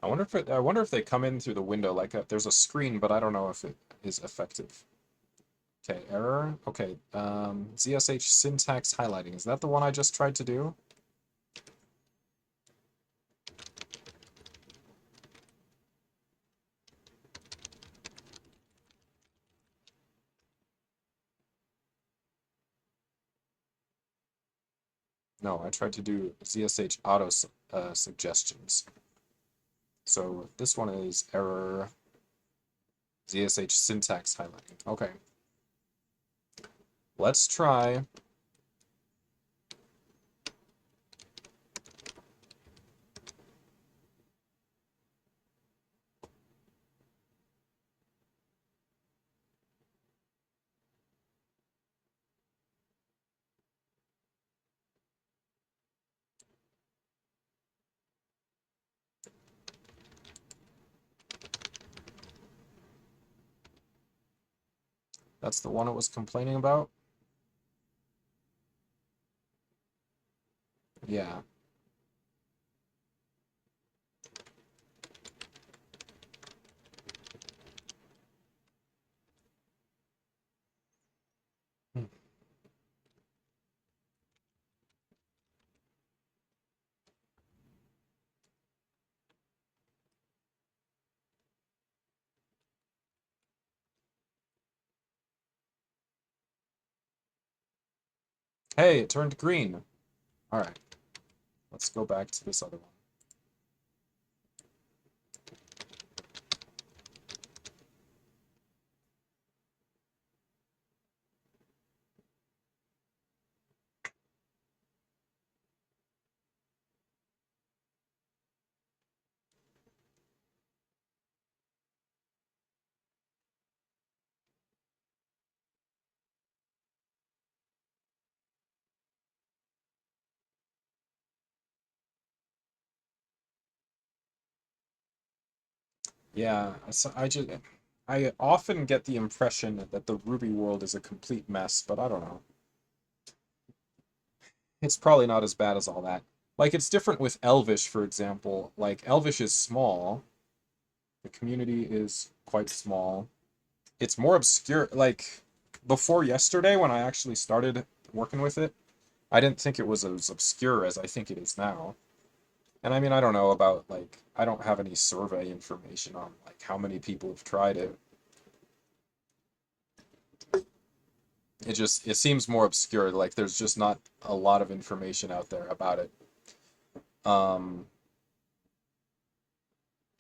I wonder if they come in through the window. Like there's a screen, but I don't know if it is effective. Okay, error. Okay, ZSH syntax highlighting. Is that the one I just tried to do? No, I tried to do ZSH auto suggestions. So this one is error ZSH syntax highlighting. Okay. Let's try. That's the one it was complaining about? Yeah. Hmm. Hey, it turned green. All right. Let's go back to this other one. Yeah, so I often get the impression that the Ruby world is a complete mess, but I don't know. It's probably not as bad as all that. Like, it's different with Elvish, for example. Like, Elvish is small. The community is quite small. It's more obscure. Like, before yesterday, when I actually started working with it, I didn't think it was as obscure as I think it is now. And I mean, I don't know about, like, I don't have any survey information on, like, how many people have tried it. It seems more obscure. Like, there's just not a lot of information out there about it. Um,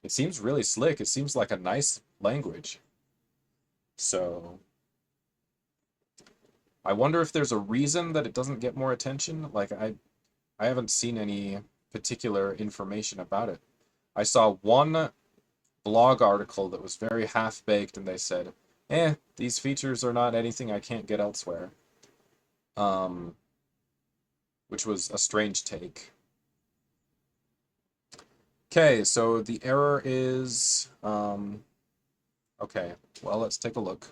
it seems really slick. It seems like a nice language. So, I wonder if there's a reason that it doesn't get more attention. Like, I haven't seen any particular information about it. I saw one blog article that was very half-baked, and they said, these features are not anything I can't get elsewhere. Um, which was a strange take. Okay, so the error is, okay, well, let's take a look.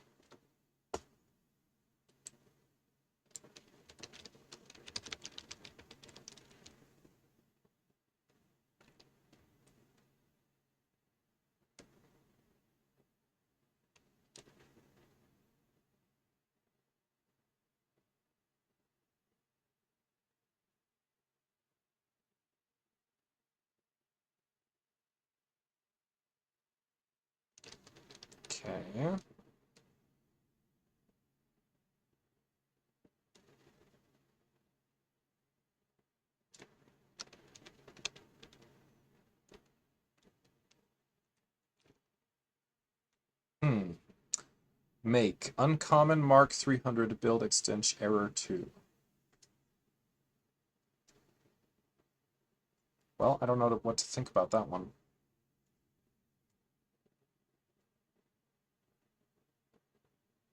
Okay. Make uncommon Mark 300 build extension error 2. Well, I don't know what to think about that one.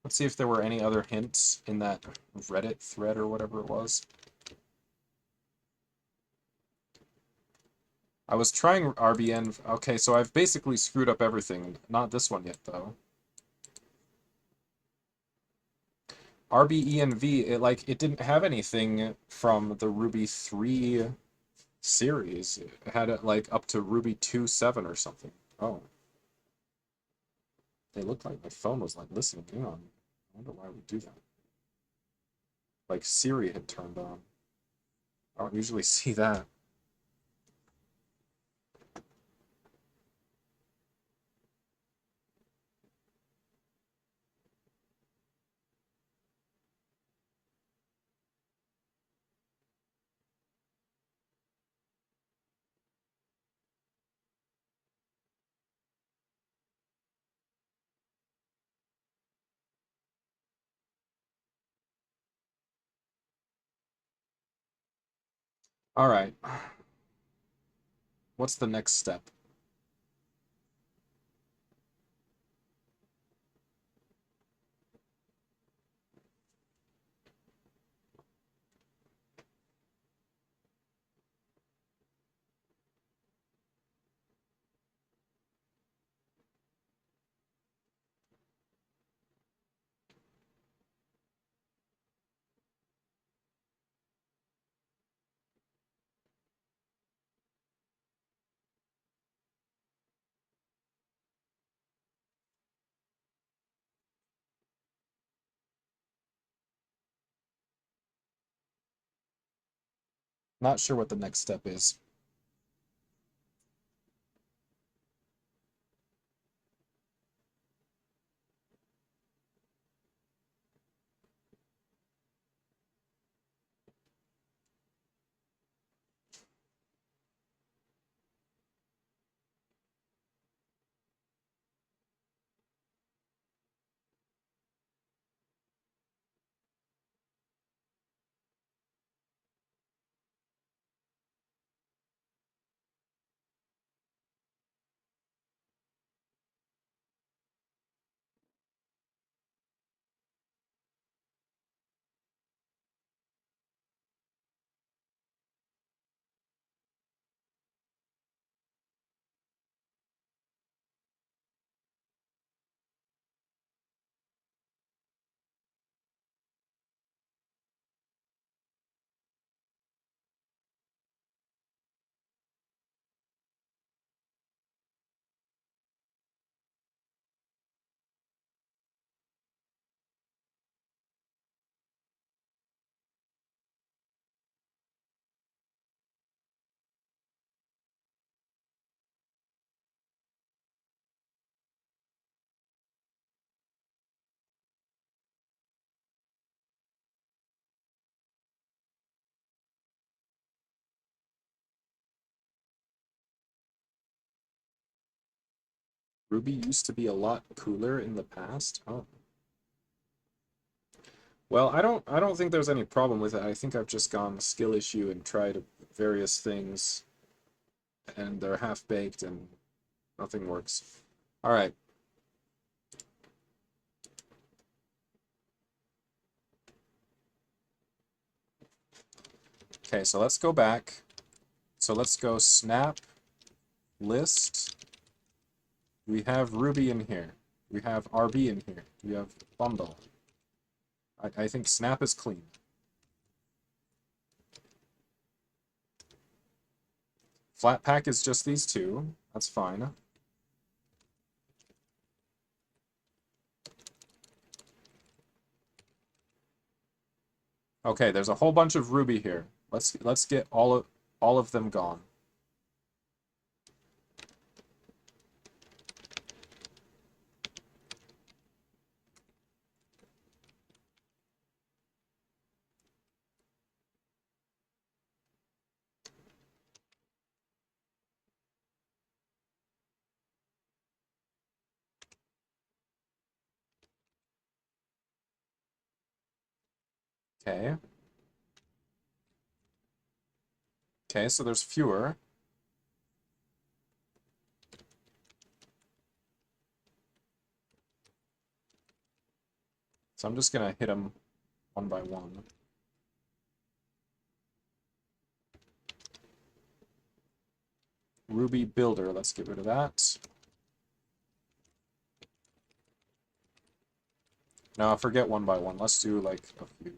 Let's see if there were any other hints in that Reddit thread or whatever it was. I was trying RBN. Okay, so I've basically screwed up everything. Not this one yet, though. RBENV, it didn't have anything from the Ruby 3 series. It had it like up to Ruby 2.7 or something. Oh. It looked like my phone was like listening in on me. I wonder why it would do that. Like Siri had turned on. I don't usually see that. All right. What's the next step? Not sure what the next step is. Ruby used to be a lot cooler in the past. Oh. Well, I don't think there's any problem with it. I think I've just gone skill issue and tried various things and they're half baked and nothing works. All right. Okay, so let's go back. So let's go snap list. We have Ruby in here. We have RB in here. We have bundle. I think snap is clean. Flatpak is just these two. That's fine. Okay, there's a whole bunch of Ruby here. Let's get all of them gone. Okay. Okay, so there's fewer. So I'm just gonna hit them one by one. Ruby Builder, let's get rid of that. No, forget one by one. Let's do like a few.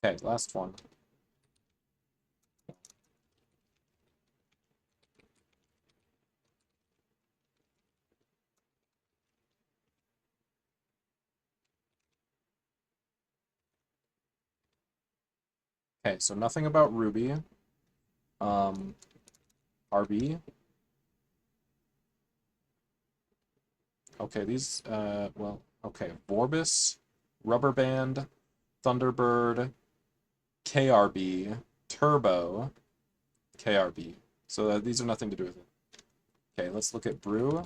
Okay, last one. Okay, so nothing about Ruby. RB. Okay, these, well, okay. Vorbis, Rubber Band, Thunderbird, KRB, Turbo, KRB. So these are nothing to do with it. Okay, let's look at Brew.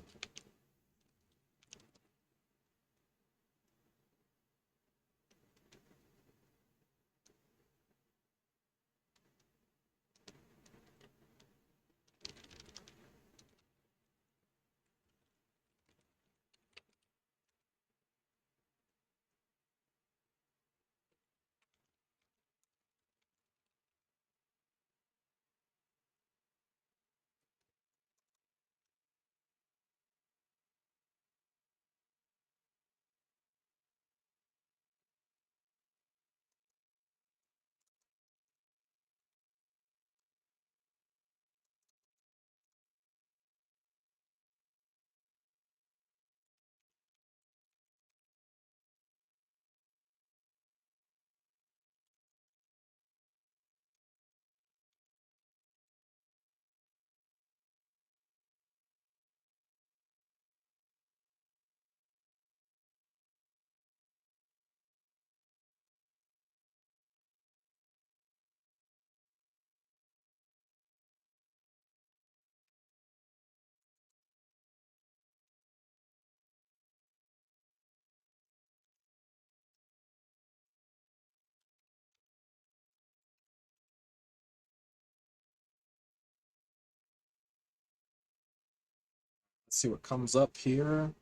Let's see what comes up here.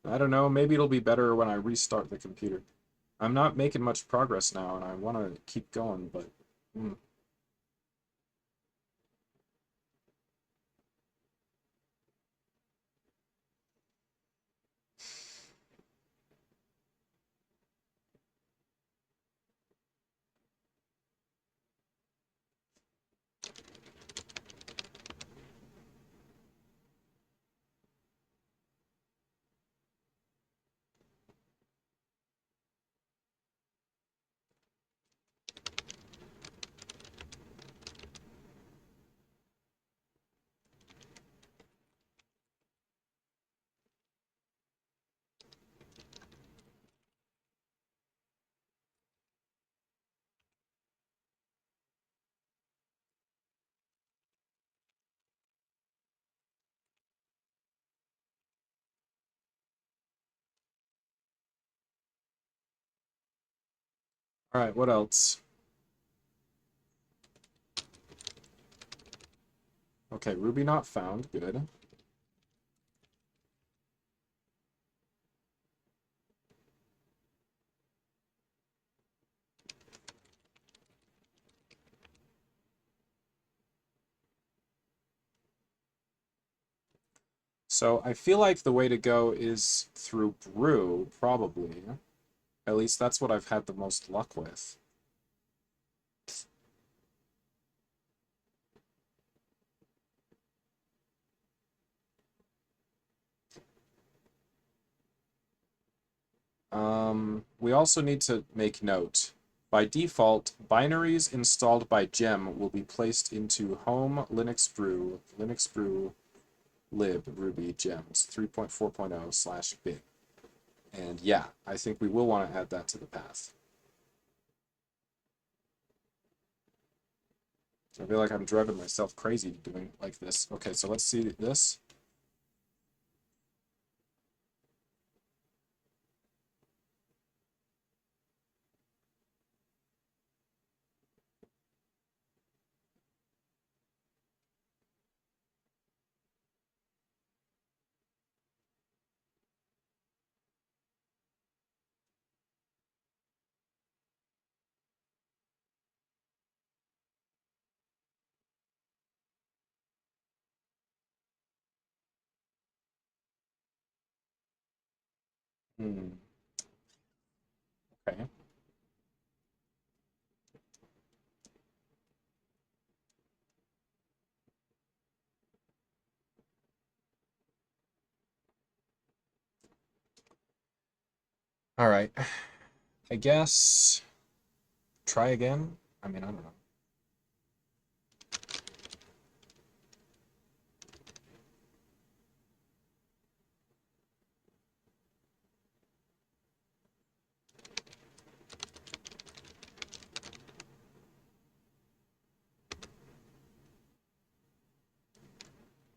I don't know, maybe it'll be better when I restart the computer. I'm not making much progress now, and I want to keep going, but... Alright, what else? Okay, Ruby not found, good. So I feel like the way to go is through Brew, probably. At least that's what I've had the most luck with. we also need to make note. By default, binaries installed by gem will be placed into home Linux brew lib ruby gems 3.4.0/bin. And yeah, I think we will want to add that to the path. I feel like I'm driving myself crazy doing like this. Okay, so let's see this. Okay. All right. I guess try again. I mean, I don't know.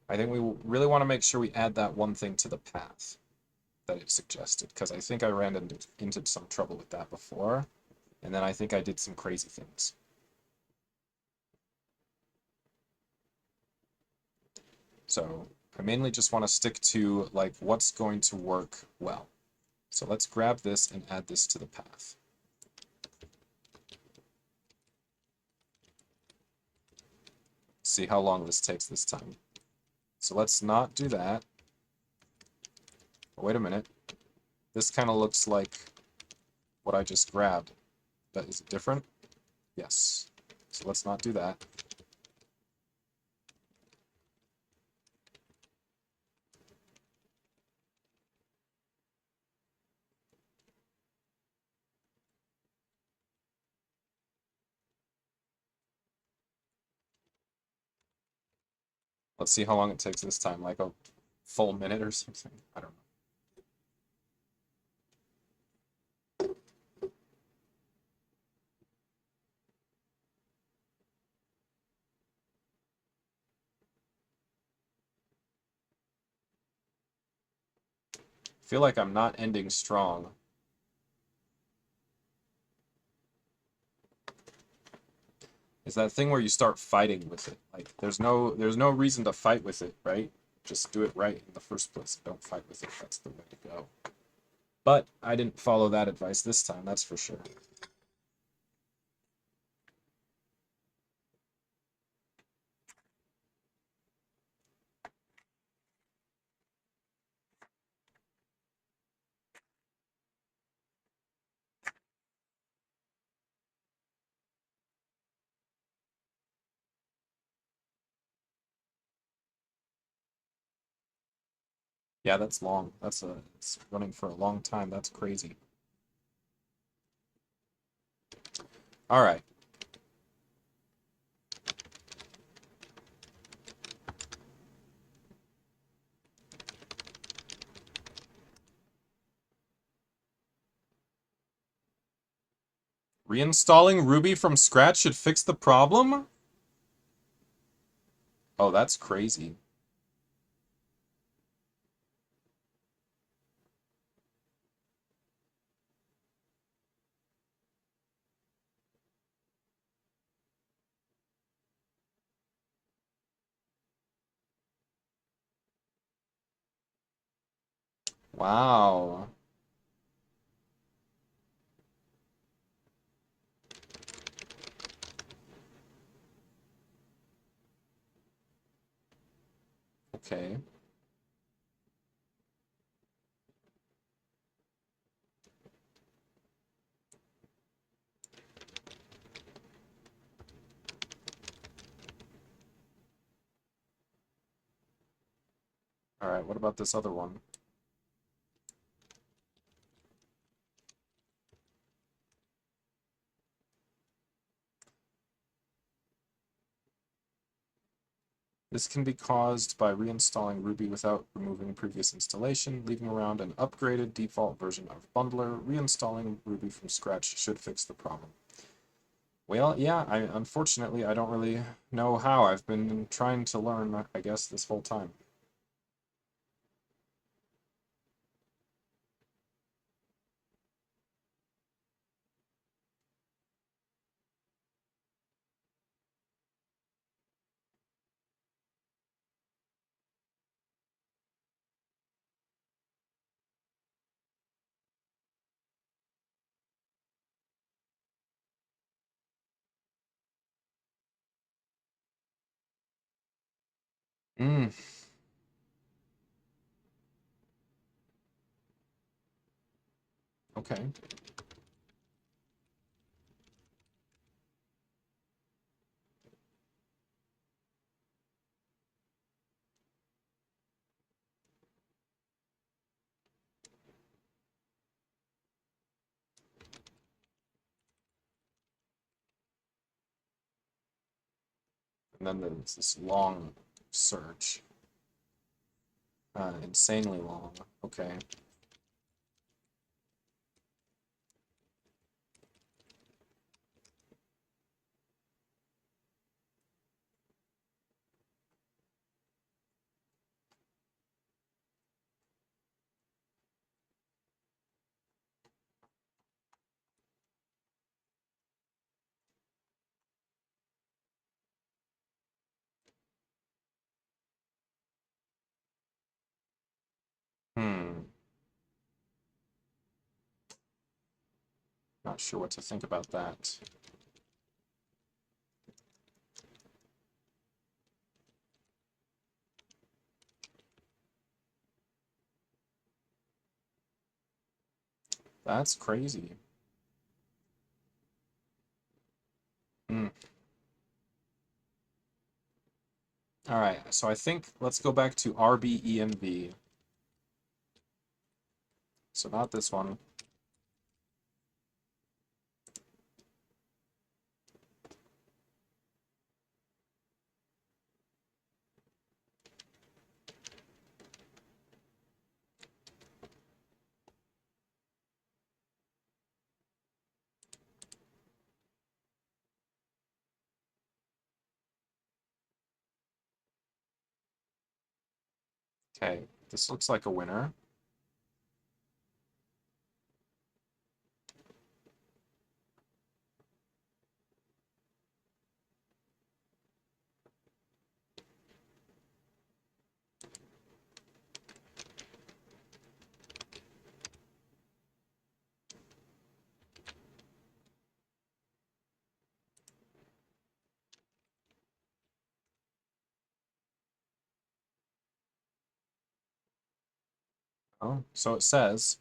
I think we really want to make sure we add that one thing to the path that it suggested, because I think I ran into some trouble with that before, and then I think I did some crazy things. So I mainly just want to stick to like what's going to work well. So let's grab this and add this to the path. See how long this takes this time. So let's not do that. Oh, wait a minute. This kind of looks like what I just grabbed. But is it different? Yes. So let's not do that. Let's see how long it takes this time, like a full minute or something. I don't know. I feel like I'm not ending strong. Is that thing where you start fighting with it. Like there's no reason to fight with it, right? Just do it right in the first place. Don't fight with it. That's the way to go. But I didn't follow that advice this time, that's for sure. Yeah, that's long. It's running for a long time. That's crazy. All right. Reinstalling Ruby from scratch should fix the problem? Oh, that's crazy. Wow. Okay. All right, what about this other one? This can be caused by reinstalling Ruby without removing previous installation, leaving around an upgraded default version of Bundler. Reinstalling Ruby from scratch should fix the problem. Well, yeah, unfortunately, I don't really know how. I've been trying to learn, I guess, this whole time. Mm, okay. And then there's this long search. Insanely long. Okay. Hmm. Not sure what to think about that. That's crazy. Hmm. All right, so I think let's go back to RBENV. So not this one. Okay, this looks like a winner. Oh, so it says.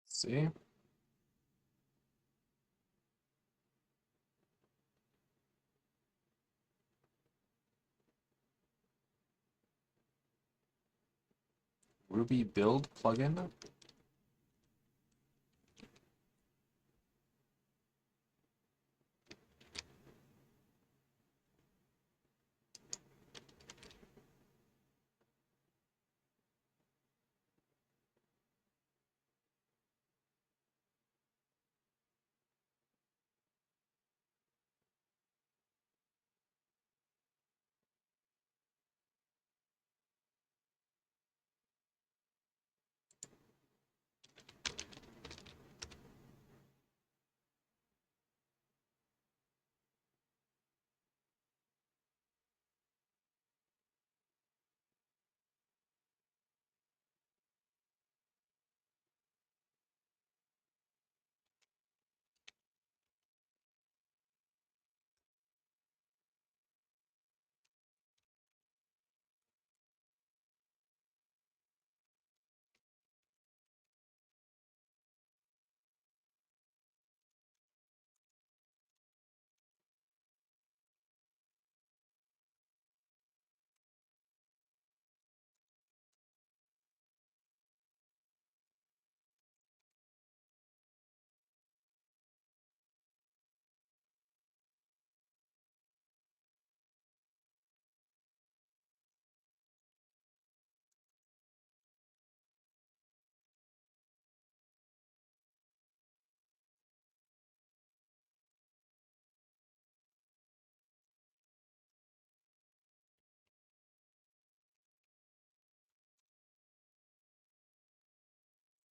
See? Ruby build plugin?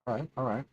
All right, all right.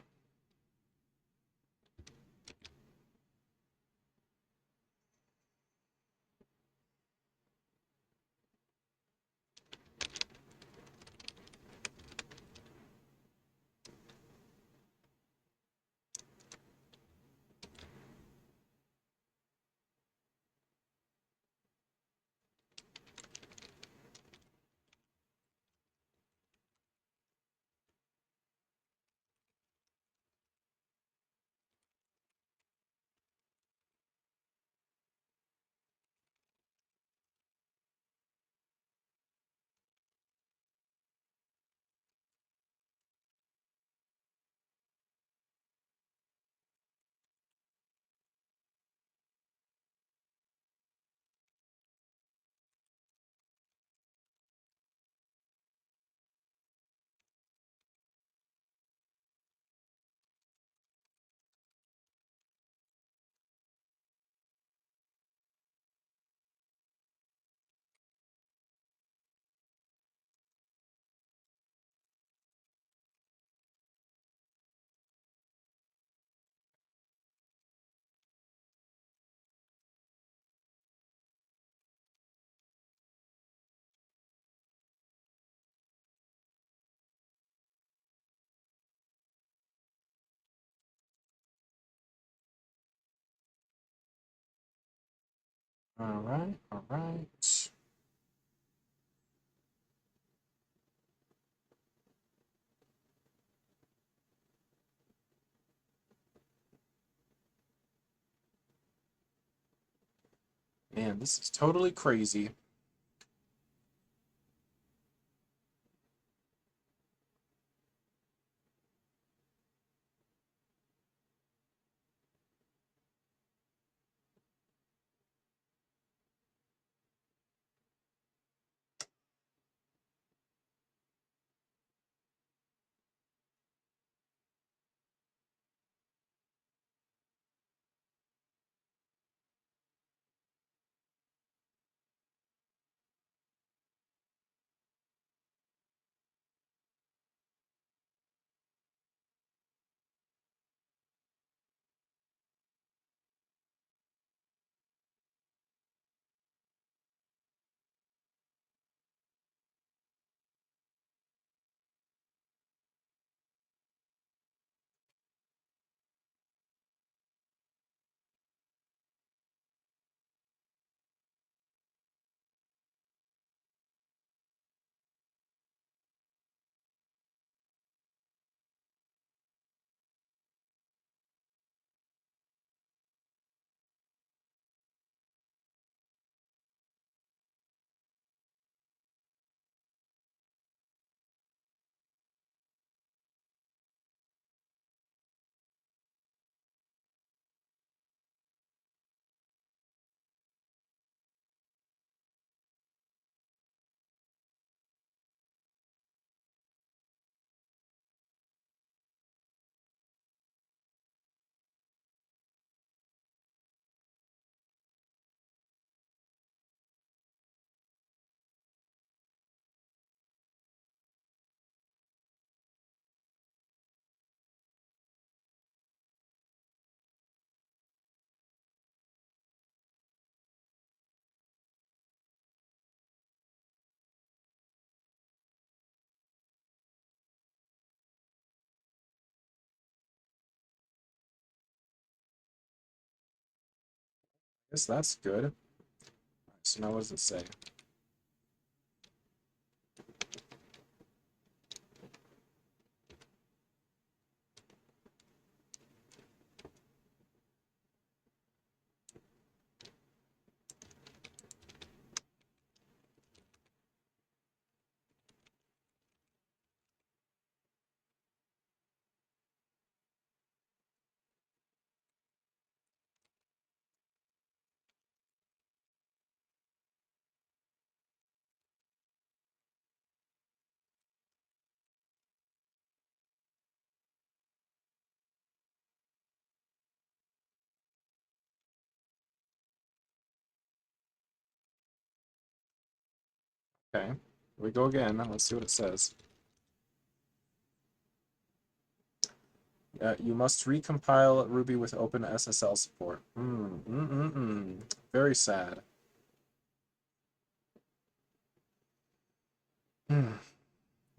All right, all right. Man, this is totally crazy. I guess that's good. All right, so now what does it say? Okay, here we go again. Let's see what it says. You must recompile Ruby with open SSL support. Very sad.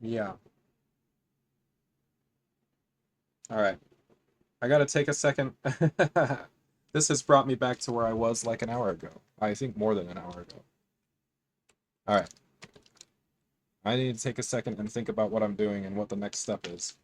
Yeah. All right. I gotta take a second. This has brought me back to where I was like an hour ago. I think more than an hour ago. All right. I need to take a second and think about what I'm doing and what the next step is.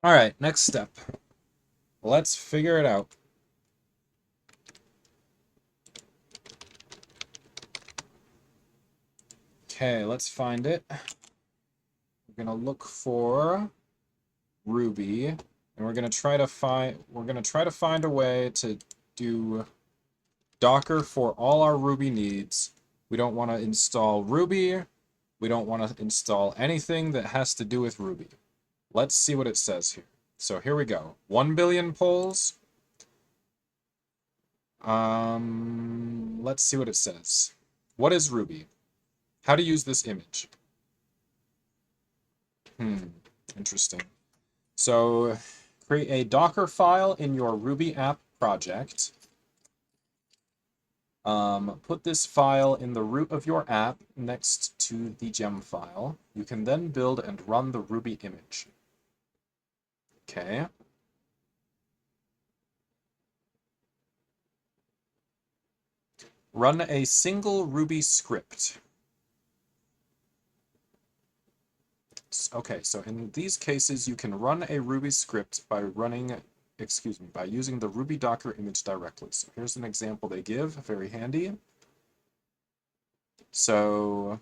All right, next step. Let's figure it out. Okay, let's find it. We're gonna look for Ruby, and we're gonna try to find a way to do Docker for all our Ruby needs. We don't want to install Ruby. We don't want to install anything that has to do with Ruby. Let's see what it says here. So here we go. 1 billion polls. Let's see what it says. What is Ruby? How to use this image? Interesting. So create a Docker file in your Ruby app project. Put this file in the root of your app next to the gem file. You can then build and run the Ruby image. Okay. Run a single Ruby script. Okay, so in these cases, you can run a Ruby script by by using the Ruby Docker image directly. So here's an example they give, very handy. So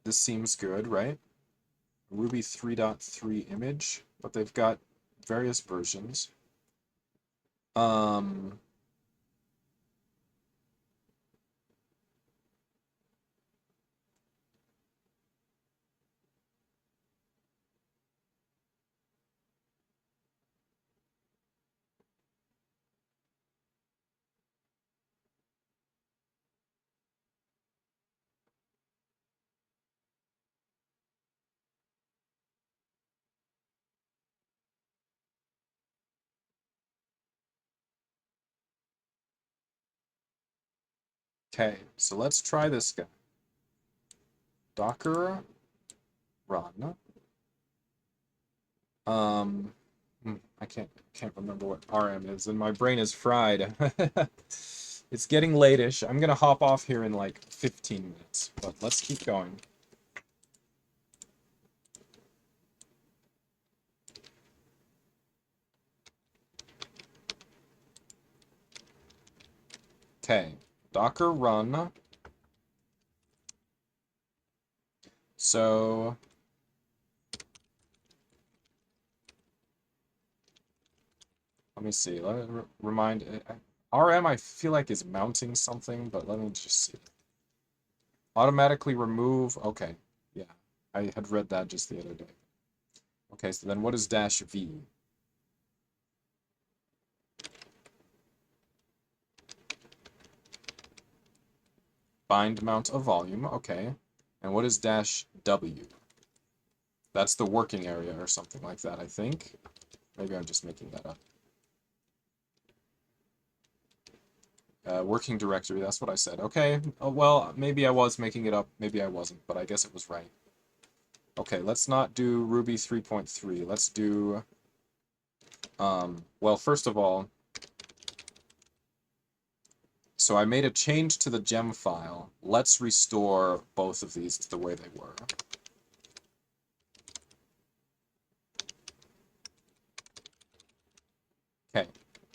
this seems good, right? Ruby 3.3 image, but they've got various versions. Okay, so let's try this guy. Docker run. I can't remember what RM is, and my brain is fried. It's getting late-ish. I'm gonna hop off here in like 15 minutes, but let's keep going. Okay, Docker run. So let me see. Let me remind. RM I feel like is mounting something, but let me just see. Automatically remove. Okay, yeah, I had read that just the other day. Okay, so then what is -v? Bind mount a volume. Okay, and what is -w? That's the working area or something like that, I think. Maybe I'm just making that up. Working directory, that's what I said. Okay, well, maybe I was making it up, maybe I wasn't, but I guess it was right. Okay, let's not do Ruby 3.3. Let's do, well, first of all, so I made a change to the gem file. Let's restore both of these to the way they were. Okay,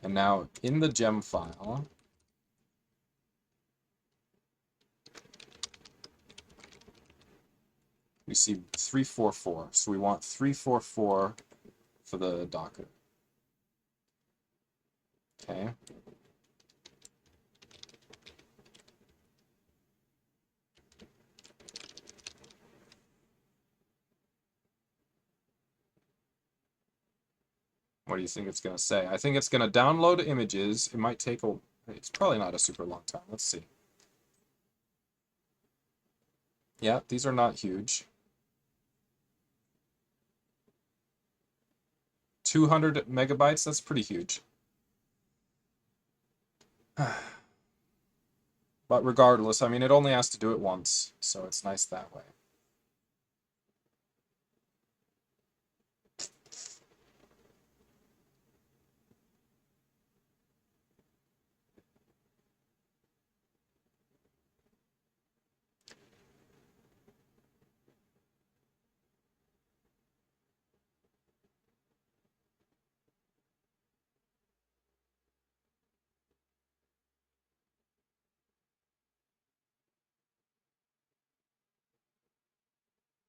and now in the gem file, we see 344. So we want 344 for the Docker. Okay. What do you think it's going to say? I think it's going to download images. It might take a... It's probably not a super long time. Let's see. Yeah, these are not huge. 200 megabytes, that's pretty huge. But regardless, I mean, it only has to do it once, so it's nice that way.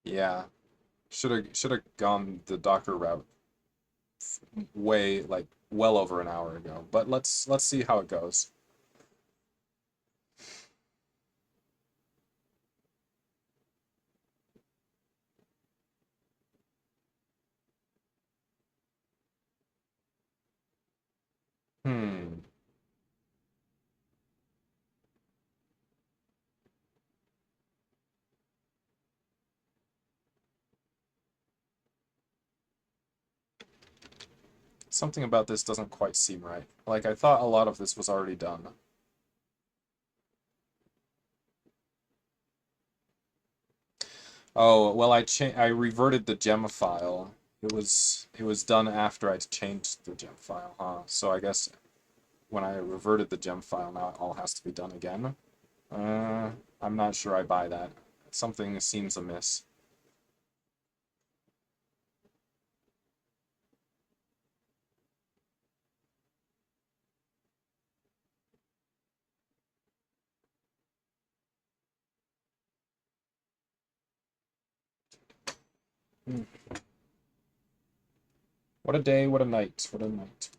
Yeah, should have gone the Docker route way like well over an hour ago. But let's see how it goes. Hmm. Something about this doesn't quite seem right. Like I thought a lot of this was already done. Oh, well I reverted the gem file. It was done after I'd changed the gem file, huh? So I guess when I reverted the gem file now it all has to be done again. Uh, I'm not sure I buy that. Something seems amiss. Hmm. What a day, what a night, what a night.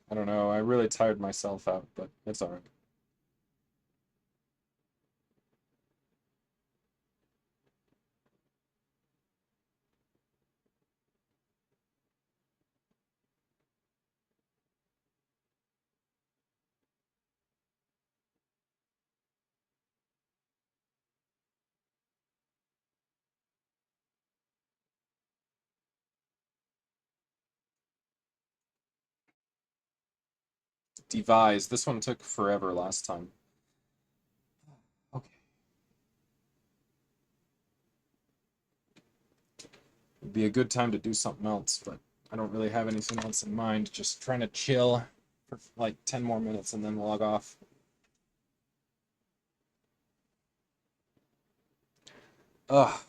I don't know, I really tired myself out, but it's alright. Devise. This one took forever last time. Okay. It'd be a good time to do something else, but I don't really have anything else in mind. Just trying to chill for like 10 more minutes and then log off. Ugh.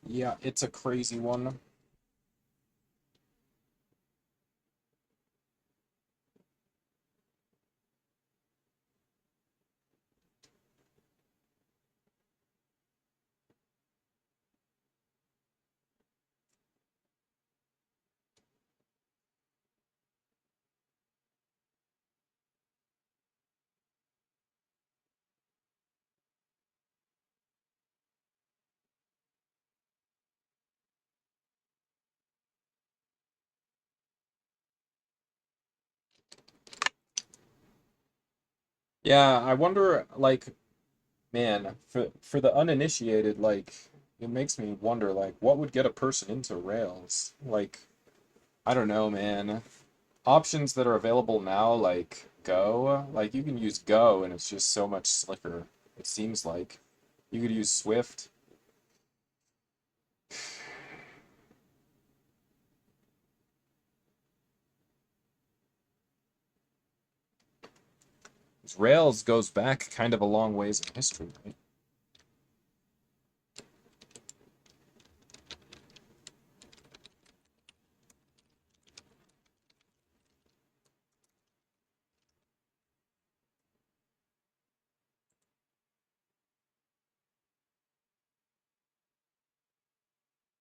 Yeah, it's a crazy one. 'Yeah, I wonder, like, man, for the uninitiated, like, it makes me wonder, like, what would get a person into Rails? Like, I don't know, man. Options that are available now, like Go, like you can use Go and it's just so much slicker, it seems like. You could use Swift. 'Cause Rails goes back kind of a long ways in history, right?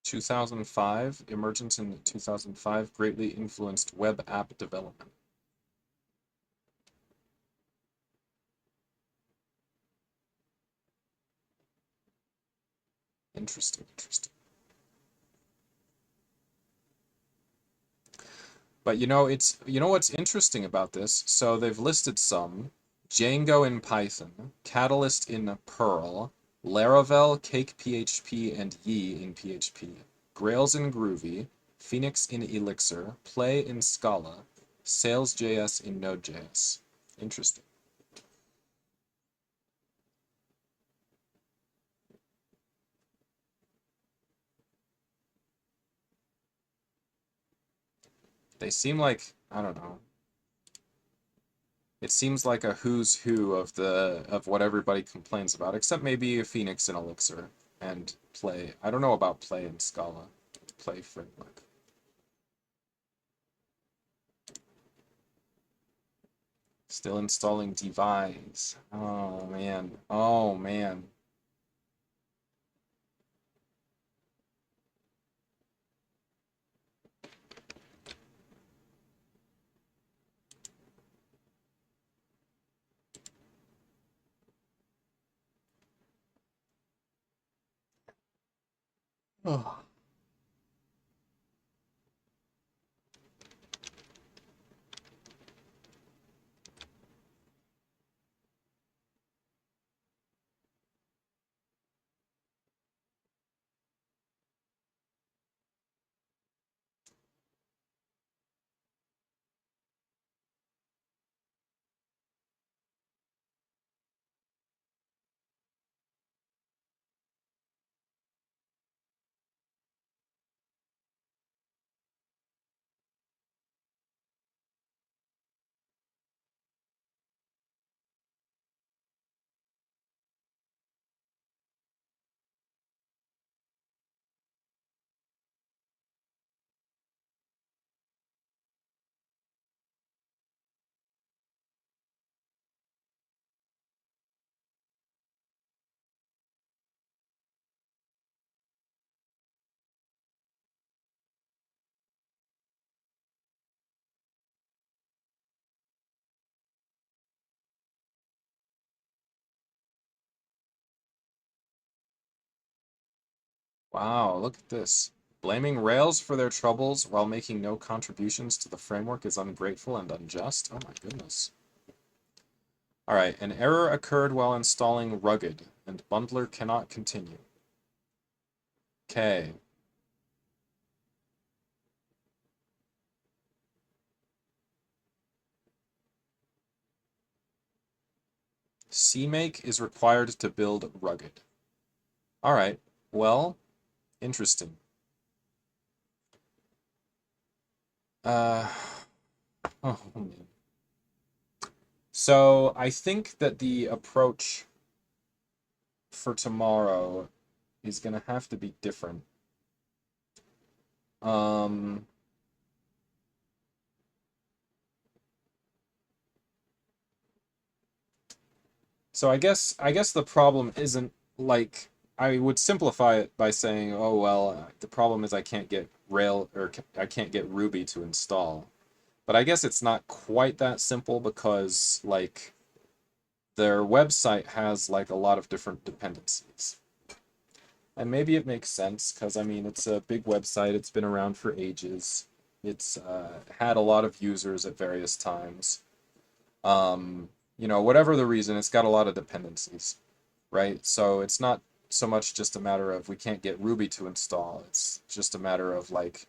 2005, emergence in 2005 greatly influenced web app development. Interesting, interesting. But you know what's interesting about this? So they've listed some Django in Python, Catalyst in Perl, Laravel, Cake PHP, and Yi in PHP, Grails in Groovy, Phoenix in Elixir, Play in Scala, Sales.js in Node.js. Interesting. They seem like, I don't know. It seems like a who's who of what everybody complains about, except maybe Phoenix and Elixir and Play. I don't know about Play and Scala. Play framework. Still installing devise. Oh man. Oh man. Oh. Wow, look at this. Blaming Rails for their troubles while making no contributions to the framework is ungrateful and unjust. Oh my goodness. Alright, an error occurred while installing Rugged, and bundler cannot continue. Okay. CMake is required to build Rugged. Alright, well, interesting. Oh man. So I think that the approach for tomorrow is gonna have to be different. Um, so I guess the problem isn't like I would simplify it by saying, oh well, the problem is I can't get I can't get Ruby to install. But I guess it's not quite that simple because like their website has like a lot of different dependencies. And maybe it makes sense because I mean it's a big website, it's been around for ages. It's had a lot of users at various times. Whatever the reason, it's got a lot of dependencies, right? So it's not so much just a matter of we can't get Ruby to install. It's just a matter of like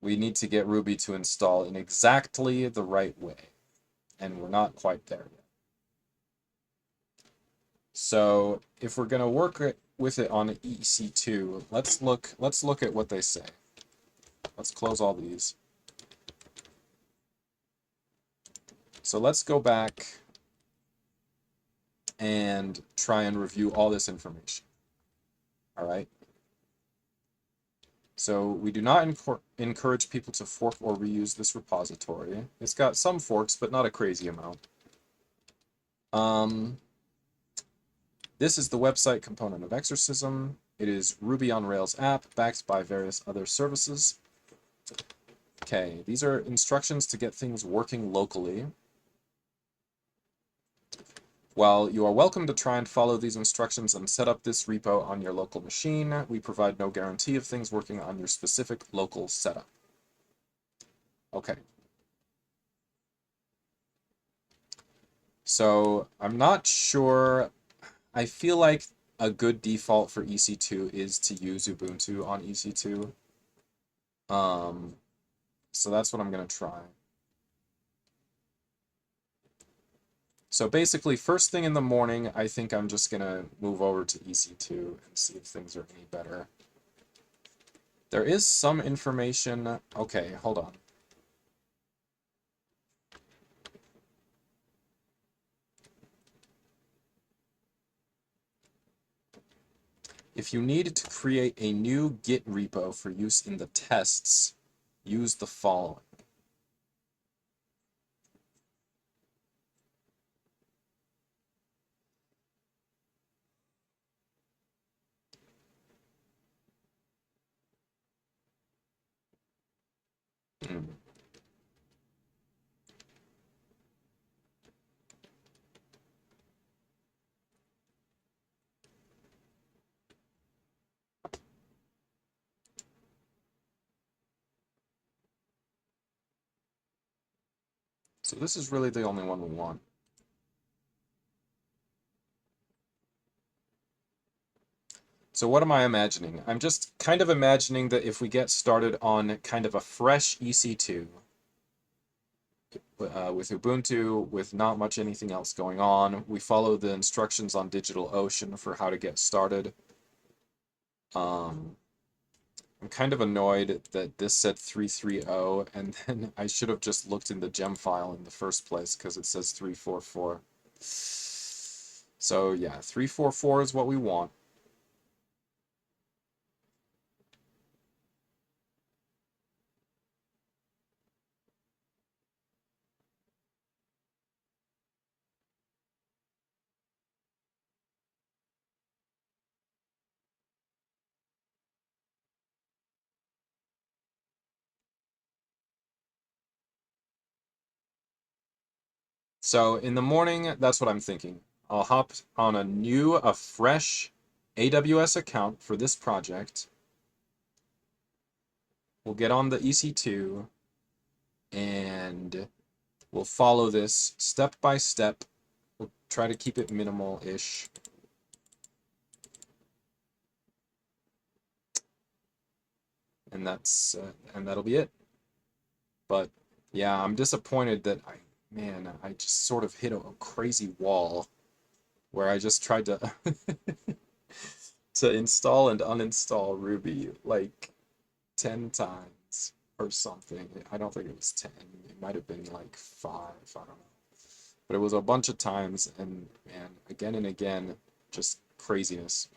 we need to get Ruby to install in exactly the right way, and we're not quite there yet. So if we're gonna work with it on EC2, let's look at what they say. Let's close all these. So let's go back and try and review all this information. All right. So we do not encourage people to fork or reuse this repository. It's got some forks, but not a crazy amount. This is the website component of Exorcism. It is Ruby on Rails app backed by various other services. Okay, these are instructions to get things working locally. While you are welcome to try and follow these instructions and set up this repo on your local machine, we provide no guarantee of things working on your specific local setup. Okay. So I'm not sure. I feel like a good default for EC2 is to use Ubuntu on EC2. So that's what I'm going to try. So basically, first thing in the morning, I think I'm just going to move over to EC2 and see if things are any better. There is some information. Okay, hold on. If you need to create a new Git repo for use in the tests, use the following. Hmm. So this is really the only one we want. So what am I imagining? I'm just kind of imagining that if we get started on kind of a fresh EC2, with Ubuntu, with not much anything else going on, we follow the instructions on DigitalOcean for how to get started. I'm kind of annoyed that this said 330, and then I should have just looked in the gem file in the first place because it says 344. So yeah, 344 is what we want. So in the morning, that's what I'm thinking. I'll hop on a fresh AWS account for this project. We'll get on the EC2 and we'll follow this step by step. We'll try to keep it minimal-ish. And that'll be it. But yeah, I'm disappointed that I just sort of hit a crazy wall where I just tried to to install and uninstall Ruby like 10 times or something. I don't think it was 10. It might have been like 5, I don't know. But it was a bunch of times, and man, again and again, just craziness. All right.